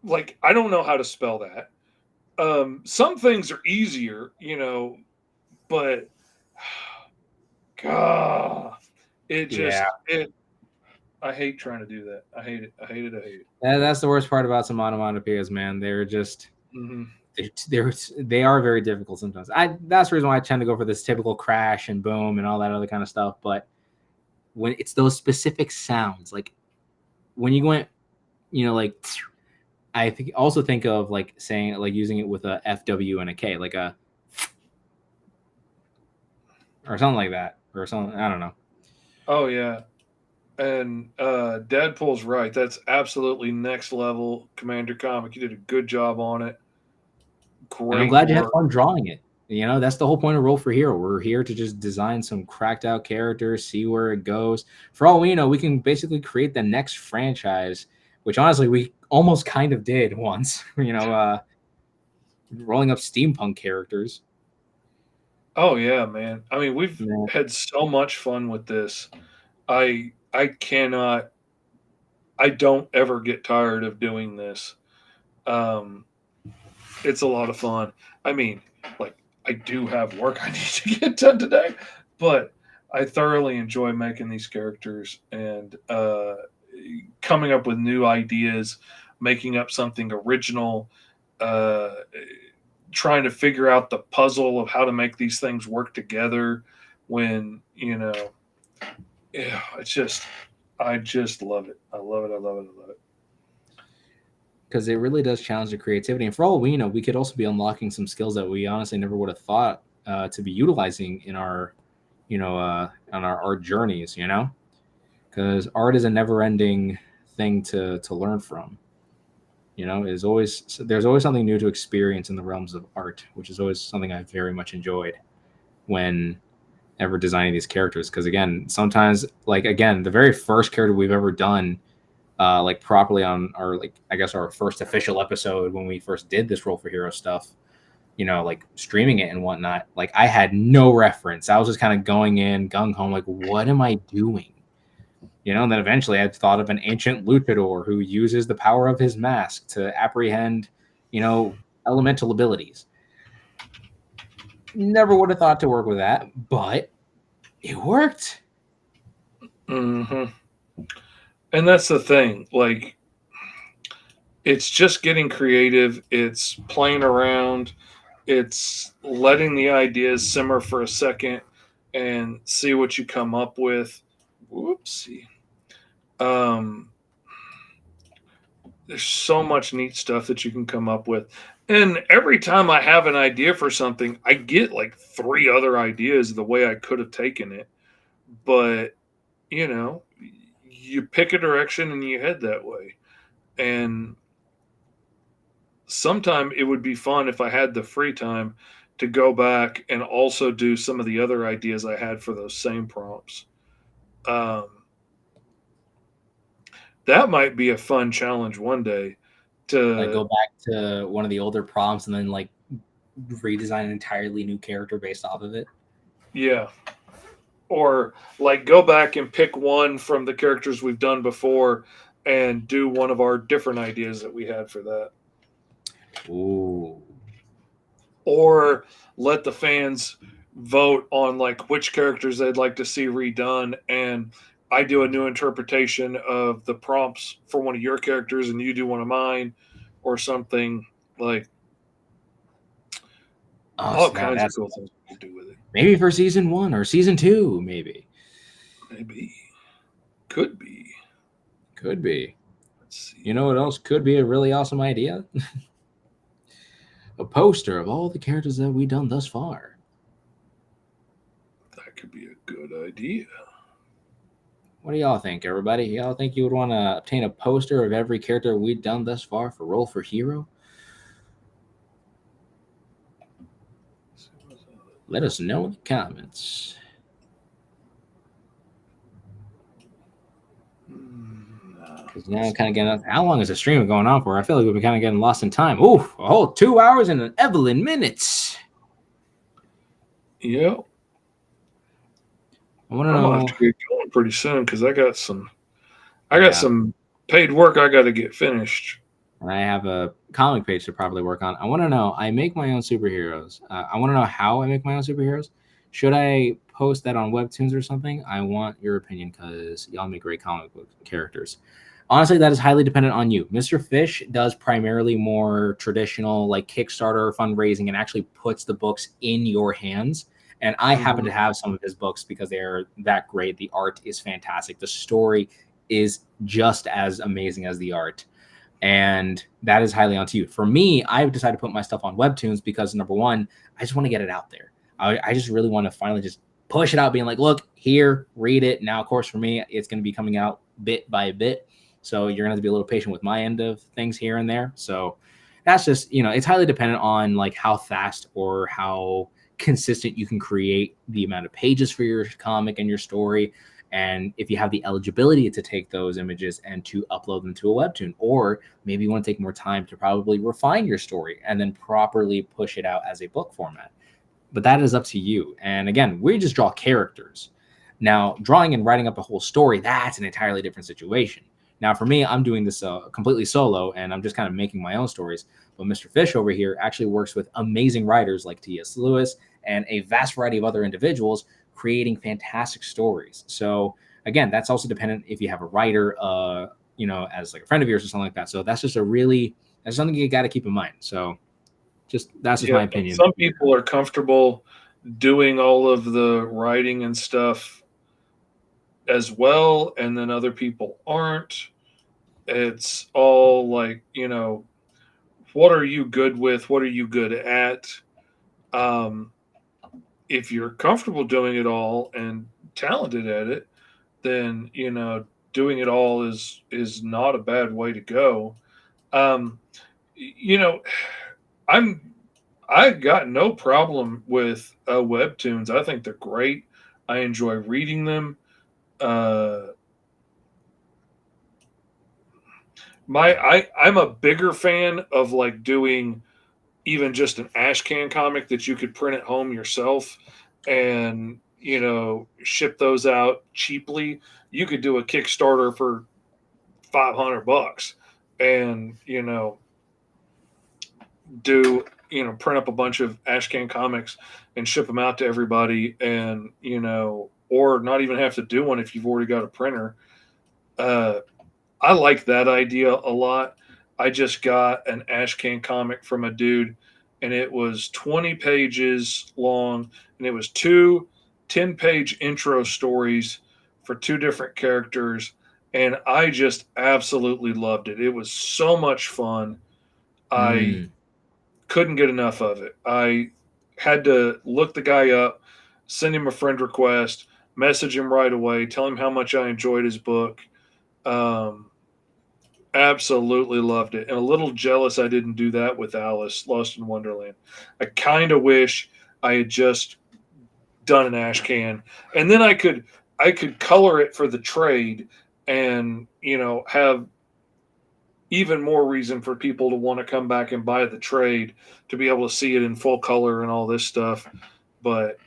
Like, I don't know how to spell that. Some things are easier, but God, I hate trying to do that. I hate it. That's the worst part about some onomatopoeias, man. They're just they are very difficult sometimes. That's the reason why I tend to go for this typical crash and boom and all that other kind of stuff. But when it's those specific sounds, like when you went, like I think of like saying, like using it with a FW and a K, like a or something like that, or something. I don't know. Oh yeah, and Deadpool's right. That's absolutely next level, Commander Comic. You did a good job on it. Great. And I'm glad you had fun drawing it. That's the whole point of Roll for Hero. We're here to just design some cracked out characters, see where it goes. For all we know, we can basically create the next franchise, which honestly we almost kind of did once. Rolling up steampunk characters. Oh yeah, man. I mean, we've had so much fun with this. I don't ever get tired of doing this. It's a lot of fun. I mean, like, I do have work I need to get done today, but I thoroughly enjoy making these characters and coming up with new ideas, making up something original, trying to figure out the puzzle of how to make these things work together when, I just love it. I love it. Because it really does challenge the creativity. And for all we know, we could also be unlocking some skills that we honestly never would have thought to be utilizing in our, on our art journeys, because art is a never ending thing to learn from. There's always something new to experience in the realms of art, which is always something I very much enjoyed when ever designing these characters. Because again, sometimes the very first character we've ever done like properly on our our first official episode when we first did this Roll for Hero stuff, like streaming it and whatnot, like I had no reference. I was just kind of going in gung ho, like, what am I doing? And then eventually I thought of an ancient luchador who uses the power of his mask to apprehend, elemental abilities. Never would have thought to work with that, but it worked. Mm-hmm. And that's the thing, like, it's just getting creative. It's playing around. It's letting the ideas simmer for a second and see what you come up with. Whoopsie. There's so much neat stuff that you can come up with. And every time I have an idea for something, I get like 3 other ideas the way I could have taken it. But, you pick a direction and you head that way. And sometime it would be fun if I had the free time to go back and also do some of the other ideas I had for those same prompts. That might be a fun challenge one day to Like go back to one of the older prompts and then like redesign an entirely new character based off of it. yeah. Or like go back and pick one from the characters we've done before and do one of our different ideas that we had for that. Ooh. Or let the fans vote on like which characters they'd like to see redone, and I do a new interpretation of the prompts for one of your characters and you do one of mine or something. Like all Now kinds of that's cool things we can do with it. maybe for season 1 or season 2, maybe. Maybe. Could be. Could be. Let's see. You know what else could be a really awesome idea? A poster of all the characters that we've done thus far. That could be a good idea. What do y'all think, everybody? Y'all think you would want to obtain a poster of every character we've done thus far for Roll for Hero? Let us know in the comments. Because now I'm kind of getting. How long is the stream going on for? I feel like we've been kind of getting lost in time. Ooh, a whole 2 hours and an Evelyn minutes. Yep. I want to I'm gonna know. have to get going pretty soon because I got some paid work I got to get finished. And I have a comic page to probably work on. I want to know. I make my own superheroes. I want to know how I make my own superheroes. Should I post that on Webtoons or something? I want your opinion because y'all make great comic book characters. Honestly, that is highly dependent on you. Mr. Fish does primarily more traditional like Kickstarter fundraising and actually puts the books in your hands. And I happen to have some of his books because they're that great. The art is fantastic. The story is just as amazing as the art. And that is highly onto you. For me, I've decided to put my stuff on Webtoons because number one, I just want to get it out there. I just really want to finally just push it out, being like, look, here, read it. Now, of course, for me, it's going to be coming out bit by bit. So you're going to have to be a little patient with my end of things here and there. So that's just, it's highly dependent on like how fast or how consistent you can create the amount of pages for your comic and your story. And if you have the eligibility to take those images and to upload them to a Webtoon, or maybe you want to take more time to probably refine your story and then properly push it out as a book format. But that is up to you. And again, we just draw characters. Now, drawing and writing up a whole story, that's an entirely different situation. Now, for me, I'm doing this completely solo, and I'm just kind of making my own stories. But Mr. Fish over here actually works with amazing writers like T.S. Lewis and a vast variety of other individuals creating fantastic stories. So, again, that's also dependent if you have a writer, as like a friend of yours or something like that. So that's something you got to keep in mind. So that's just my opinion. Some people are comfortable doing all of the writing and stuff as well, and then other people aren't. It's all like, what are you good with? What are you good at? If you're comfortable doing it all and talented at it, then doing it all is not a bad way to go. I got no problem with Webtoons. I think they're great. I enjoy reading them. I'm a bigger fan of like doing even just an ash can comic that you could print at home yourself and ship those out cheaply. You could do a Kickstarter for $500 and print up a bunch of ash can comics and ship them out to everybody, and or not even have to do one if you've already got a printer. I like that idea a lot. I just got an ash can comic from a dude, and it was 20 pages long, and it was 2 10-page intro stories for 2 different characters, and I just absolutely loved it. It was so much fun. I couldn't get enough of it. I had to look the guy up, send him a friend request, message him right away, tell him how much I enjoyed his book. Absolutely loved it. And a little jealous I didn't do that with Alice Lost in Wonderland. I kind of wish I had just done an ash can, and then I could color it for the trade, and have even more reason for people to want to come back and buy the trade, to be able to see it in full color and all this stuff. But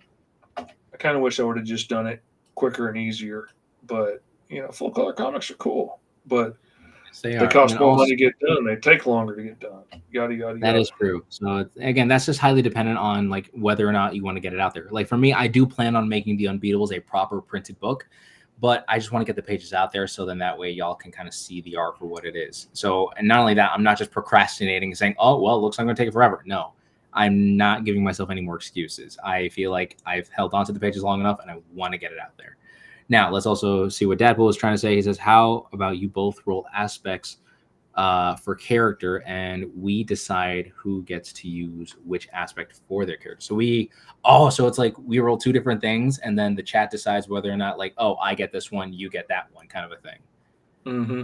I kind of wish I would have just done it quicker and easier. But full color comics are cool, but They they are. And then cost more also, money to get done. They take longer to get done. Yada yada that yada. is true. So again, that's just highly dependent on like whether or not you want to get it out there. Like for me, I do plan on making the Unbeatables a proper printed book, but I just want to get the pages out there so then that way y'all can kind of see the art for what it is. So, and not only that, I'm not just procrastinating and saying, oh, well, it looks like I'm going to take it forever. No, I'm not giving myself any more excuses. I feel like I've held on to the pages long enough and I want to get it out there. Now, let's also see what Dadpool was trying to say. He says, how about you both roll aspects for character and we decide who gets to use which aspect for their character. So it's like we roll two different things and then the chat decides whether or not like, oh, I get this one, you get that one kind of a thing. Mm-hmm.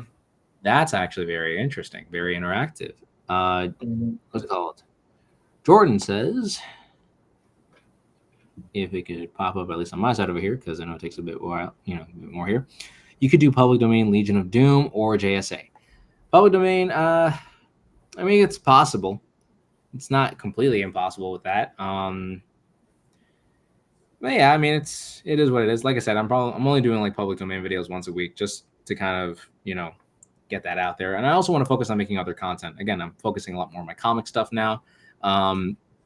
That's actually very interesting, very interactive. Mm-hmm. What's it called? Jordan says, if it could pop up at least on my side over here, because I know it takes a bit while, a bit more here. You could do Public Domain, Legion of Doom, or JSA. Public Domain, I mean, it's possible. It's not completely impossible with that. But yeah, I mean, it is what it is. Like I said, I'm only doing like Public Domain videos once a week just to kind of, get that out there. And I also want to focus on making other content. Again, I'm focusing a lot more on my comic stuff now.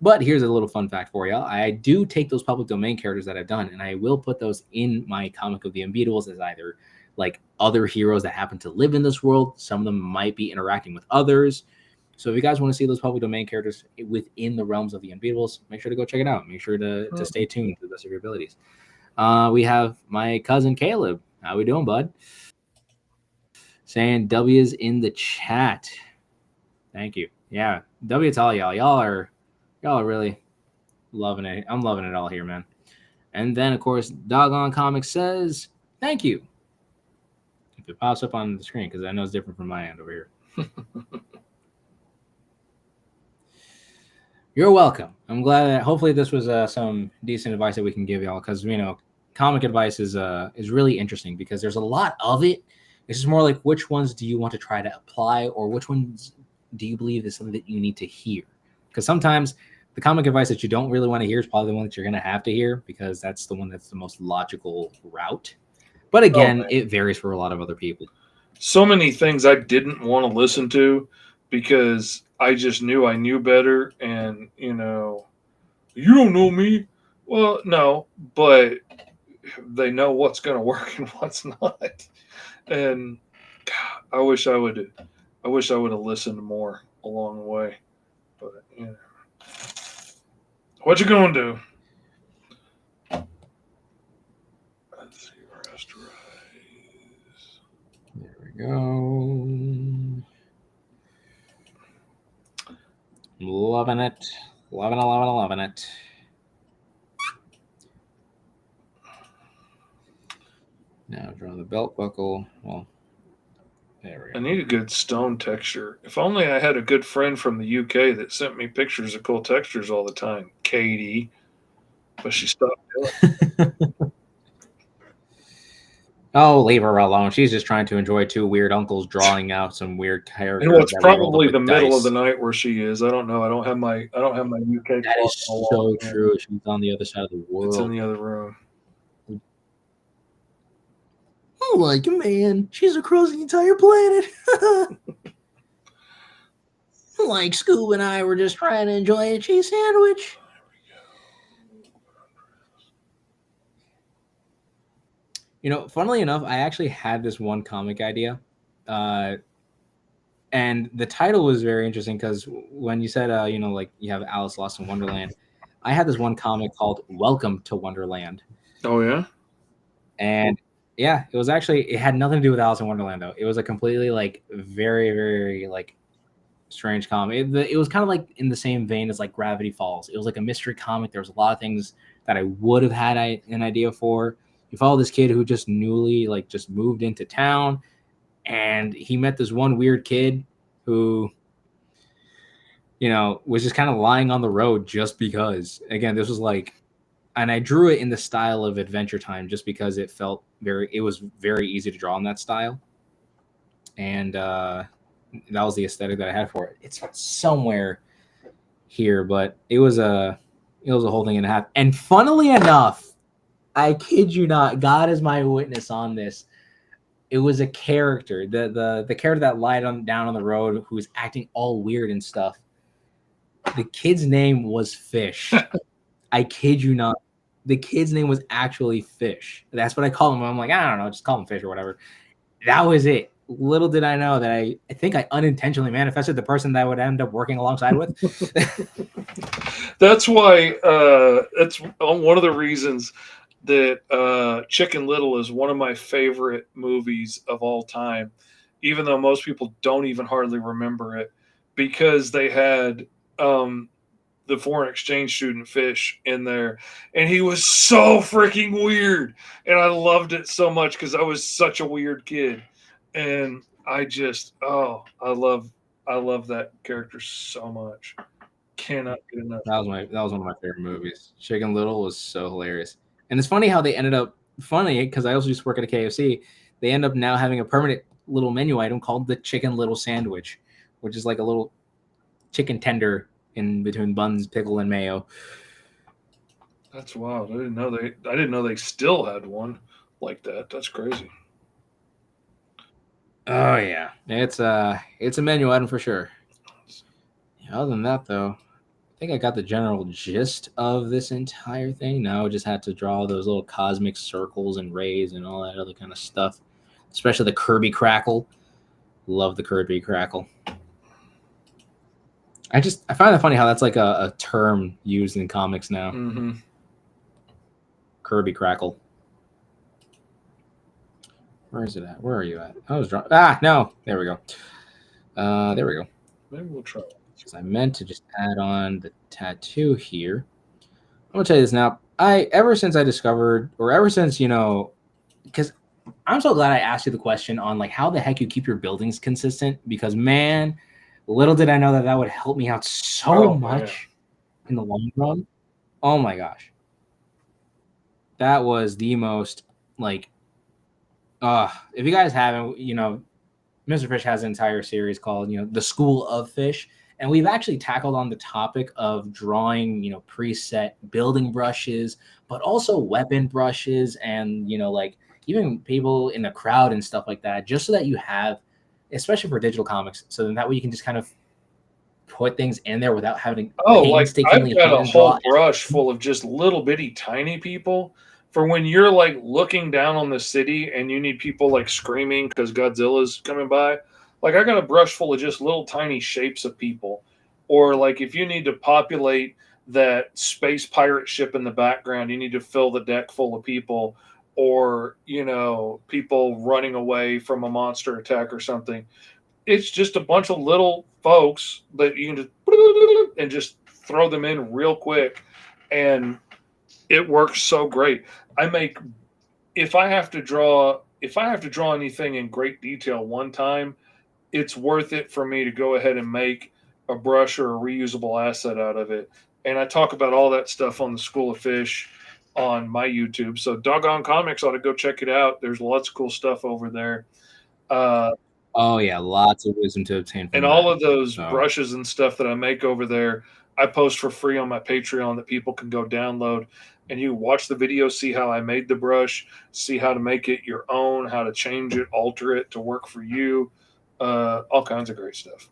But here's a little fun fact for y'all. I do take those Public Domain characters that I've done, and I will put those in my comic of the Unbeatables as either like other heroes that happen to live in this world. Some of them might be interacting with others. So if you guys want to see those Public Domain characters within the realms of the Unbeatables, make sure to go check it out. Make sure to stay tuned to the best of your abilities. We have my cousin Caleb. How we doing, bud? Saying W's in the chat. Thank you. Yeah, W to all y'all. Y'all are really loving it. I'm loving it all here, man. And then, of course, Doggone Comics says, thank you. If it pops up on the screen, because I know it's different from my end over here. You're welcome. I'm glad that hopefully this was some decent advice that we can give y'all, because, comic advice is really interesting because there's a lot of it. It's just more like which ones do you want to try to apply or which ones do you believe is something that you need to hear? Because sometimes the comic advice that you don't really want to hear is probably the one that you're going to have to hear because that's the one that's the most logical route. But again, it varies for a lot of other people. So many things I didn't want to listen to because I just knew I knew better. And, you don't know me. Well, no, but they know what's going to work and what's not. And God, I wish I would have listened more along the way. But, what you going to do? Let's see, rasterize. There we go. Loving it. Loving it. Now draw the belt buckle. Well, there we go. I need a good stone texture. If only I had a good friend from the UK that sent me pictures of cool textures all the time. Katie. But she stopped doing it. Oh, leave her alone. She's just trying to enjoy two weird uncles drawing out some weird characters. And it's probably the middle of the night where she is. I don't know. I don't have my UK. That is so true. She's on the other side of the world. It's in the other room. Oh, like a man. She's across the entire planet. Like Scoob and I were just trying to enjoy a cheese sandwich. Funnily enough, I actually had this one comic idea. And the title was very interesting because when you said, like you have Alice Lost in Wonderland, I had this one comic called Welcome to Wonderland. Oh, yeah? And yeah, it had nothing to do with Alice in Wonderland, though. It was a completely, like, very, very, like, strange comic. It was kind of like in the same vein as, like, Gravity Falls. It was like a mystery comic. There was a lot of things that I would have had an idea for. You follow this kid who just newly, like, just moved into town. and he met this one weird kid who, was just kind of lying on the road just because. Again, this was like, and I drew it in the style of Adventure Time just because it was very easy to draw in that style. And that was the aesthetic that I had for it. It's somewhere here, but it was a whole thing and a half. And funnily enough, I kid you not, God is my witness on this. It was a character, the character that lied down on the road who was acting all weird and stuff. The kid's name was Fish. I kid you not. The kid's name was actually Fish. That's what I call him. I'm like, I don't know, just call him Fish or whatever. That was it. Little did I know that I think I unintentionally manifested the person that I would end up working alongside with. That's why that's one of the reasons that Chicken Little is one of my favorite movies of all time, even though most people don't even hardly remember it, because they had the foreign exchange student Fish in there, and he was so freaking weird, and I loved it so much because I was such a weird kid, and I just I love that character so much. Cannot get enough. That was one of my favorite movies. Chicken Little was so hilarious. And it's funny how they ended up because I also used to work at a KFC. They end up now having a permanent little menu item called the Chicken Little sandwich, which is like a little chicken tender in between buns, pickle, and mayo. That's wild. I didn't know they still had one like that. That's crazy. Oh yeah, it's a menu item for sure. Other than that, though, I think I got the general gist of this entire thing. Now I just had to draw those little cosmic circles and rays and all that other kind of stuff, especially the Kirby crackle. Love the Kirby crackle. I find it funny how that's like a term used in comics now. Mm-hmm. Kirby crackle. Where is it at? Where are you at? I was drawing. No. There we go. There we go. Maybe we'll try it. Because I meant to just add on the tattoo here. I'm gonna tell you this now. Ever since, because I'm so glad I asked you the question on like how the heck you keep your buildings consistent. Because man, little did I know that would help me out so much in the long run. Oh my gosh, that was the most like. If you guys haven't, Mr. Fish has an entire series called The School of Fish. And we've actually tackled on the topic of drawing, preset building brushes, but also weapon brushes and, like even people in the crowd and stuff like that, just so that you have, especially for digital comics, so then that way you can just kind of put things in there without having painstakingly I've got a whole brush full of just little bitty tiny people for when you're like looking down on the city and you need people like screaming because Godzilla's coming by. Like I got a brush full of just little tiny shapes of people. Or like if you need to populate that space pirate ship in the background, you need to fill the deck full of people. Or, people running away from a monster attack or something. It's just a bunch of little folks that you can just throw them in real quick. And it works so great. If I have to draw anything in great detail one time, it's worth it for me to go ahead and make a brush or a reusable asset out of it. And I talk about all that stuff on the School of Fish on my YouTube. So Doggone Comics ought to go check it out. There's lots of cool stuff over there. Oh yeah, lots of wisdom to obtain from and that. all of those brushes and stuff that I make over there, I post for free on my Patreon that people can go download. And you watch the video, see how I made the brush, see how to make it your own, how to change it, alter it to work for you. All kinds of great stuff.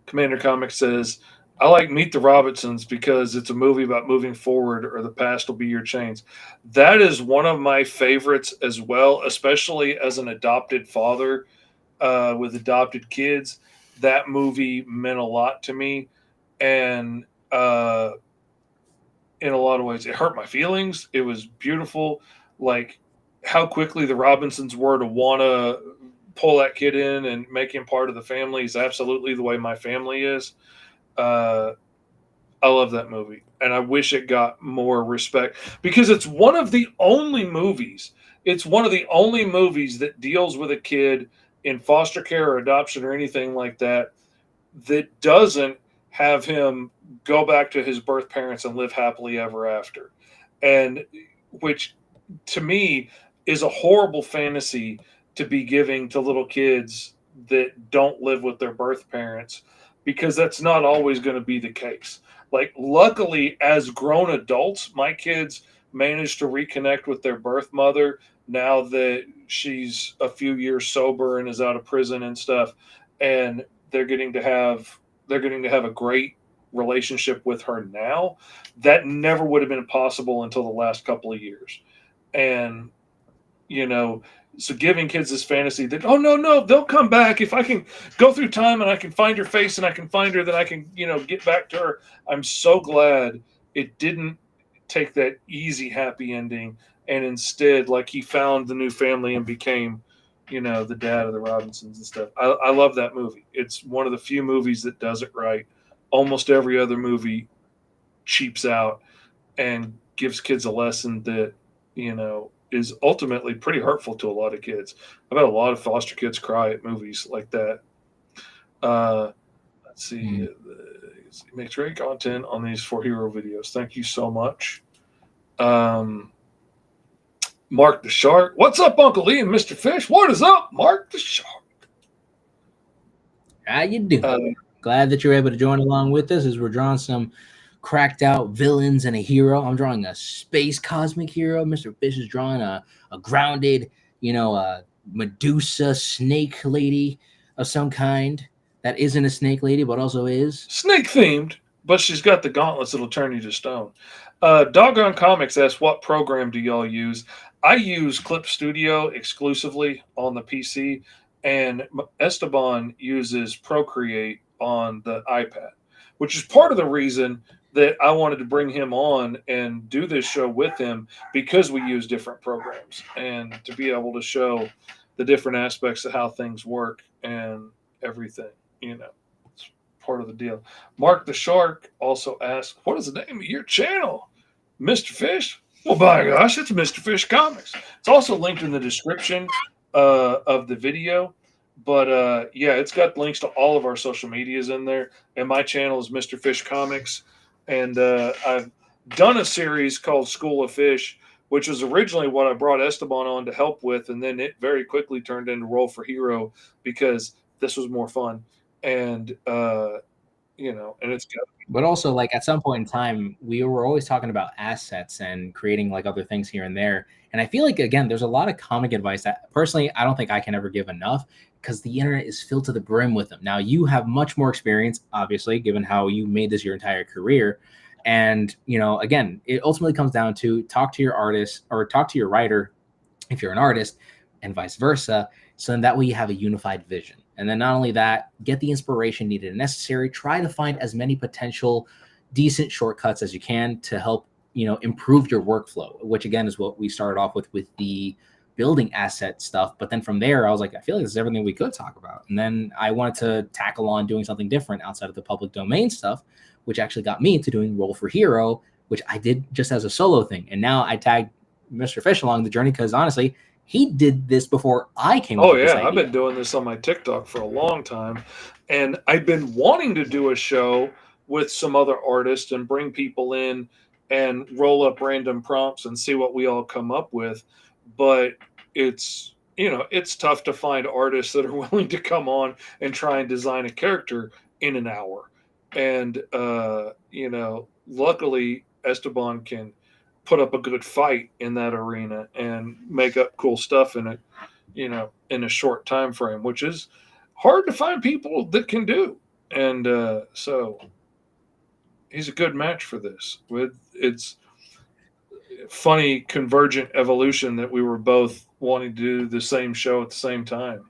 Commander Comics says, I like Meet the Robinsons because it's a movie about moving forward or the past will be your chains. That is one of my favorites as well, especially as an adopted father with adopted kids. That movie meant a lot to me. And in a lot of ways, it hurt my feelings. It was beautiful. Like how quickly the Robinsons were to want to pull that kid in and make him part of the family is absolutely the way my family is. I love that movie, and I wish it got more respect because it's one of the only movies it's one of the only movies that deals with a kid in foster care or adoption or anything like that that doesn't have him go back to his birth parents and live happily ever after. And which to me is a horrible fantasy to be giving to little kids that don't live with their birth parents, because that's not always going to be the case. Like, luckily, as grown adults, my kids managed to reconnect with their birth mother now that she's a few years sober and is out of prison and stuff, and they're getting to have a great relationship with her now. That never would have been possible until the last couple of years. And you know, so giving kids this fantasy that, oh no, they'll come back if I can go through time and I can find her face and I can find her, that I can, get back to her. I'm so glad it didn't take that easy happy ending, and instead, like, he found the new family and became, the dad of the Robinsons and stuff. I love that movie. It's one of the few movies that does it right. Almost every other movie cheaps out and gives kids a lesson that, is ultimately pretty hurtful to a lot of kids. I've had a lot of foster kids cry at movies like that. Let's see. It makes great content on these 4 hero videos. Thank you so much. Mark the Shark. What's up, Uncle Lee and Mr. Fish? What is up, Mark the Shark? How you doing? Glad that you're able to join along with us as we're drawing some cracked out villains and a hero. I'm drawing a space cosmic hero. Mr. Fish is drawing a grounded, Medusa snake lady of some kind that isn't a snake lady but also is snake themed, but she's got the gauntlets that'll turn you to stone. Doggone Comics asks, what program do y'all use? I use Clip Studio exclusively on the PC, and Esteban uses Procreate on the iPad, which is part of the reason that I wanted to bring him on and do this show with him, because we use different programs, and to be able to show the different aspects of how things work and everything, it's part of the deal. Mark the Shark also asked, what is the name of your channel, Mr. Fish? Well, by gosh, it's Mr. Fish Comics. It's also linked in the description of the video. But yeah, it's got links to all of our social medias in there. And my channel is Mr. Fish Comics. And I've done a series called School of Fish, which was originally what I brought Esteban on to help with. And then it very quickly turned into Roll for Hero because this was more fun. And, and it's got. But also, like, at some point in time, we were always talking about assets and creating like other things here and there. And I feel like, again, there's a lot of comic advice that personally I don't think I can ever give enough, because the internet is filled to the brim with them. Now, you have much more experience, obviously, given how you made this your entire career. And, again, it ultimately comes down to talk to your artist or talk to your writer if you're an artist, and vice versa. So then that way you have a unified vision. And then not only that, get the inspiration needed and necessary. Try to find as many potential decent shortcuts as you can to help, improve your workflow, which again is what we started off with the building asset stuff. But then from there, I was like, I feel like this is everything we could talk about. And then I wanted to tackle on doing something different outside of the public domain stuff, which actually got me to doing Roll for Hero, which I did just as a solo thing. And now I tagged Mr. Fish along the journey because honestly, he did this before I came up with this idea. I've been doing this on my TikTok for a long time. And I've been wanting to do a show with some other artists and bring people in and roll up random prompts and see what we all come up with. But it's tough to find artists that are willing to come on and try and design a character in an hour. And, luckily Esteban can put up a good fight in that arena and make up cool stuff in it, in a short time frame, which is hard to find people that can do. And so he's a good match for this. With its funny convergent evolution that we were both wanting to do the same show at the same time.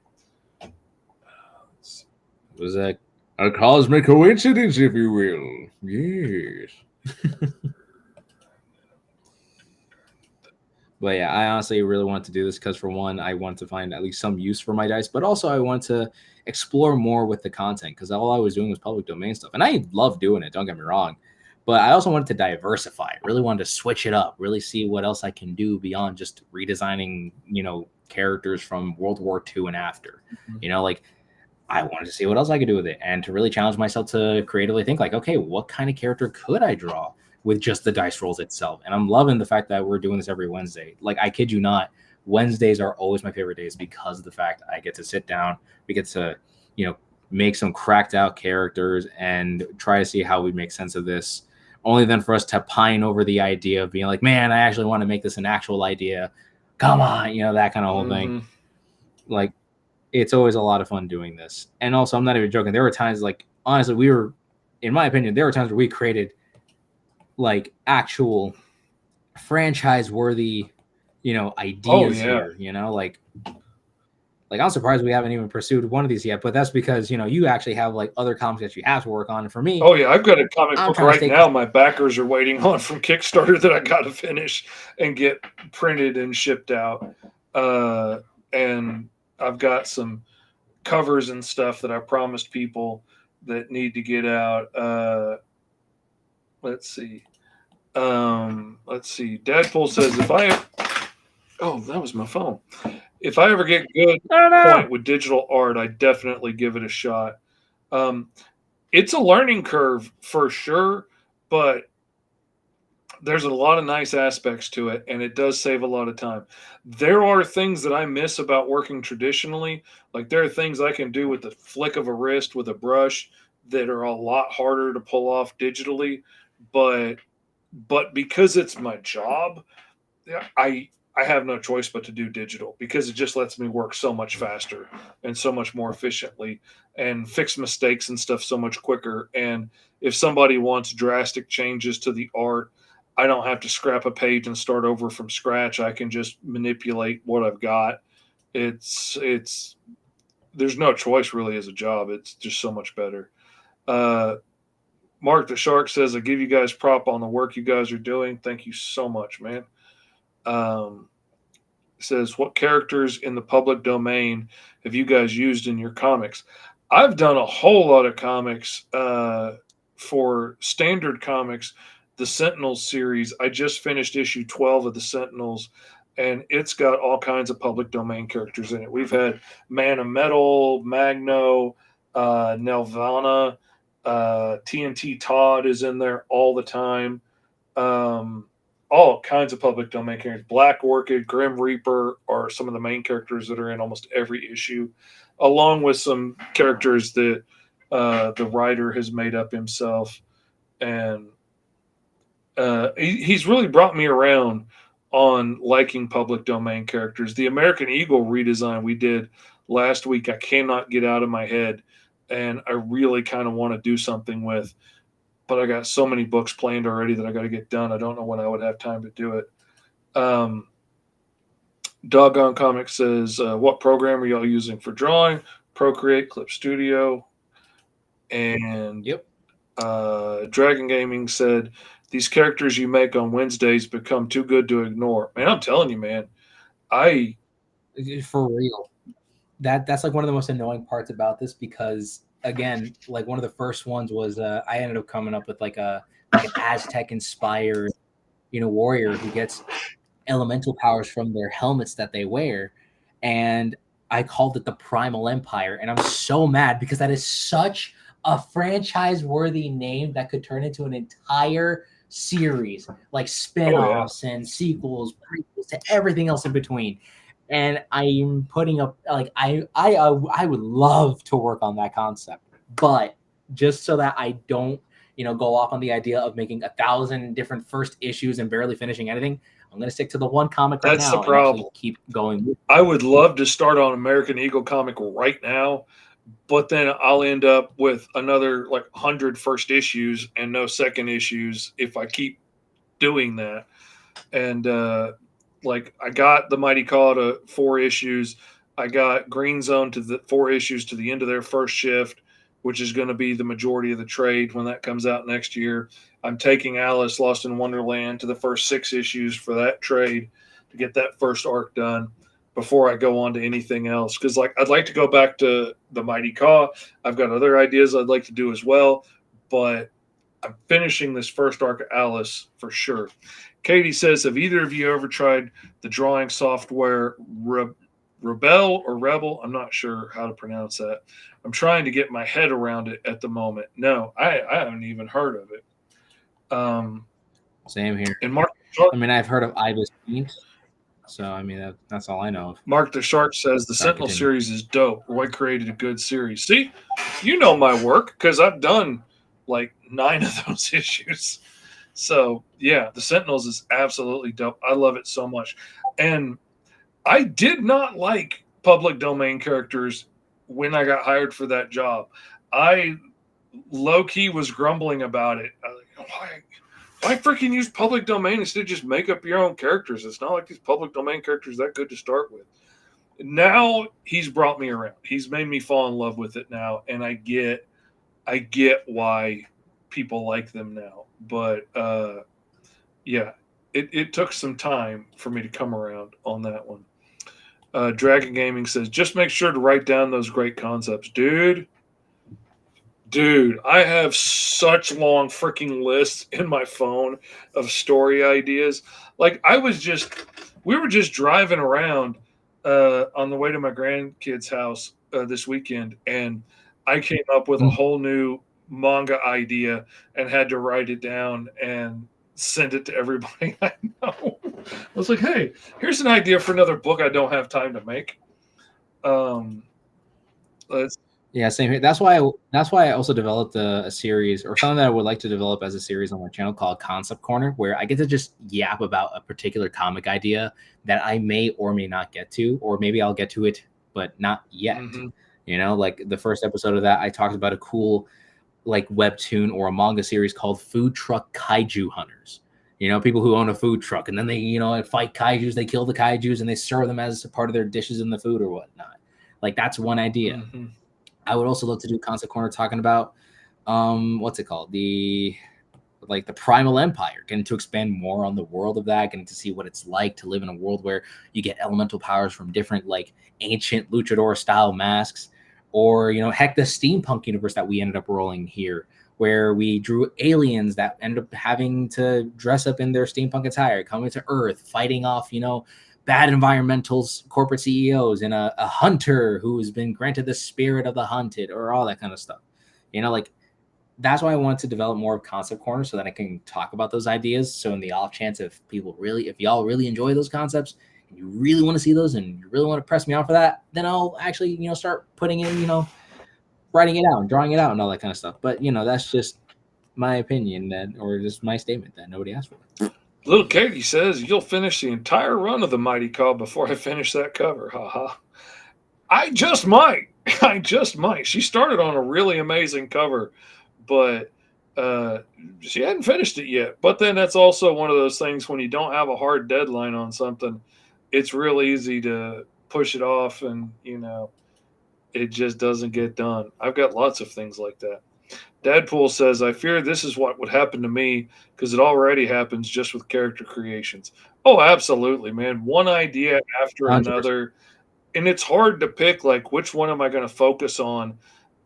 Was that a cosmic coincidence, if you will? Yes. But yeah, I honestly really want to do this because, for one, I want to find at least some use for my dice, but also I want to explore more with the content, because all I was doing was public domain stuff. And I love doing it, don't get me wrong. But I also wanted to diversify. Really wanted to switch it up. Really see what else I can do beyond just redesigning, characters from World War II and after. Like I wanted to see what else I could do with it, and to really challenge myself to creatively think like, okay, what kind of character could I draw with just the dice rolls itself? And I'm loving the fact that we're doing this every Wednesday. Like, I kid you not, Wednesdays are always my favorite days because of the fact I get to sit down, we get to, make some cracked out characters and try to see how we make sense of this. Only then for us to pine over the idea of being like, man, I actually want to make this an actual idea. Come on, that kind of whole thing. Like, it's always a lot of fun doing this. And also, I'm not even joking. There were times, like, honestly, in my opinion, there were times where we created like actual franchise worthy, ideas here, like I'm surprised we haven't even pursued one of these yet, but that's because, you actually have like other comics that you have to work on. And for me, oh yeah, I've got a comic book right now. My backers are waiting on from Kickstarter that I got to finish and get printed and shipped out. And I've got some covers and stuff that I promised people that need to get out. Let's see. Deadpool says oh, that was my phone. If I ever get good point with digital art, I definitely give it a shot. It's a learning curve for sure, but there's a lot of nice aspects to it, and it does save a lot of time. There are things that I miss about working traditionally. Like, there are things I can do with the flick of a wrist with a brush that are a lot harder to pull off digitally. But because it's my job, I have no choice but to do digital because it just lets me work so much faster and so much more efficiently and fix mistakes and stuff so much quicker. And if somebody wants drastic changes to the art, I don't have to scrap a page and start over from scratch. I can just manipulate what I've got. There's no choice really as a job. It's just so much better. Mark the Shark says, I give you guys prop on the work you guys are doing. Thank you so much, man. Says, what characters in the public domain have you guys used in your comics? I've done a whole lot of comics for standard comics. The Sentinels series, I just finished issue 12 of the Sentinels, and it's got all kinds of public domain characters in it. We've had Man of Metal, Magno, Nelvana, TNT Todd is in there all the time. All kinds of public domain characters. Black Orchid, Grim Reaper are some of the main characters that are in almost every issue, along with some characters that the writer has made up himself. And he's really brought me around on liking public domain characters. The American Eagle redesign we did last week, I cannot get out of my head, and I really kind of want to do something with. But I got so many books planned already that I got to get done. I don't know when I would have time to do it. Doggone Comics says, what program are y'all using for drawing? Procreate, Clip Studio. And Dragon Gaming said, these characters you make on Wednesdays become too good to ignore. Man, I'm telling you, man. For real. That's like one of the most annoying parts about this because, again, like one of the first ones was I ended up coming up with like an Aztec inspired, warrior who gets elemental powers from their helmets that they wear, and I called it the Primal Empire, and I'm so mad because that is such a franchise worthy name that could turn into an entire series, like spin-offs and sequels, prequels to everything else in between. And I'm putting up like I would love to work on that concept, but just so that I don't go off on the idea of making 1,000 different first issues and barely finishing anything, I'm going to stick to the one comic right now. That's the problem. And keep going. I would love to start on American Eagle comic right now, but then I'll end up with another like 100 first issues and no second issues if I keep doing that. And like I got the Mighty Call to 4 issues. I got Green Zone to the 4 issues to the end of their first shift, which is going to be the majority of the trade when that comes out next year. I'm taking Alice Lost in Wonderland to the first 6 issues for that trade to get that first arc done before I go on to anything else. Because like I'd like to go back to the Mighty Caw. I've got other ideas I'd like to do as well, but I'm finishing this first arc of Alice for sure. Katie says, have either of you ever tried the drawing software Rebel or Rebel? I'm not sure how to pronounce that. I'm trying to get my head around it at the moment. No, I haven't even heard of it. Same here. And Mark, I mean, I've heard of Ibis Paint, so I mean that's all I know of. Mark the Shark says the Sorry, Sentinel continue. series is dope. Roy created a good series. See, you know my work because I've done like 9 of those issues. So yeah, the Sentinels is absolutely dope. I love it so much. And I did not like public domain characters when I got hired for that job. I low key was grumbling about it. I was like, why freaking use public domain instead of just make up your own characters? It's not like these public domain characters that good to start with. Now he's brought me around. He's made me fall in love with it now, and I get why people like them now. But yeah, it took some time for me to come around on that one. Dragon Gaming says, just make sure to write down those great concepts. Dude, I have such long freaking lists in my phone of story ideas. Like we were just driving around on the way to my grandkids' house this weekend, and I came up with a whole new manga idea and had to write it down and send it to everybody I know. I was like, hey, here's an idea for another book I don't have time to make. Yeah, same here. That's why I also developed a series, or something that I would like to develop as a series on my channel called Concept Corner, where I get to just yap about a particular comic idea that I may or may not get to, or maybe I'll get to it, but not yet. Mm-hmm. You know, like the first episode of that, I talked about a cool like webtoon or a manga series called Food Truck Kaiju Hunters. You know, people who own a food truck and then they, you know, fight kaijus, they kill the kaijus and they serve them as part of their dishes in the food or whatnot. Like that's one idea. Mm-hmm. I would also love to do Concept Corner talking about what's it called? The Primal Empire, getting to expand more on the world of that, getting to see what it's like to live in a world where you get elemental powers from different like ancient luchador style masks, or you know, heck, the steampunk universe that we ended up rolling here, where we drew aliens that ended up having to dress up in their steampunk attire, coming to Earth, fighting off, you know, bad environmentals, corporate CEOs, and a hunter who's been granted the spirit of the hunted, or all that kind of stuff. You know, like that's why I want to develop more of Concept Corner so that I can talk about those ideas. So in the off chance if y'all really enjoy those concepts and you really want to see those and you really want to press me on for that, then I'll actually, you know, start putting in, you know, writing it out and drawing it out and all that kind of stuff. But you know, that's just my opinion or just my statement that nobody asked for. Little Katie says, you'll finish the entire run of the Mighty Call before I finish that cover. Haha. I just might. She started on a really amazing cover, but she hadn't finished it yet. But then that's also one of those things when you don't have a hard deadline on something, it's real easy to push it off and, you know, it just doesn't get done. I've got lots of things like that. Dadpool says, I fear this is what would happen to me because it already happens just with character creations. Oh, absolutely, man. One idea after 100%. another. And it's hard to pick, like, which one am I going to focus on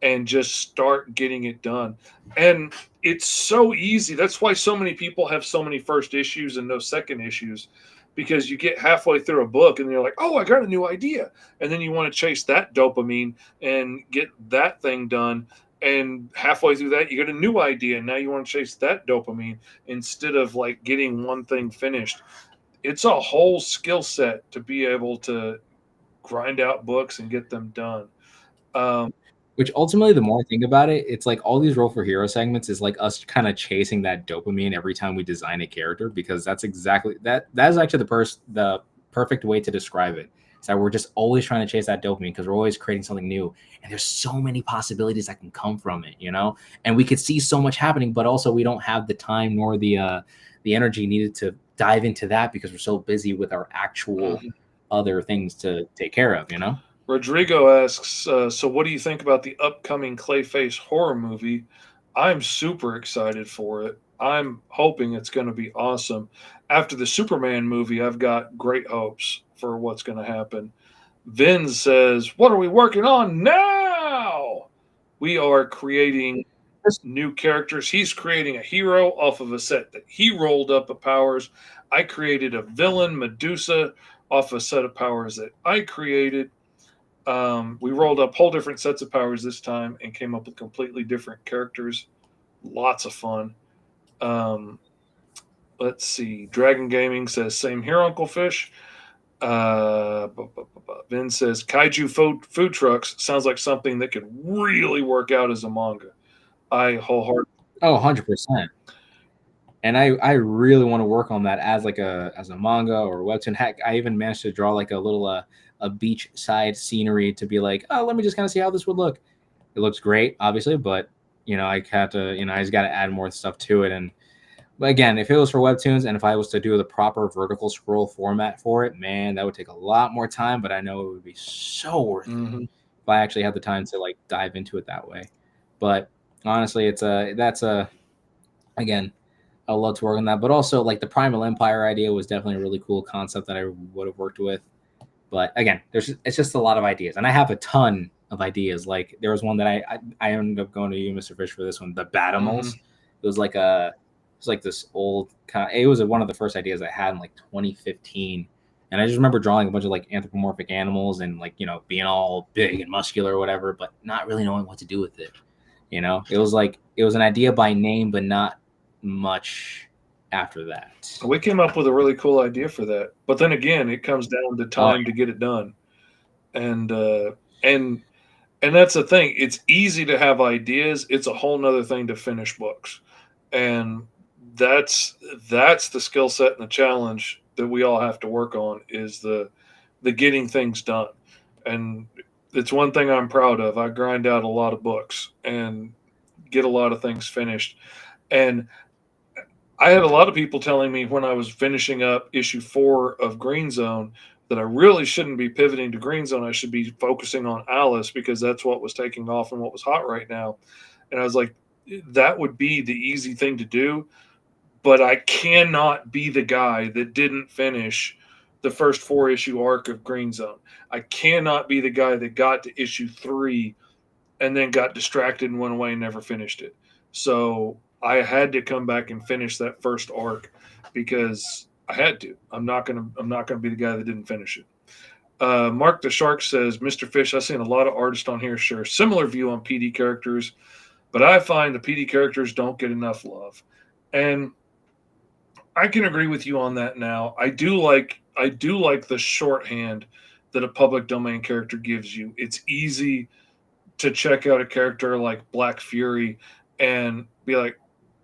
and just start getting it done. And it's so easy. That's why so many people have so many first issues and no second issues, because you get halfway through a book and you're like, oh, I got a new idea. And then you want to chase that dopamine and get that thing done. And halfway through that, you get a new idea. And now you want to chase that dopamine instead of like getting one thing finished. It's a whole skill set to be able to grind out books and get them done. Which ultimately, the more I think about it, it's like all these Roll for Hero segments is like us kind of chasing that dopamine every time we design a character, because that's exactly that. That is actually the perfect way to describe it. Is that we're just always trying to chase that dopamine because we're always creating something new, and there's so many possibilities that can come from it, you know. And we could see so much happening, but also we don't have the time nor the energy needed to dive into that because we're so busy with our actual other things to take care of, you know. Rodrigo asks, so what do you think about the upcoming Clayface horror movie? I'm super excited for it. I'm hoping it's going to be awesome. After the Superman movie, I've got great hopes for what's going to happen. Vin says, what are we working on now? We are creating new characters. He's creating a hero off of a set that he rolled up of powers. I created a villain, Medusa, off a set of powers that I created. We rolled up whole different sets of powers this time and came up with completely different characters. Lots of fun. Let's see. Dragon Gaming says, same here, Uncle Fish. Ben says, kaiju food trucks sounds like something that could really work out as a manga. I wholeheartedly. Oh, 100%. And I really want to work on that as a manga or webtoon. Heck, I even managed to draw like a little a beachside scenery to be like, oh, let me just kind of see how this would look. It looks great, obviously, but I have to, I just got to add more stuff to it. And but again, if it was for webtoons and if I was to do the proper vertical scroll format for it, man, that would take a lot more time. But I know it would be so worth it if I actually had the time to like dive into it that way. But honestly, again, I would love to work on that. But also, like the Primal Empire idea was definitely a really cool concept that I would have worked with. But again, it's just a lot of ideas, and I have a ton of ideas. Like there was one that I ended up going to you, Mr. Fish, for this one, the Batimals. It was like this old kind. It was one of the first ideas I had in like 2015, and I just remember drawing a bunch of like anthropomorphic animals and like being all big and muscular or whatever, but not really knowing what to do with it. It was an idea by name, but not much after that. We came up with a really cool idea for that, but then again, it comes down to time to get it done, and that's the thing. It's easy to have ideas. It's a whole nother thing to finish books, and that's the skill set and the challenge that we all have to work on is the getting things done. And it's one thing I'm proud of. I grind out a lot of books and get a lot of things finished, and I had a lot of people telling me when I was finishing up issue 4 of Green Zone that I really shouldn't be pivoting to Green Zone. I should be focusing on Alice because that's what was taking off and what was hot right now. And I was like, that would be the easy thing to do, but I cannot be the guy that didn't finish the first 4-issue arc of Green Zone. I cannot be the guy that got to issue 3 and then got distracted and went away and never finished it. So I had to come back and finish that first arc because I had to. I'm not gonna be the guy that didn't finish it. Mark the Shark says, Mr. Fish, I've seen a lot of artists on here share similar view on PD characters, but I find the PD characters don't get enough love. And I can agree with you on that now. I do like the shorthand that a public domain character gives you. It's easy to check out a character like Black Fury and be like,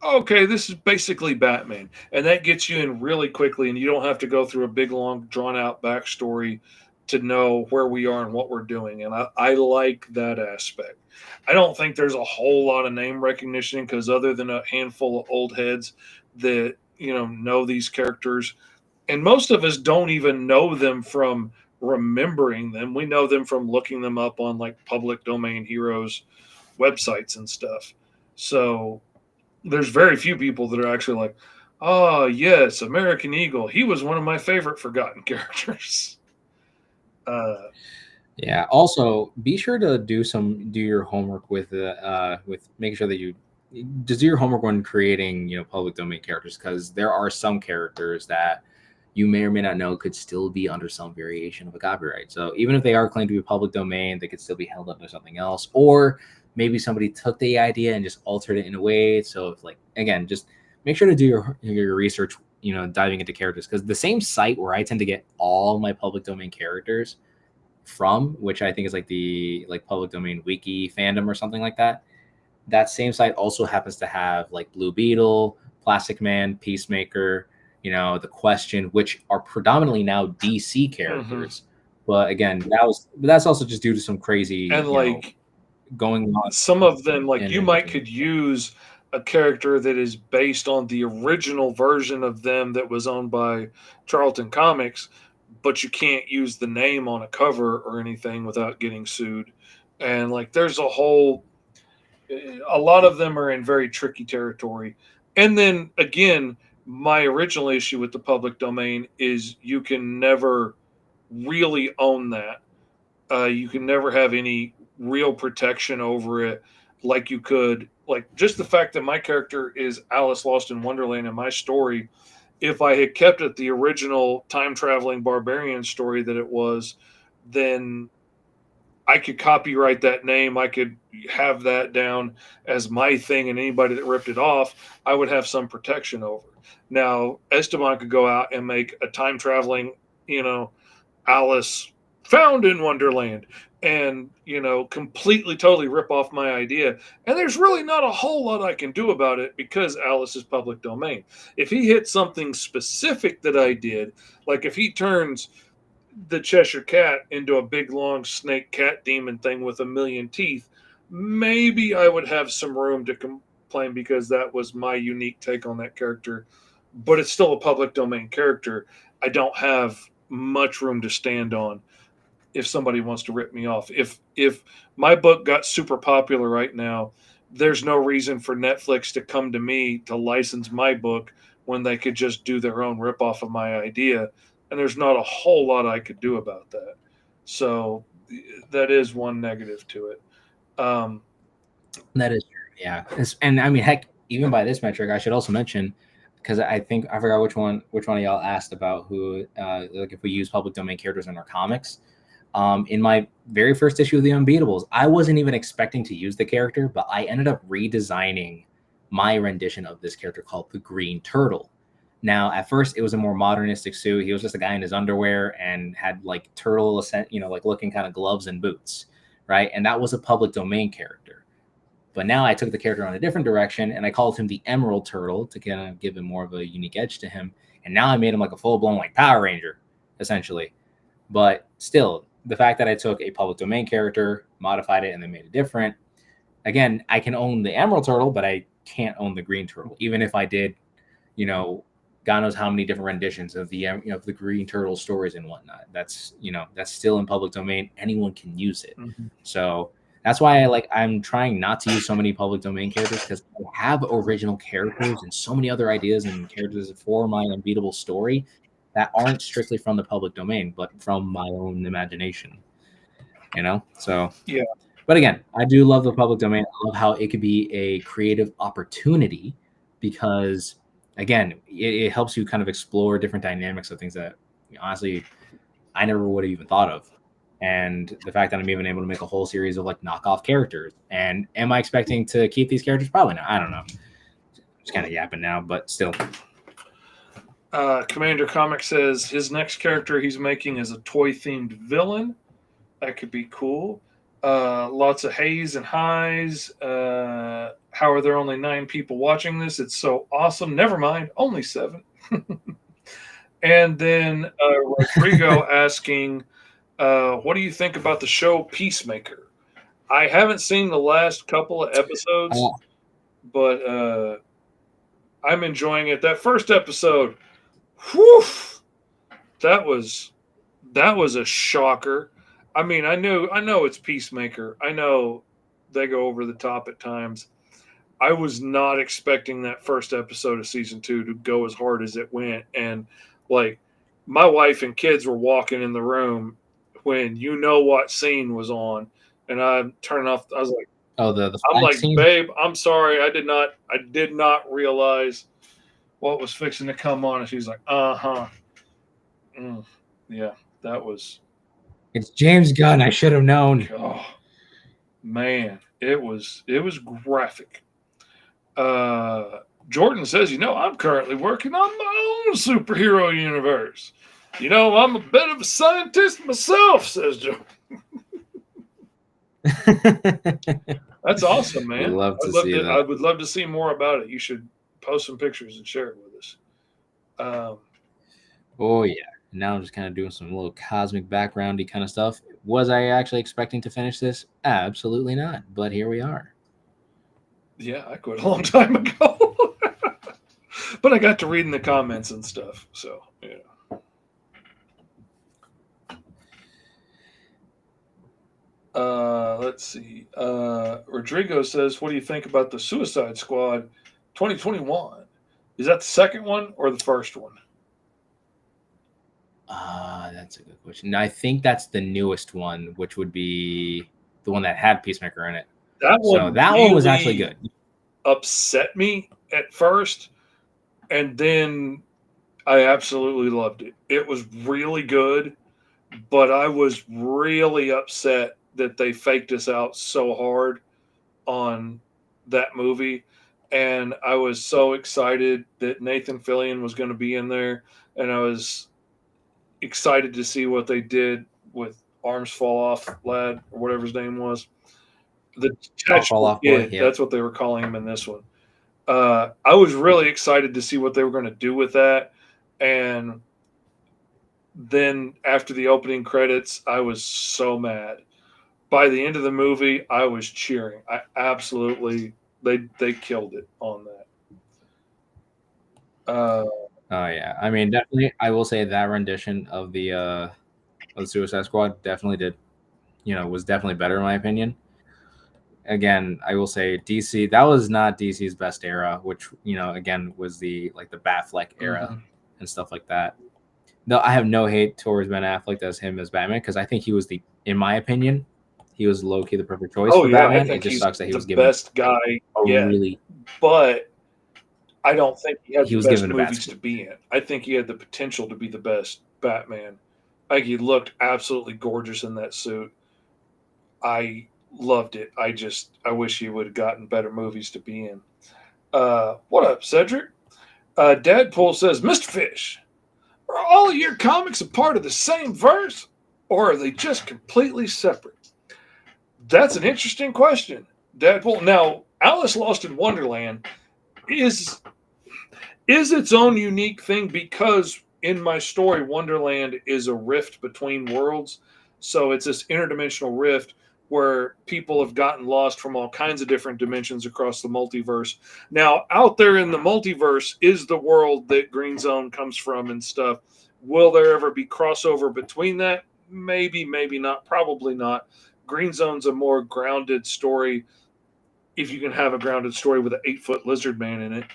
okay, this is basically Batman. And that gets you in really quickly, and you don't have to go through a big, long, drawn-out backstory to know where we are and what we're doing. And I like that aspect. I don't think there's a whole lot of name recognition because other than a handful of old heads that, know these characters, and most of us don't even know them from remembering them. We know them from looking them up on like public domain heroes websites and stuff. So there's very few people that are actually like, oh, yes, American Eagle. He was one of my favorite forgotten characters. Yeah. Also, be sure to do your homework with making sure that you just do your homework when creating public domain characters, because there are some characters that you may or may not know could still be under some variation of a copyright. So even if they are claimed to be public domain, they could still be held under something else, or maybe somebody took the idea and just altered it in a way. So if again, just make sure to do your research, diving into characters, because the same site where I tend to get all my public domain characters from, which I think is like the public domain wiki fandom or something like that. That same site also happens to have like Blue Beetle, Plastic Man, Peacemaker, The Question, which are predominantly now DC characters. But again, that's also just due to some crazy and going on. Some of them, you might could use a character that is based on the original version of them that was owned by Charlton Comics, but you can't use the name on a cover or anything without getting sued. And there's a lot of them are in very tricky territory. And then again, my original issue with the public domain is you can never really own that. You can never have any real protection over it like you could like just the fact that my character is Alice Lost in Wonderland in my story, if I had kept it the original time traveling barbarian story that it was, then I could copyright that name. I could have that down as my thing, and anybody that ripped it off, I would have some protection over. Now, Esteban could go out and make a time traveling, Alice found in Wonderland, and completely totally rip off my idea. And there's really not a whole lot I can do about it because Alice is public domain. If he hits something specific that I did, like if he turns the Cheshire Cat into a big long snake cat demon thing with a million teeth, maybe I would have some room to complain because that was my unique take on that character. But it's still a public domain character. I don't have much room to stand on if somebody wants to rip me off. If my book got super popular right now, there's no reason for Netflix to come to me to license my book when they could just do their own ripoff of my idea. And there's not a whole lot I could do about that. So that is one negative to it. That is true, yeah. And I mean, heck, even by this metric, I should also mention, because I think I forgot which one of y'all asked about who, like if we use public domain characters in our comics. In my very first issue of the Unbeatables, I wasn't even expecting to use the character, but I ended up redesigning my rendition of this character called the Green Turtle. Now, at first, it was a more modernistic suit. He was just a guy in his underwear and had like turtle, like looking kind of gloves and boots, right? And that was a public domain character. But now I took the character on a different direction and I called him the Emerald Turtle to kind of give him more of a unique edge to him. And now I made him like a full-blown like Power Ranger, essentially. But still, the fact that I took a public domain character, modified it, and then made it different. Again, I can own the Emerald Turtle, but I can't own the Green Turtle, even if I did, God knows how many different renditions of the the Green Turtle stories and whatnot. That's still in public domain. Anyone can use it. Mm-hmm. So that's why I'm trying not to use so many public domain characters, because I have original characters and so many other ideas and characters for my unbeatable story that aren't strictly from the public domain, but from my own imagination. So yeah. But again, I do love the public domain. I love how it could be a creative opportunity because, again, it helps you kind of explore different dynamics of things that honestly I never would have even thought of. And the fact that I'm even able to make a whole series of like knockoff characters. And am I expecting to keep these characters? Probably not. I don't know. Just kind of yapping now, but still. Commander Comic says his next character he's making is a toy-themed villain. That could be cool. Lots of haze and highs. How are there only 9 people watching this? It's so awesome. Never mind, only 7. And then Rodrigo asking, what do you think about the show Peacemaker? I haven't seen the last couple of episodes, but I'm enjoying it. That first episode, whew, that was a shocker. I mean, I know it's Peacemaker. I know they go over the top at times. I was not expecting that first episode of season 2 to go as hard as it went. And like my wife and kids were walking in the room when what scene was on, and I turned off. I was like, "Oh, the I'm like, scene? Babe, I'm sorry, I did not realize what was fixing to come on." And she's like, "Uh-huh, yeah, that was." It's James Gunn. I should have known. Oh man, it was graphic. Jordan says, I'm currently working on my own superhero universe. I'm a bit of a scientist myself, says Jordan. That's awesome, man. I would love to see more about it. You should post some pictures and share it with us. Oh yeah. Now I'm just kind of doing some little cosmic backgroundy kind of stuff. Was I actually expecting to finish this? Absolutely not. But here we are. Yeah, I quit a long time ago. But I got to reading the comments and stuff. So, yeah. Let's see. Rodrigo says, what do you think about the Suicide Squad 2021? Is that the second one or the first one? That's a good question. I think that's the newest one, which would be the one that had Peacemaker in it. That one was actually good. upset me at first, and then I absolutely loved it. It was really good, but I was really upset that they faked us out so hard on that movie. And I was so excited that Nathan Fillion was going to be in there, and I was excited to see what they did with Arms Fall Off Lad, or whatever his name was. The Fall detachable Off Boy, kid, yep. that's what they were calling him in this one. I was really excited to see what they were going to do with that. And then after the opening credits, I was so mad. By the end of the movie, I was cheering. I absolutely they killed it on that. Oh yeah, I mean, definitely, I will say that rendition of the Suicide Squad definitely did, was definitely better in my opinion. Again, I will say DC, that was not DC's best era, which again was the Batfleck era and stuff like that. No, I have no hate towards Ben Affleck as him as Batman, because I think he was in my opinion, he was low key the perfect choice Oh for yeah, I Batman. It think just he's sucks that he the was given best guy a yet. really But I don't think he had he the was best given a bad movies script. to be in. I think he had the potential to be the best Batman. I think he looked absolutely gorgeous in that suit. I loved it. I wish he would have gotten better movies to be in. What up, Cedric? Dadpool says, Mr. Fish, are all of your comics a part of the same verse, or are they just completely separate? That's an interesting question, Dadpool. Now, Alice Lost in Wonderland is its own unique thing, because in my story, Wonderland is a rift between worlds. So it's this interdimensional rift where people have gotten lost from all kinds of different dimensions across the multiverse. Now, out there in the multiverse is the world that Green Zone comes from and stuff. Will there ever be crossover between that? Maybe, maybe not, probably not. Green Zone's a more grounded story, if you can have a grounded story with an 8-foot lizard man in it.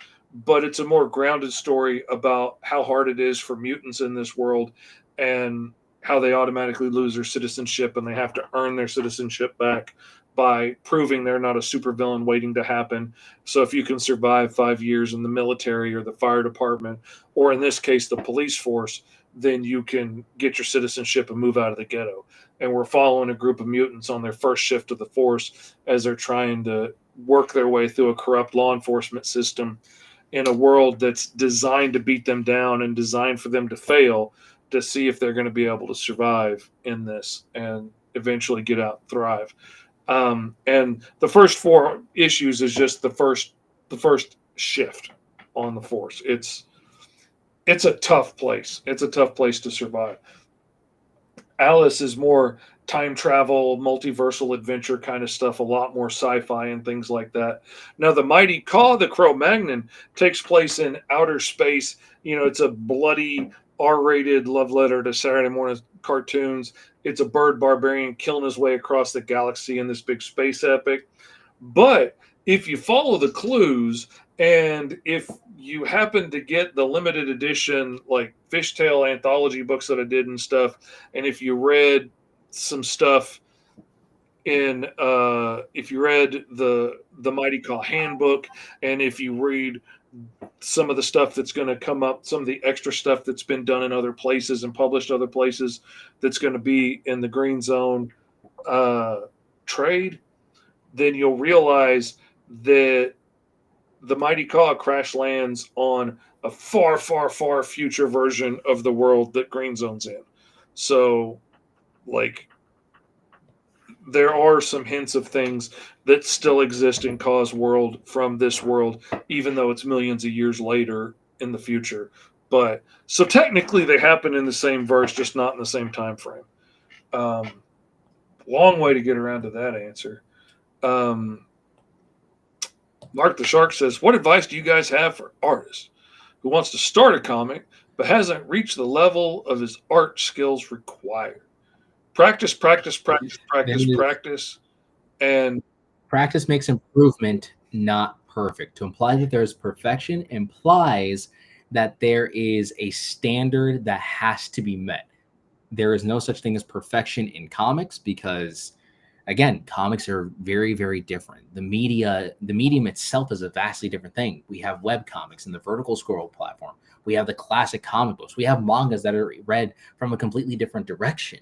But it's a more grounded story about how hard it is for mutants in this world, and how they automatically lose their citizenship and they have to earn their citizenship back by proving they're not a supervillain waiting to happen. So if you can survive 5 years in the military or the fire department, or in this case, the police force, then you can get your citizenship and move out of the ghetto. And we're following a group of mutants on their first shift of the force as they're trying to work their way through a corrupt law enforcement system in a world that's designed to beat them down and designed for them to fail, to see if they're going to be able to survive in this and eventually get out and thrive. And the first 4 issues is just the first shift on the force. It's a tough place. It's a tough place to survive. Alice is more time travel, multiversal adventure kind of stuff, a lot more sci-fi and things like that. Now, the Mighty Caw, the Cro-Magnon, takes place in outer space. It's a bloody R-rated love letter to Saturday morning cartoons. It's a bird barbarian killing his way across the galaxy in this big space epic. But if you follow the clues, and if you happen to get the limited edition like fishtail anthology books that I did and stuff, and if you read some stuff in if you read the Mighty Caw handbook, and if you read some of the stuff that's going to come up, some of the extra stuff that's been done in other places and published other places, that's going to be in the Green Zone trade, then you'll realize that the Mighty Caw crash lands on a far, far, far future version of the world that Green Zone's in. So, like, there are some hints of things that still exist in Caw's world from this world, even though it's millions of years later in the future. But so technically, they happen in the same verse, just not in the same time frame. Long way to get around to that answer. Mark the Shark says, what advice do you guys have for artists who wants to start a comic but hasn't reached the level of his art skills required? Practice, practice, practice, practice, practice. And practice makes improvement, not perfect. To imply that there's perfection implies that there is a standard that has to be met. There is no such thing as perfection in comics, because again, comics are very, very different. The medium itself is a vastly different thing. We have web comics and the vertical scroll platform. We have the classic comic books. We have mangas that are read from a completely different direction.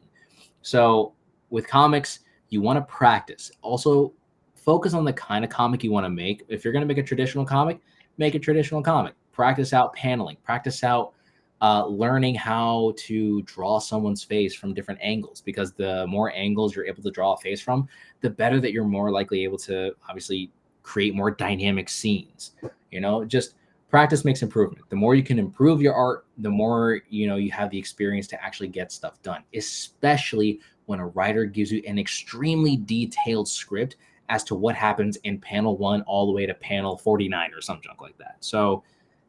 So with comics, you want to practice. Also, focus on the kind of comic you want to make. If you're going to make a traditional comic, make a traditional comic. Practice out paneling. Practice out learning how to draw someone's face from different angles, because the more angles you're able to draw a face from, the better that you're more likely able to obviously create more dynamic scenes. Just practice makes improvement. The more you can improve your art, the more you have the experience to actually get stuff done, especially when a writer gives you an extremely detailed script as to what happens in panel 1 all the way to panel 49 or some junk like that. So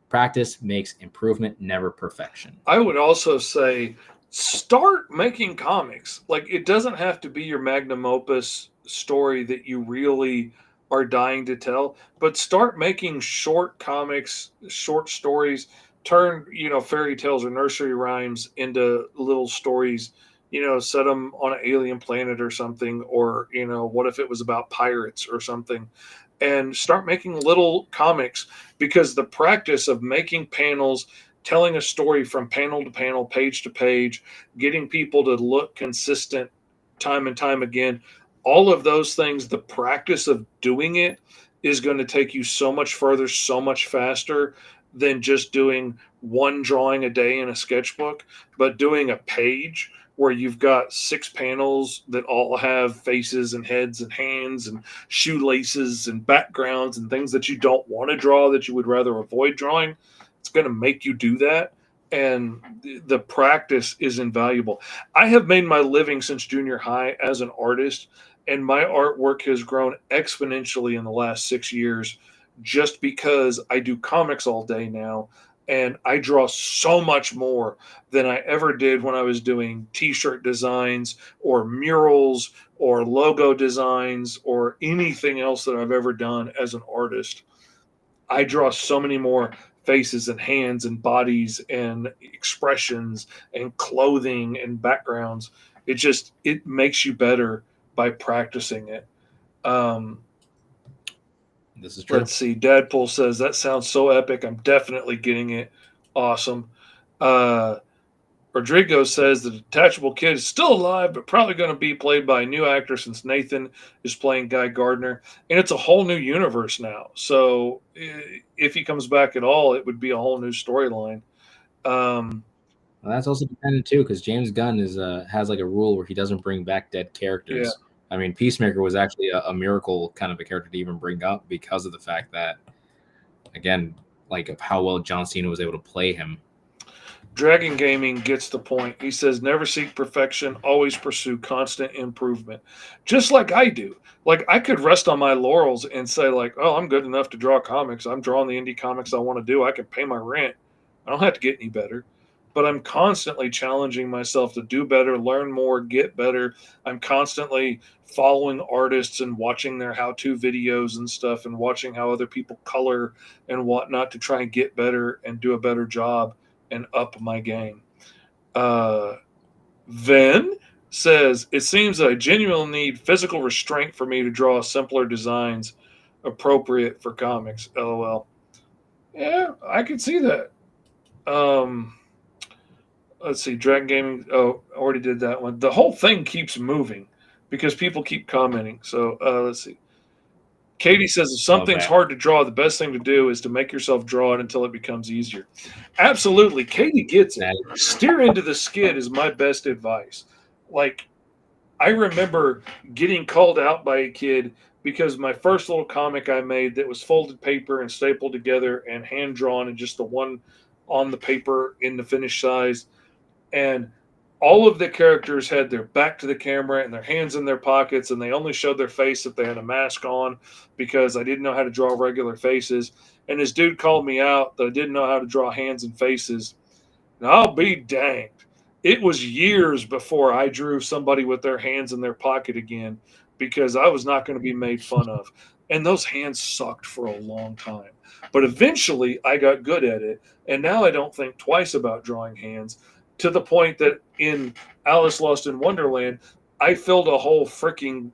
practice makes improvement, never perfection. I would also say start making comics. Like, it doesn't have to be your magnum opus story that you really are dying to tell, but start making short comics, short stories. Turn fairy tales or nursery rhymes into little stories. Set them on an alien planet or something, or what if it was about pirates or something, and start making little comics, because the practice of making panels, telling a story from panel to panel, page to page, getting people to look consistent time and time again, all of those things, the practice of doing it is going to take you so much further, so much faster than just doing one drawing a day in a sketchbook. But doing a page where you've got 6 panels that all have faces and heads and hands and shoelaces and backgrounds and things that you don't want to draw, that you would rather avoid drawing, it's going to make you do that. And the practice is invaluable. I have made my living since junior high as an artist, and my artwork has grown exponentially in the last 6 years just because I do comics all day now. And I draw so much more than I ever did when I was doing t-shirt designs or murals or logo designs or anything else that I've ever done as an artist. I draw so many more faces and hands and bodies and expressions and clothing and backgrounds. It makes you better by practicing it. This is true. Let's see. Dadpool says, that sounds so epic. I'm definitely getting it. Awesome. Rodrigo says the detachable kid is still alive, but probably going to be played by a new actor since Nathan is playing Guy Gardner. And it's a whole new universe now. So if he comes back at all, it would be a whole new storyline. Well, that's also dependent too, because James Gunn has like a rule where he doesn't bring back dead characters. Yeah. I mean, Peacemaker was actually a miracle kind of a character to even bring up because of the fact that, again, like of how well John Cena was able to play him. Dragon Gaming gets the point. He says, never seek perfection, always pursue constant improvement. Just like I do. Like, I could rest on my laurels and say, like, oh, I'm good enough to draw comics. I'm drawing the indie comics I want to do. I can pay my rent. I don't have to get any better. But I'm constantly challenging myself to do better, learn more, get better. I'm constantly following artists and watching their how-to videos and stuff, and watching how other people color and whatnot to try and get better and do a better job and up my game. Ven says, it seems that I genuinely need physical restraint for me to draw simpler designs appropriate for comics. LOL. Yeah, I can see that. Let's see, Dragon Gaming. Oh, already did that one. The whole thing keeps moving because people keep commenting. So let's see. Katie says, if something's hard to draw, the best thing to do is to make yourself draw it until it becomes easier. Absolutely. Katie gets it. Steer into the skid is my best advice. Like, I remember getting called out by a kid because my first little comic I made that was folded paper and stapled together and hand drawn, and just the one on the paper in the finished size. And all of the characters had their back to the camera and their hands in their pockets, and they only showed their face if they had a mask on, because I didn't know how to draw regular faces. And this dude called me out that I didn't know how to draw hands and faces. And I'll be danged. It was years before I drew somebody with their hands in their pocket again, because I was not going to be made fun of. And those hands sucked for a long time. But eventually I got good at it, and now I don't think twice about drawing hands, to the point that in Alice Lost in Wonderland, I filled a whole freaking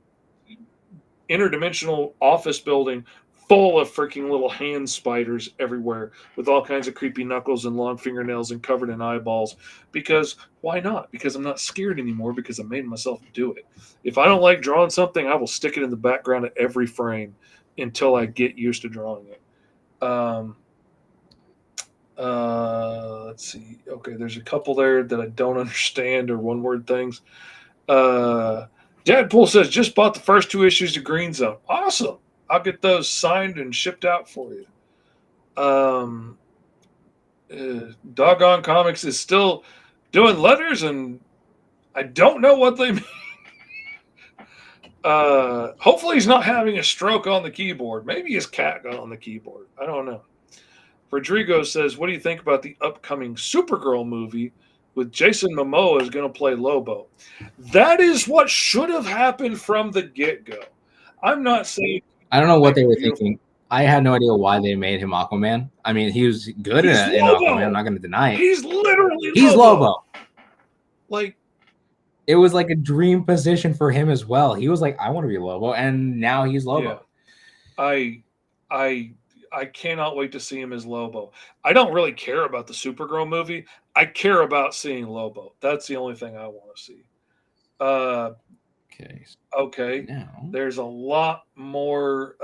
interdimensional office building full of freaking little hand spiders everywhere with all kinds of creepy knuckles and long fingernails and covered in eyeballs. Because why not? Because I'm not scared anymore because I made myself do it. If I don't like drawing something, I will stick it in the background of every frame until I get used to drawing it. Let's see. Okay, there's a couple there that I don't understand or one word things. Deadpool says just bought the first 2 issues of Green Zone. Awesome. I'll get those signed and shipped out for you. Doggone Comics is still doing letters, and I don't know what they mean. Hopefully he's not having a stroke on the keyboard. Maybe his cat got on the keyboard. I don't know. Rodrigo says, what do you think about the upcoming Supergirl movie with Jason Momoa is going to play Lobo? That is what should have happened from the get-go. I'm not saying... I don't know what they were thinking. I had no idea why they made him Aquaman. I mean, he was good in Aquaman. I'm not going to deny it. He's literally Lobo. Like, it was like a dream position for him as well. He was like, I want to be Lobo, and now he's Lobo. Yeah. I cannot wait to see him as Lobo. I don't really care about the Supergirl movie. I care about seeing Lobo. That's the only thing I want to see. Okay. Now. There's a lot more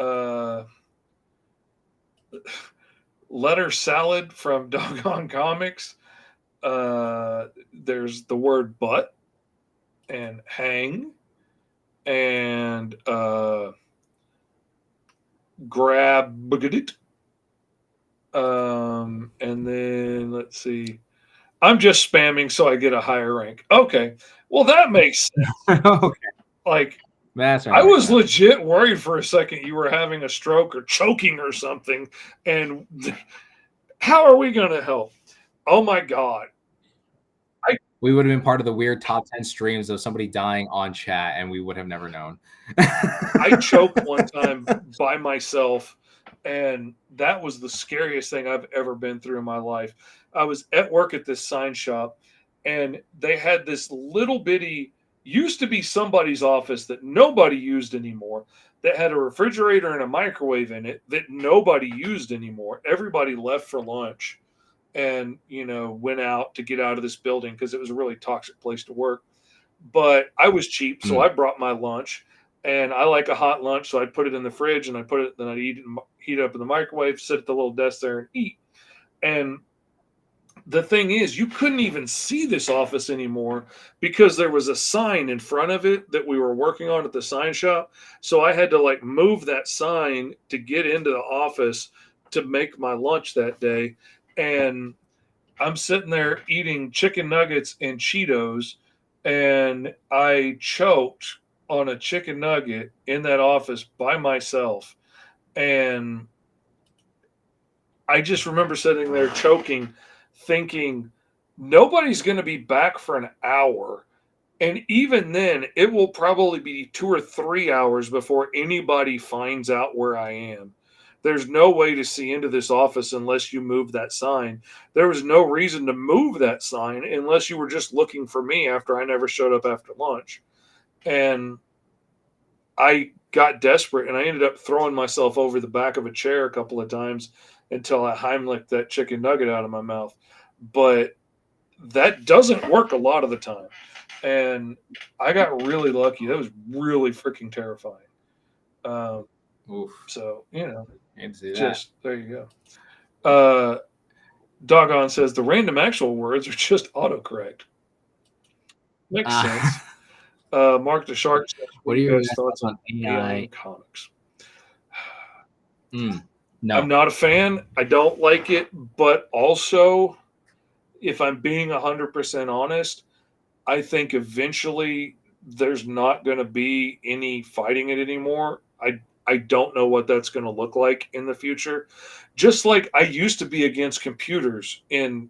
letter salad from Doggone Comics. There's the word butt and hang and grab it. And then let's see. I'm just spamming so I get a higher rank. Okay. Well, that makes sense. Okay. Like, that's right. I was legit worried for a second you were having a stroke or choking or something. And how are we going to help? Oh my God. We would have been part of the weird top 10 streams of somebody dying on chat, and we would have never known. I choked one time by myself, and that was the scariest thing I've ever been through in my life. I was at work at this sign shop, and they had this little bitty, used to be somebody's office that nobody used anymore, that had a refrigerator and a microwave in it that nobody used anymore. Everybody left for lunch and, went out to get out of this building because it was a really toxic place to work. But I was cheap, so I brought my lunch, and I like a hot lunch, so I'd put it in the fridge, and then I'd heat it up in the microwave, sit at the little desk there and eat. And the thing is, you couldn't even see this office anymore because there was a sign in front of it that we were working on at the sign shop. So I had to move that sign to get into the office to make my lunch that day. And I'm sitting there eating chicken nuggets and Cheetos, and I choked on a chicken nugget in that office by myself. And I just remember sitting there choking, thinking, nobody's going to be back for an hour. And even then, it will probably be 2 or 3 hours before anybody finds out where I am. There's no way to see into this office unless you move that sign. There was no reason to move that sign unless you were just looking for me after I never showed up after lunch. And I got desperate, and I ended up throwing myself over the back of a chair a couple of times until I Heimlicked that chicken nugget out of my mouth. But that doesn't work a lot of the time. And I got really lucky. That was really freaking terrifying. So, just there you go. Doggone says the random actual words are just autocorrect. Makes sense. Mark the Shark says, what are your thoughts on AI comics? No. I'm not a fan. I don't like it, but also, if I'm being 100% honest, I think eventually there's not going to be any fighting it anymore. I don't know what that's going to look like in the future. Just like I used to be against computers in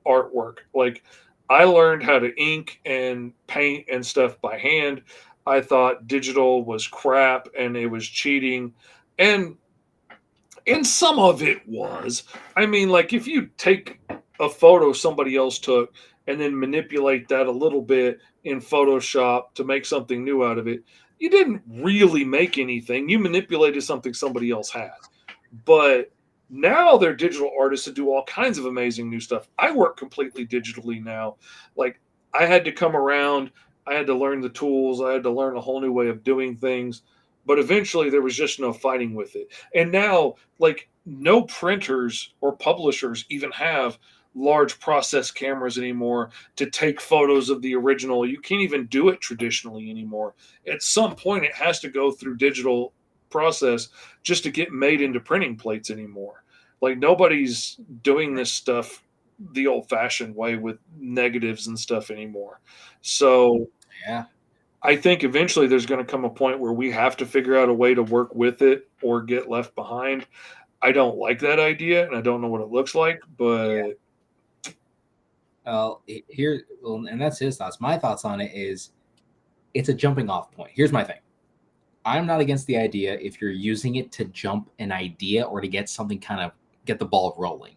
artwork. Like, I learned how to ink and paint and stuff by hand. I thought digital was crap and it was cheating. And some of it was. I mean, like, if you take a photo somebody else took and then manipulate that a little bit in Photoshop to make something new out of it, you didn't really make anything. You manipulated something somebody else had. But now they're digital artists that do all kinds of amazing new stuff. I work completely digitally now. Like, I had to come around, I had to learn the tools, I had to learn a whole new way of doing things. But eventually there was just no fighting with it. And now, like, no printers or publishers even have large process cameras anymore to take photos of the original. You can't even do it traditionally anymore. At some point, it has to go through digital process just to get made into printing plates anymore. Like, nobody's doing this stuff the old fashioned way with negatives and stuff anymore. So Yeah. I think eventually there's going to come a point where we have to figure out a way to work with it or get left behind. I don't like that idea, and I don't know what it looks like, but And that's his thoughts. My thoughts on it is, it's a jumping off point. Here's my thing. I'm not against the idea if you're using it to jump an idea or to get something, kind of get the ball rolling.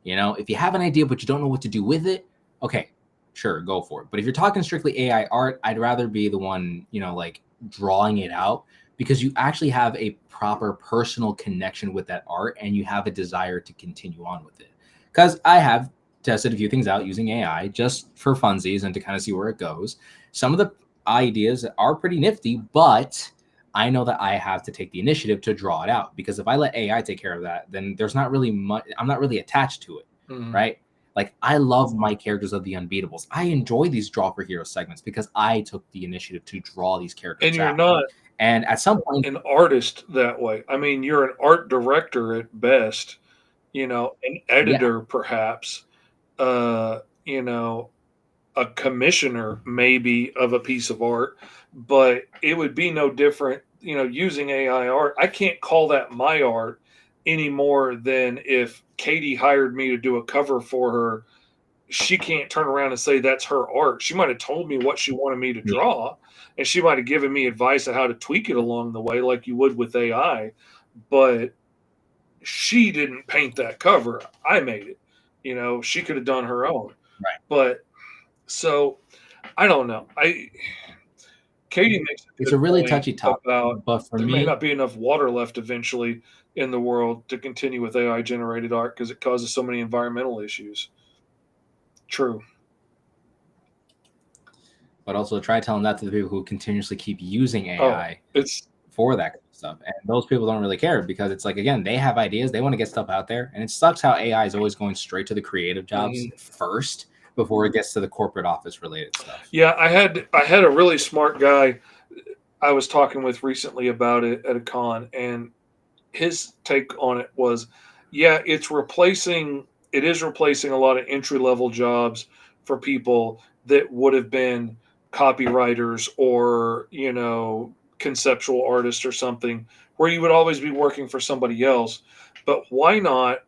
If you have an idea but you don't know what to do with it, okay, sure, go for it. But if you're talking strictly AI art, I'd rather be the one, like, drawing it out, because you actually have a proper personal connection with that art and you have a desire to continue on with it. Because I have tested a few things out using AI just for funsies and to kind of see where it goes. Some of the ideas are pretty nifty, but I know that I have to take the initiative to draw it out, because if I let AI take care of that, then there's not really much, I'm not really attached to it, right? Like, I love my characters of the Unbeatables. I enjoy these Draw for Hero segments because I took the initiative to draw these characters and you're out. not And at some point, an artist that way. I mean, you're an art director at best, an editor perhaps, a commissioner maybe of a piece of art, but it would be no different, using AI art. I can't call that my art any more than if Katie hired me to do a cover for her. She can't turn around and say that's her art. She might have told me what she wanted me to draw, and she might have given me advice on how to tweak it along the way, like you would with AI. But she didn't paint that cover. I made it. She could have done her own. Right. But so I don't know. Katie makes it's a really touchy topic, about but for there me, may not be enough water left eventually in the world to continue with AI generated art because it causes so many environmental issues. True. but also try telling that to the people who continuously keep using AI It's for that kind of stuff. And those people don't really care, because it's like, again, they have ideas, they want to get stuff out there. And it sucks how AI is always going straight to the creative jobs first before it gets to the corporate office related stuff. Yeah, I had a really smart guy I was talking with recently about it at a con, and his take on it was, yeah, it is replacing a lot of entry level jobs for people that would have been copywriters or, conceptual artists or something, where you would always be working for somebody else. But why not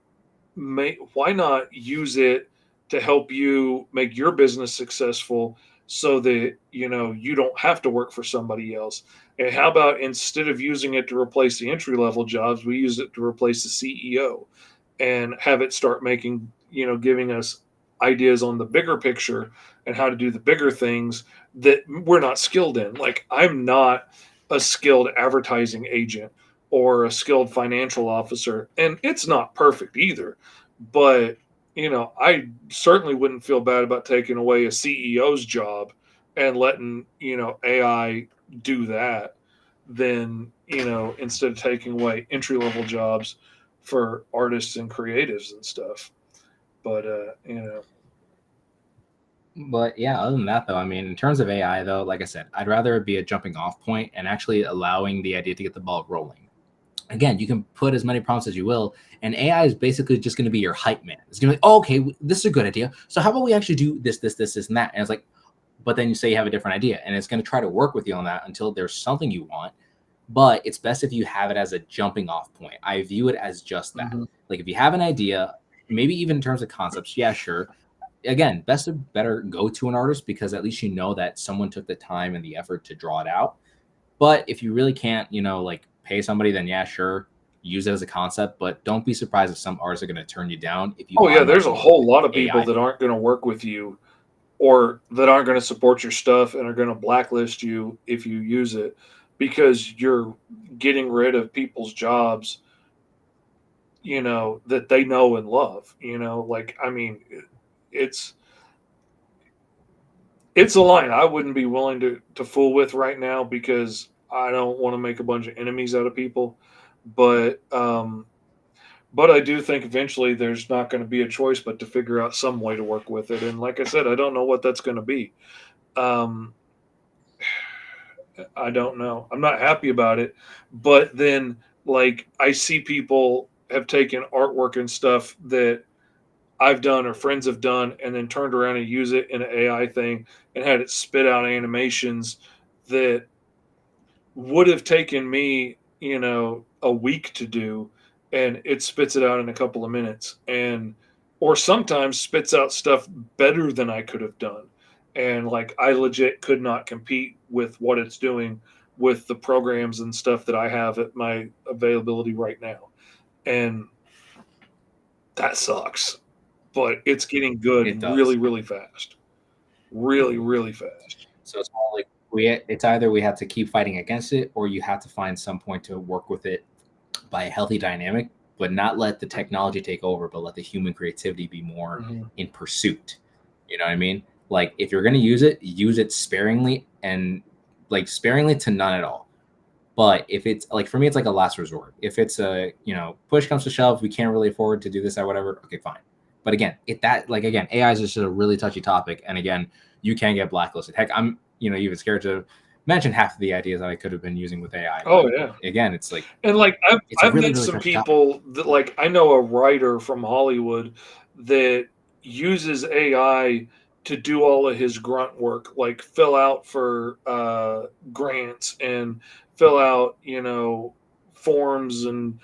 use it to help you make your business successful so that you don't have to work for somebody else? And how about, instead of using it to replace the entry level jobs, we use it to replace the CEO and have it start making, giving us ideas on the bigger picture and how to do the bigger things that we're not skilled in. Like, I'm not a skilled advertising agent or a skilled financial officer, and it's not perfect either. But, I certainly wouldn't feel bad about taking away a CEO's job and letting, AI do that, then, instead of taking away entry level jobs for artists and creatives and stuff. But But yeah, other than that, though, I mean, in terms of AI, though, like I said, I'd rather it be a jumping off point and actually allowing the idea to get the ball rolling. Again, you can put as many prompts as you will, and AI is basically just going to be your hype man. It's going to be like, oh, okay, this is a good idea. So how about we actually do this, and that? And it's like, but then you say you have a different idea, and it's going to try to work with you on that until there's something you want. But it's best if you have it as a jumping off point. I view it as just that. Like, if you have an idea, maybe even in terms of concepts, yeah, sure. Again, better go to an artist, because at least you know that someone took the time and the effort to draw it out. But if you really can't, like, pay somebody, then yeah, sure, use it as a concept. But don't be surprised if some artists are going to turn you down. If you there's a whole lot of people that aren't going to work with you, or that aren't going to support your stuff and are going to blacklist you if you use it, because you're getting rid of people's jobs, that they know and love. Like, I mean, it's it's a line I wouldn't be willing to fool with right now, because I don't want to make a bunch of enemies out of people. But I do think eventually there's not going to be a choice but to figure out some way to work with it. And like I said, I don't know what that's going to be. Um, I don't know. I'm not happy about it. But then, like, I see people have taken artwork and stuff that I've done or friends have done, and then turned around and use it in an AI thing and had it spit out animations that would have taken me, a week to do, and it spits it out in a couple of minutes, and or sometimes spits out stuff better than I could have done. And like, I legit could not compete with what it's doing with the programs and stuff that I have at my availability right now. And that sucks. But it's getting good It really, does. really fast. Really, really fast. So it's more like it's either we have to keep fighting against it, or you have to find some point to work with it by a healthy dynamic, but not let the technology take over, but let the human creativity be more Mhm. in pursuit. You know what I mean? Like, if you're going to use it sparingly, and like sparingly to none at all. But if it's like, for me, it's like a last resort. If it's a, push comes to shove, we can't really afford to do this or whatever. Okay, fine. But again, again, AI is just a really touchy topic. And again, you can get blacklisted. Heck, I'm, even scared to mention half of the ideas that I could have been using with AI. Oh, But yeah. again, it's like, And like, it's a I've really, met really some touchy topic. people that, like, I know a writer from Hollywood that uses AI to do all of his grunt work, like fill out for grants and fill out, forms, and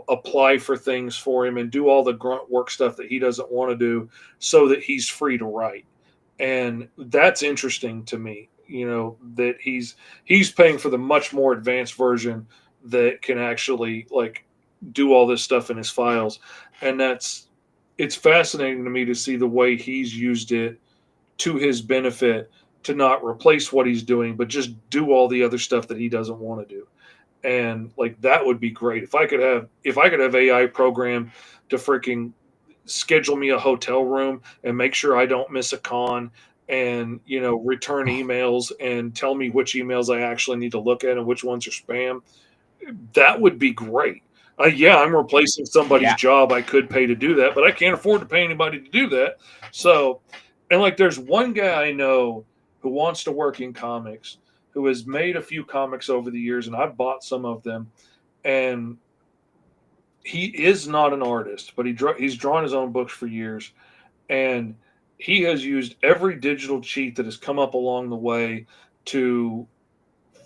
apply for things for him and do all the grunt work stuff that he doesn't want to do, so that he's free to write. And that's interesting to me, that he's paying for the much more advanced version that can actually, like, do all this stuff in his files. And it's fascinating to me to see the way he's used it to his benefit, to not replace what he's doing, but just do all the other stuff that he doesn't want to do. And like, that would be great if I could have AI program to freaking schedule me a hotel room and make sure I don't miss a con, and return emails and tell me which emails I actually need to look at and which ones are spam. That would be great. Yeah, I'm replacing somebody's Yeah. job I could pay to do that, but I can't afford to pay anybody to do that. So, and like, there's one guy I know who wants to work in comics, who has made a few comics over the years, and I've bought some of them. And he is not an artist, but he's drawn his own books for years, and he has used every digital cheat that has come up along the way to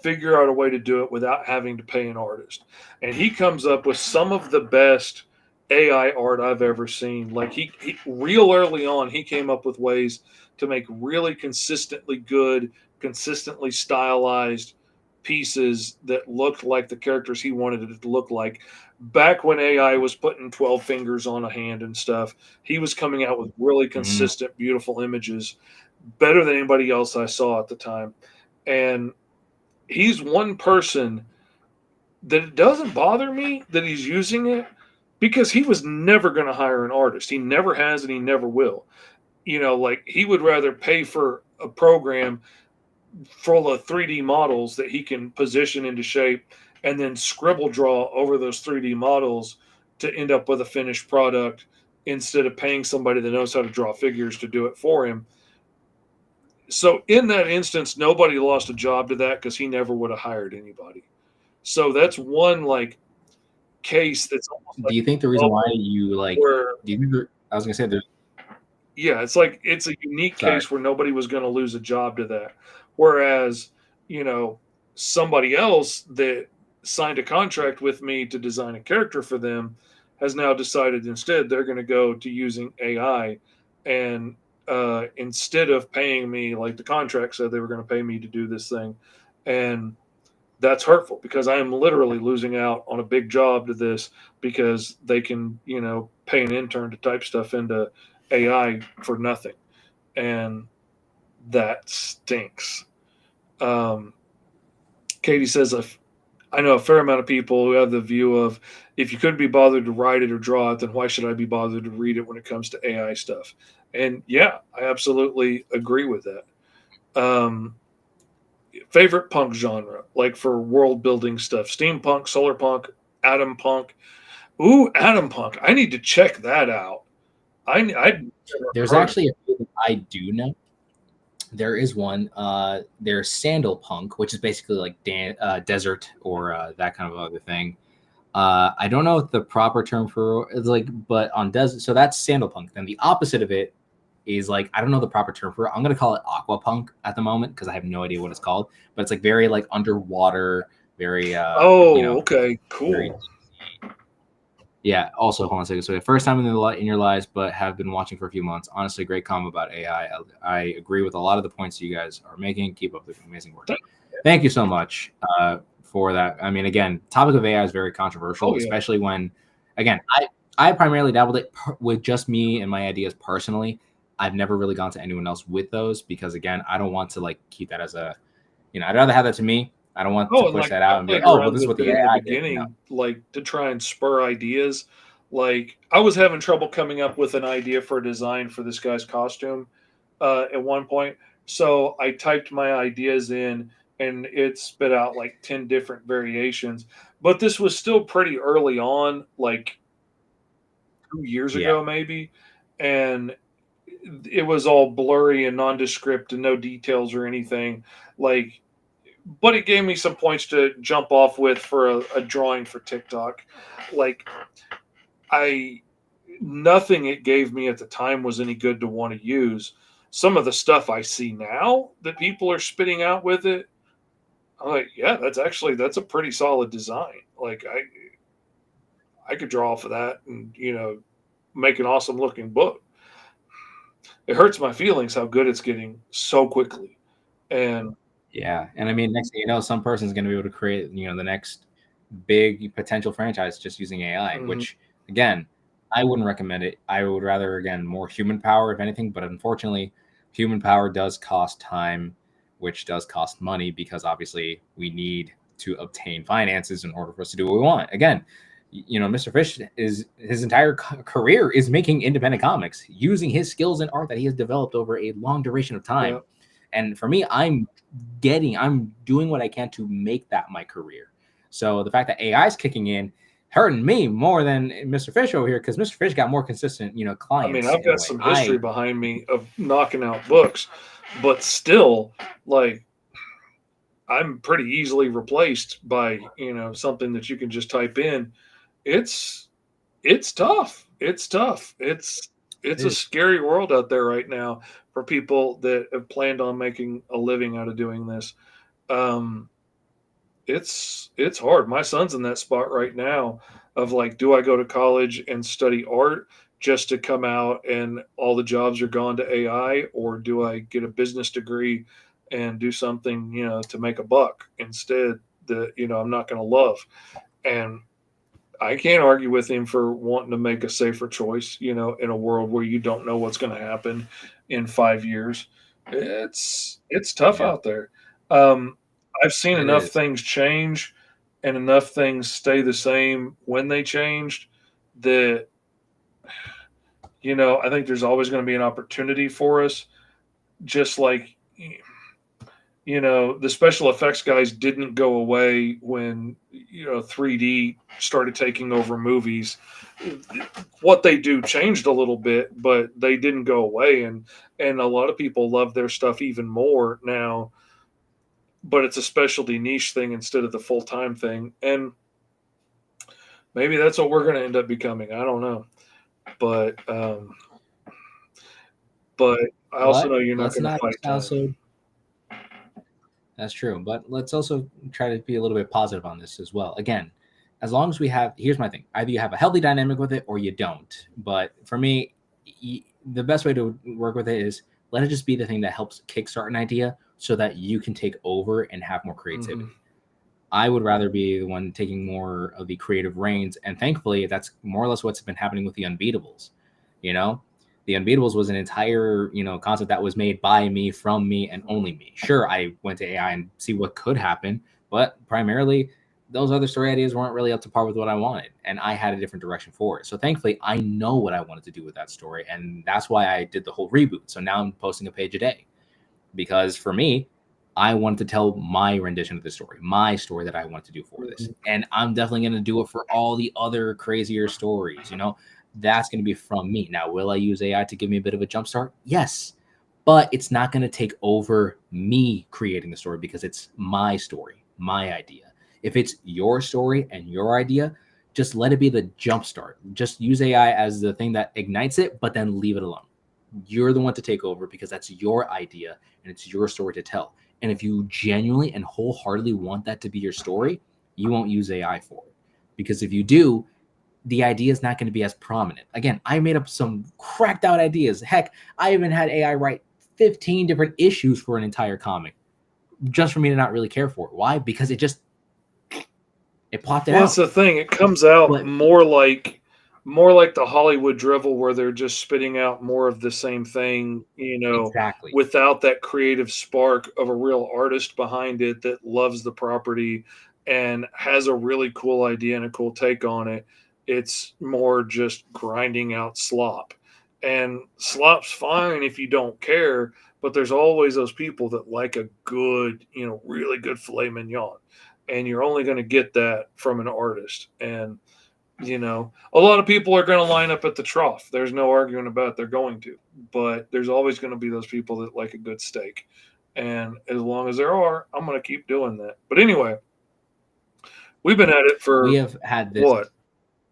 figure out a way to do it without having to pay an artist. And he comes up with some of the best AI art I've ever seen. Like, he real early on, he came up with ways to make really consistently good, consistently stylized pieces that looked like the characters he wanted it to look like. Back when AI was putting 12 fingers on a hand and stuff, he was coming out with really consistent, beautiful images, better than anybody else I saw at the time. And he's one person that it doesn't bother me that he's using it, because he was never going to hire an artist. He never has, and he never will. Like, he would rather pay for a program full of 3D models that he can position into shape, and then scribble draw over those 3D models to end up with a finished product, instead of paying somebody that knows how to draw figures to do it for him. So in that instance, nobody lost a job to that, because he never would have hired anybody. So that's one, like, case that's almost Do like you think the reason why you like? where, Do you think I was gonna say there's yeah, it's like, it's a unique sorry. case where nobody was going to lose a job to that. Whereas, somebody else that signed a contract with me to design a character for them has now decided instead they're going to go to using AI. And instead of paying me like the contract said they were going to pay me to do this thing. And that's hurtful, because I am literally losing out on a big job to this, because they can, pay an intern to type stuff into AI for nothing. And that stinks. Because Katie says, I know a fair amount of people who have the view of, if you couldn't be bothered to write it or draw it, then why should I be bothered to read it when it comes to AI stuff? And yeah, I absolutely agree with that. Favorite punk genre, like for world building stuff: steampunk, solar punk, atom punk. Ooh, atom punk. I need to check that out. There's actually a few that I do know. There is one. There's sandal punk, which is basically like desert or that kind of other thing. I don't know what the proper term for it's like, but on desert. So that's sandal punk. Then the opposite of it is like, I don't know the proper term for it. I'm gonna call it aqua punk at the moment because I have no idea what it's called. But it's like very like underwater, very okay, cool. very, yeah. Also, hold on a second. So, first time in your lives, but have been watching for a few months. Honestly, great comment about AI. I agree with a lot of the points you guys are making. Keep up the amazing work. Thank you so much for that. I mean, again, topic of AI is very controversial, especially when, again, I primarily dabbled it with just me and my ideas personally. I've never really gone to anyone else with those because, again, I don't want to like keep that as a, I'd rather have that to me. I don't want to push that out and be like, oh, well, this is what the AI beginning, like to try and spur ideas. Like I was having trouble coming up with an idea for a design for this guy's costume at one point. So I typed my ideas in and it spit out like 10 different variations. But this was still pretty early on, like 2 years ago, maybe. And it was all blurry and nondescript and no details or anything. Like, but it gave me some points to jump off with for a drawing for TikTok. Like, nothing it gave me at the time was any good to want to use. Some of the stuff I see now that people are spitting out with it, I'm like, yeah, that's a pretty solid design. Like I could draw off of that and make an awesome looking book. It hurts my feelings how good it's getting so quickly. And yeah, and I mean, next thing you know, some person's going to be able to create, the next big potential franchise just using AI, which again, I wouldn't recommend it. I would rather, again, more human power, if anything. But unfortunately, human power does cost time, which does cost money because obviously we need to obtain finances in order for us to do what we want. Again, Mr. Fish his entire career is making independent comics using his skills in art that he has developed over a long duration of time. Yeah. And for me, I'm doing what I can to make that my career. So the fact that AI is kicking in, hurting me more than Mr. Fish over here because Mr. Fish got more consistent, clients. I mean, I've got some history behind me of knocking out books, but still, like, I'm pretty easily replaced by something that you can just type in. It's tough. It's tough. It's a scary world out there right now for people that have planned on making a living out of doing this. It's hard. My son's in that spot right now of like, do I go to college and study art just to come out and all the jobs are gone to AI, or do I get a business degree and do something, to make a buck instead that, I'm not going to love. And I can't argue with him for wanting to make a safer choice, in a world where you don't know what's going to happen in 5 years. It's tough out there. I've seen enough things change and enough things stay the same when they changed that, I think there's always going to be an opportunity for us. Just like, the special effects guys didn't go away when, 3D started taking over movies. What they do changed a little bit, but they didn't go away. And a lot of people love their stuff even more now, but it's a specialty niche thing instead of the full-time thing. And maybe that's what we're going to end up becoming. I don't know. But I also know you're not going to fight time. That's true. But let's also try to be a little bit positive on this as well. Again, as long as here's my thing. Either you have a healthy dynamic with it or you don't. But for me, the best way to work with it is let it just be the thing that helps kickstart an idea so that you can take over and have more creativity. I would rather be the one taking more of the creative reins. And thankfully, that's more or less what's been happening with the Unbeatables. The Unbeatables was an entire, concept that was made by me, from me, and only me. Sure, I went to AI and see what could happen, But primarily, those other story ideas weren't really up to par with what I wanted, and I had a different direction for it. So thankfully, I know what I wanted to do with that story, and that's why I did the whole reboot. So now I'm posting a page a day, because for me, I wanted to tell my rendition of the story, my story that I want to do for this. And I'm definitely going to do it for all the other crazier stories. That's going to be from me. Now, will I use AI to give me a bit of a jump start? Yes. But it's not going to take over me creating the story, because it's my story, my idea. If it's your story and your idea, just let it be the jump start. Just use AI as the thing that ignites it, but then leave it alone. You're the one to take over, because that's your idea and it's your story to tell. And if you genuinely and wholeheartedly want that to be your story, you won't use AI for it. Because if you do, the idea is not going to be as prominent. Again, I made up some cracked out ideas. Heck, I even had AI write 15 different issues for an entire comic just for me to not really care for it. Why? Because it popped it Well, out. that's the thing. It comes out But- more like the Hollywood drivel, where they're just spitting out more of the same thing, Exactly. without that creative spark of a real artist behind it that loves the property and has a really cool idea and a cool take on it. It's more just grinding out slop. And slop's fine if you don't care, but there's always those people that like a good, really good filet mignon. And you're only going to get that from an artist. And a lot of people are going to line up at the trough. There's no arguing about it. They're going to. But there's always going to be those people that like a good steak. And as long as there are, I'm going to keep doing that. But anyway, we've been at it for we have had this what?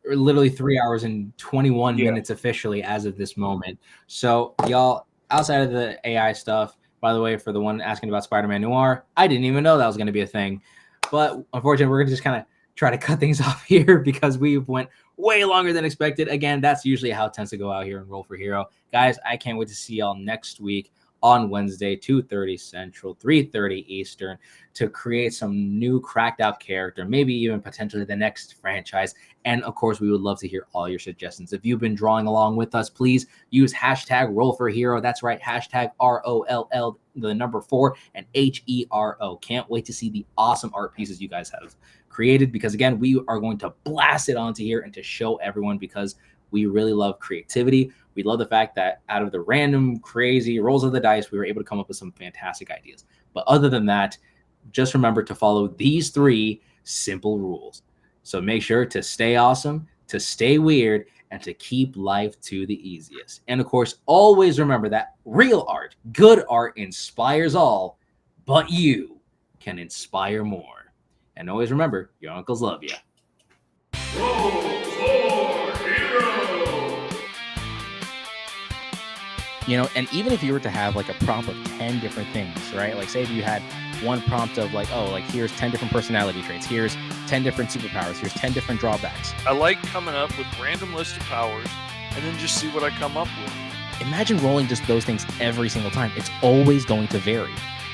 literally 3 hours and 21 Yeah. minutes officially as of this moment. So y'all, outside of the AI stuff, by the way, for the one asking about Spider-Man Noir, I didn't even know that was going to be a thing. But unfortunately, we're going to just kind of try to cut things off here, because we went way longer than expected. Again, that's usually how it tends to go out here in Roll for Hero. Guys, I can't wait to see y'all next week on Wednesday, 2:30 Central, 3:30 Eastern, to create some new cracked out character, maybe even potentially the next franchise. And of course, we would love to hear all your suggestions. If you've been drawing along with us, please use hashtag Roll for Hero. That's right, hashtag ROLL, the number 4 and HERO. Can't wait to see the awesome art pieces you guys have created, because again, we are going to blast it onto here and to show everyone, because we really love creativity. We love the fact that out of the random crazy rolls of the dice, we were able to come up with some fantastic ideas. But other than that, just remember to follow these 3 simple rules. So make sure to stay awesome, to stay weird, and to keep life to the easiest. And of course, always remember that real art, good art, inspires all, but you can inspire more. And always remember, your uncles love you. Roll for Hero! And even if you were to have like a prompt of 10 different things, right? Like say if you had one prompt of like, oh, like here's 10 different personality traits, here's 10 different superpowers, here's 10 different drawbacks. I like coming up with random list of powers and then just see what I come up with. Imagine rolling just those things every single time. It's always going to vary.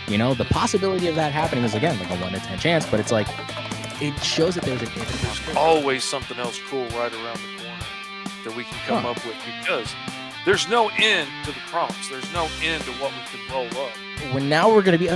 The possibility of that happening is, again, like a 1 in 10 chance, but it's like, it shows that there's an infinite possibility. Always something else cool right around the corner that we can come up with, because there's no end to the prompts. There's no end to what we can roll up. We're going to be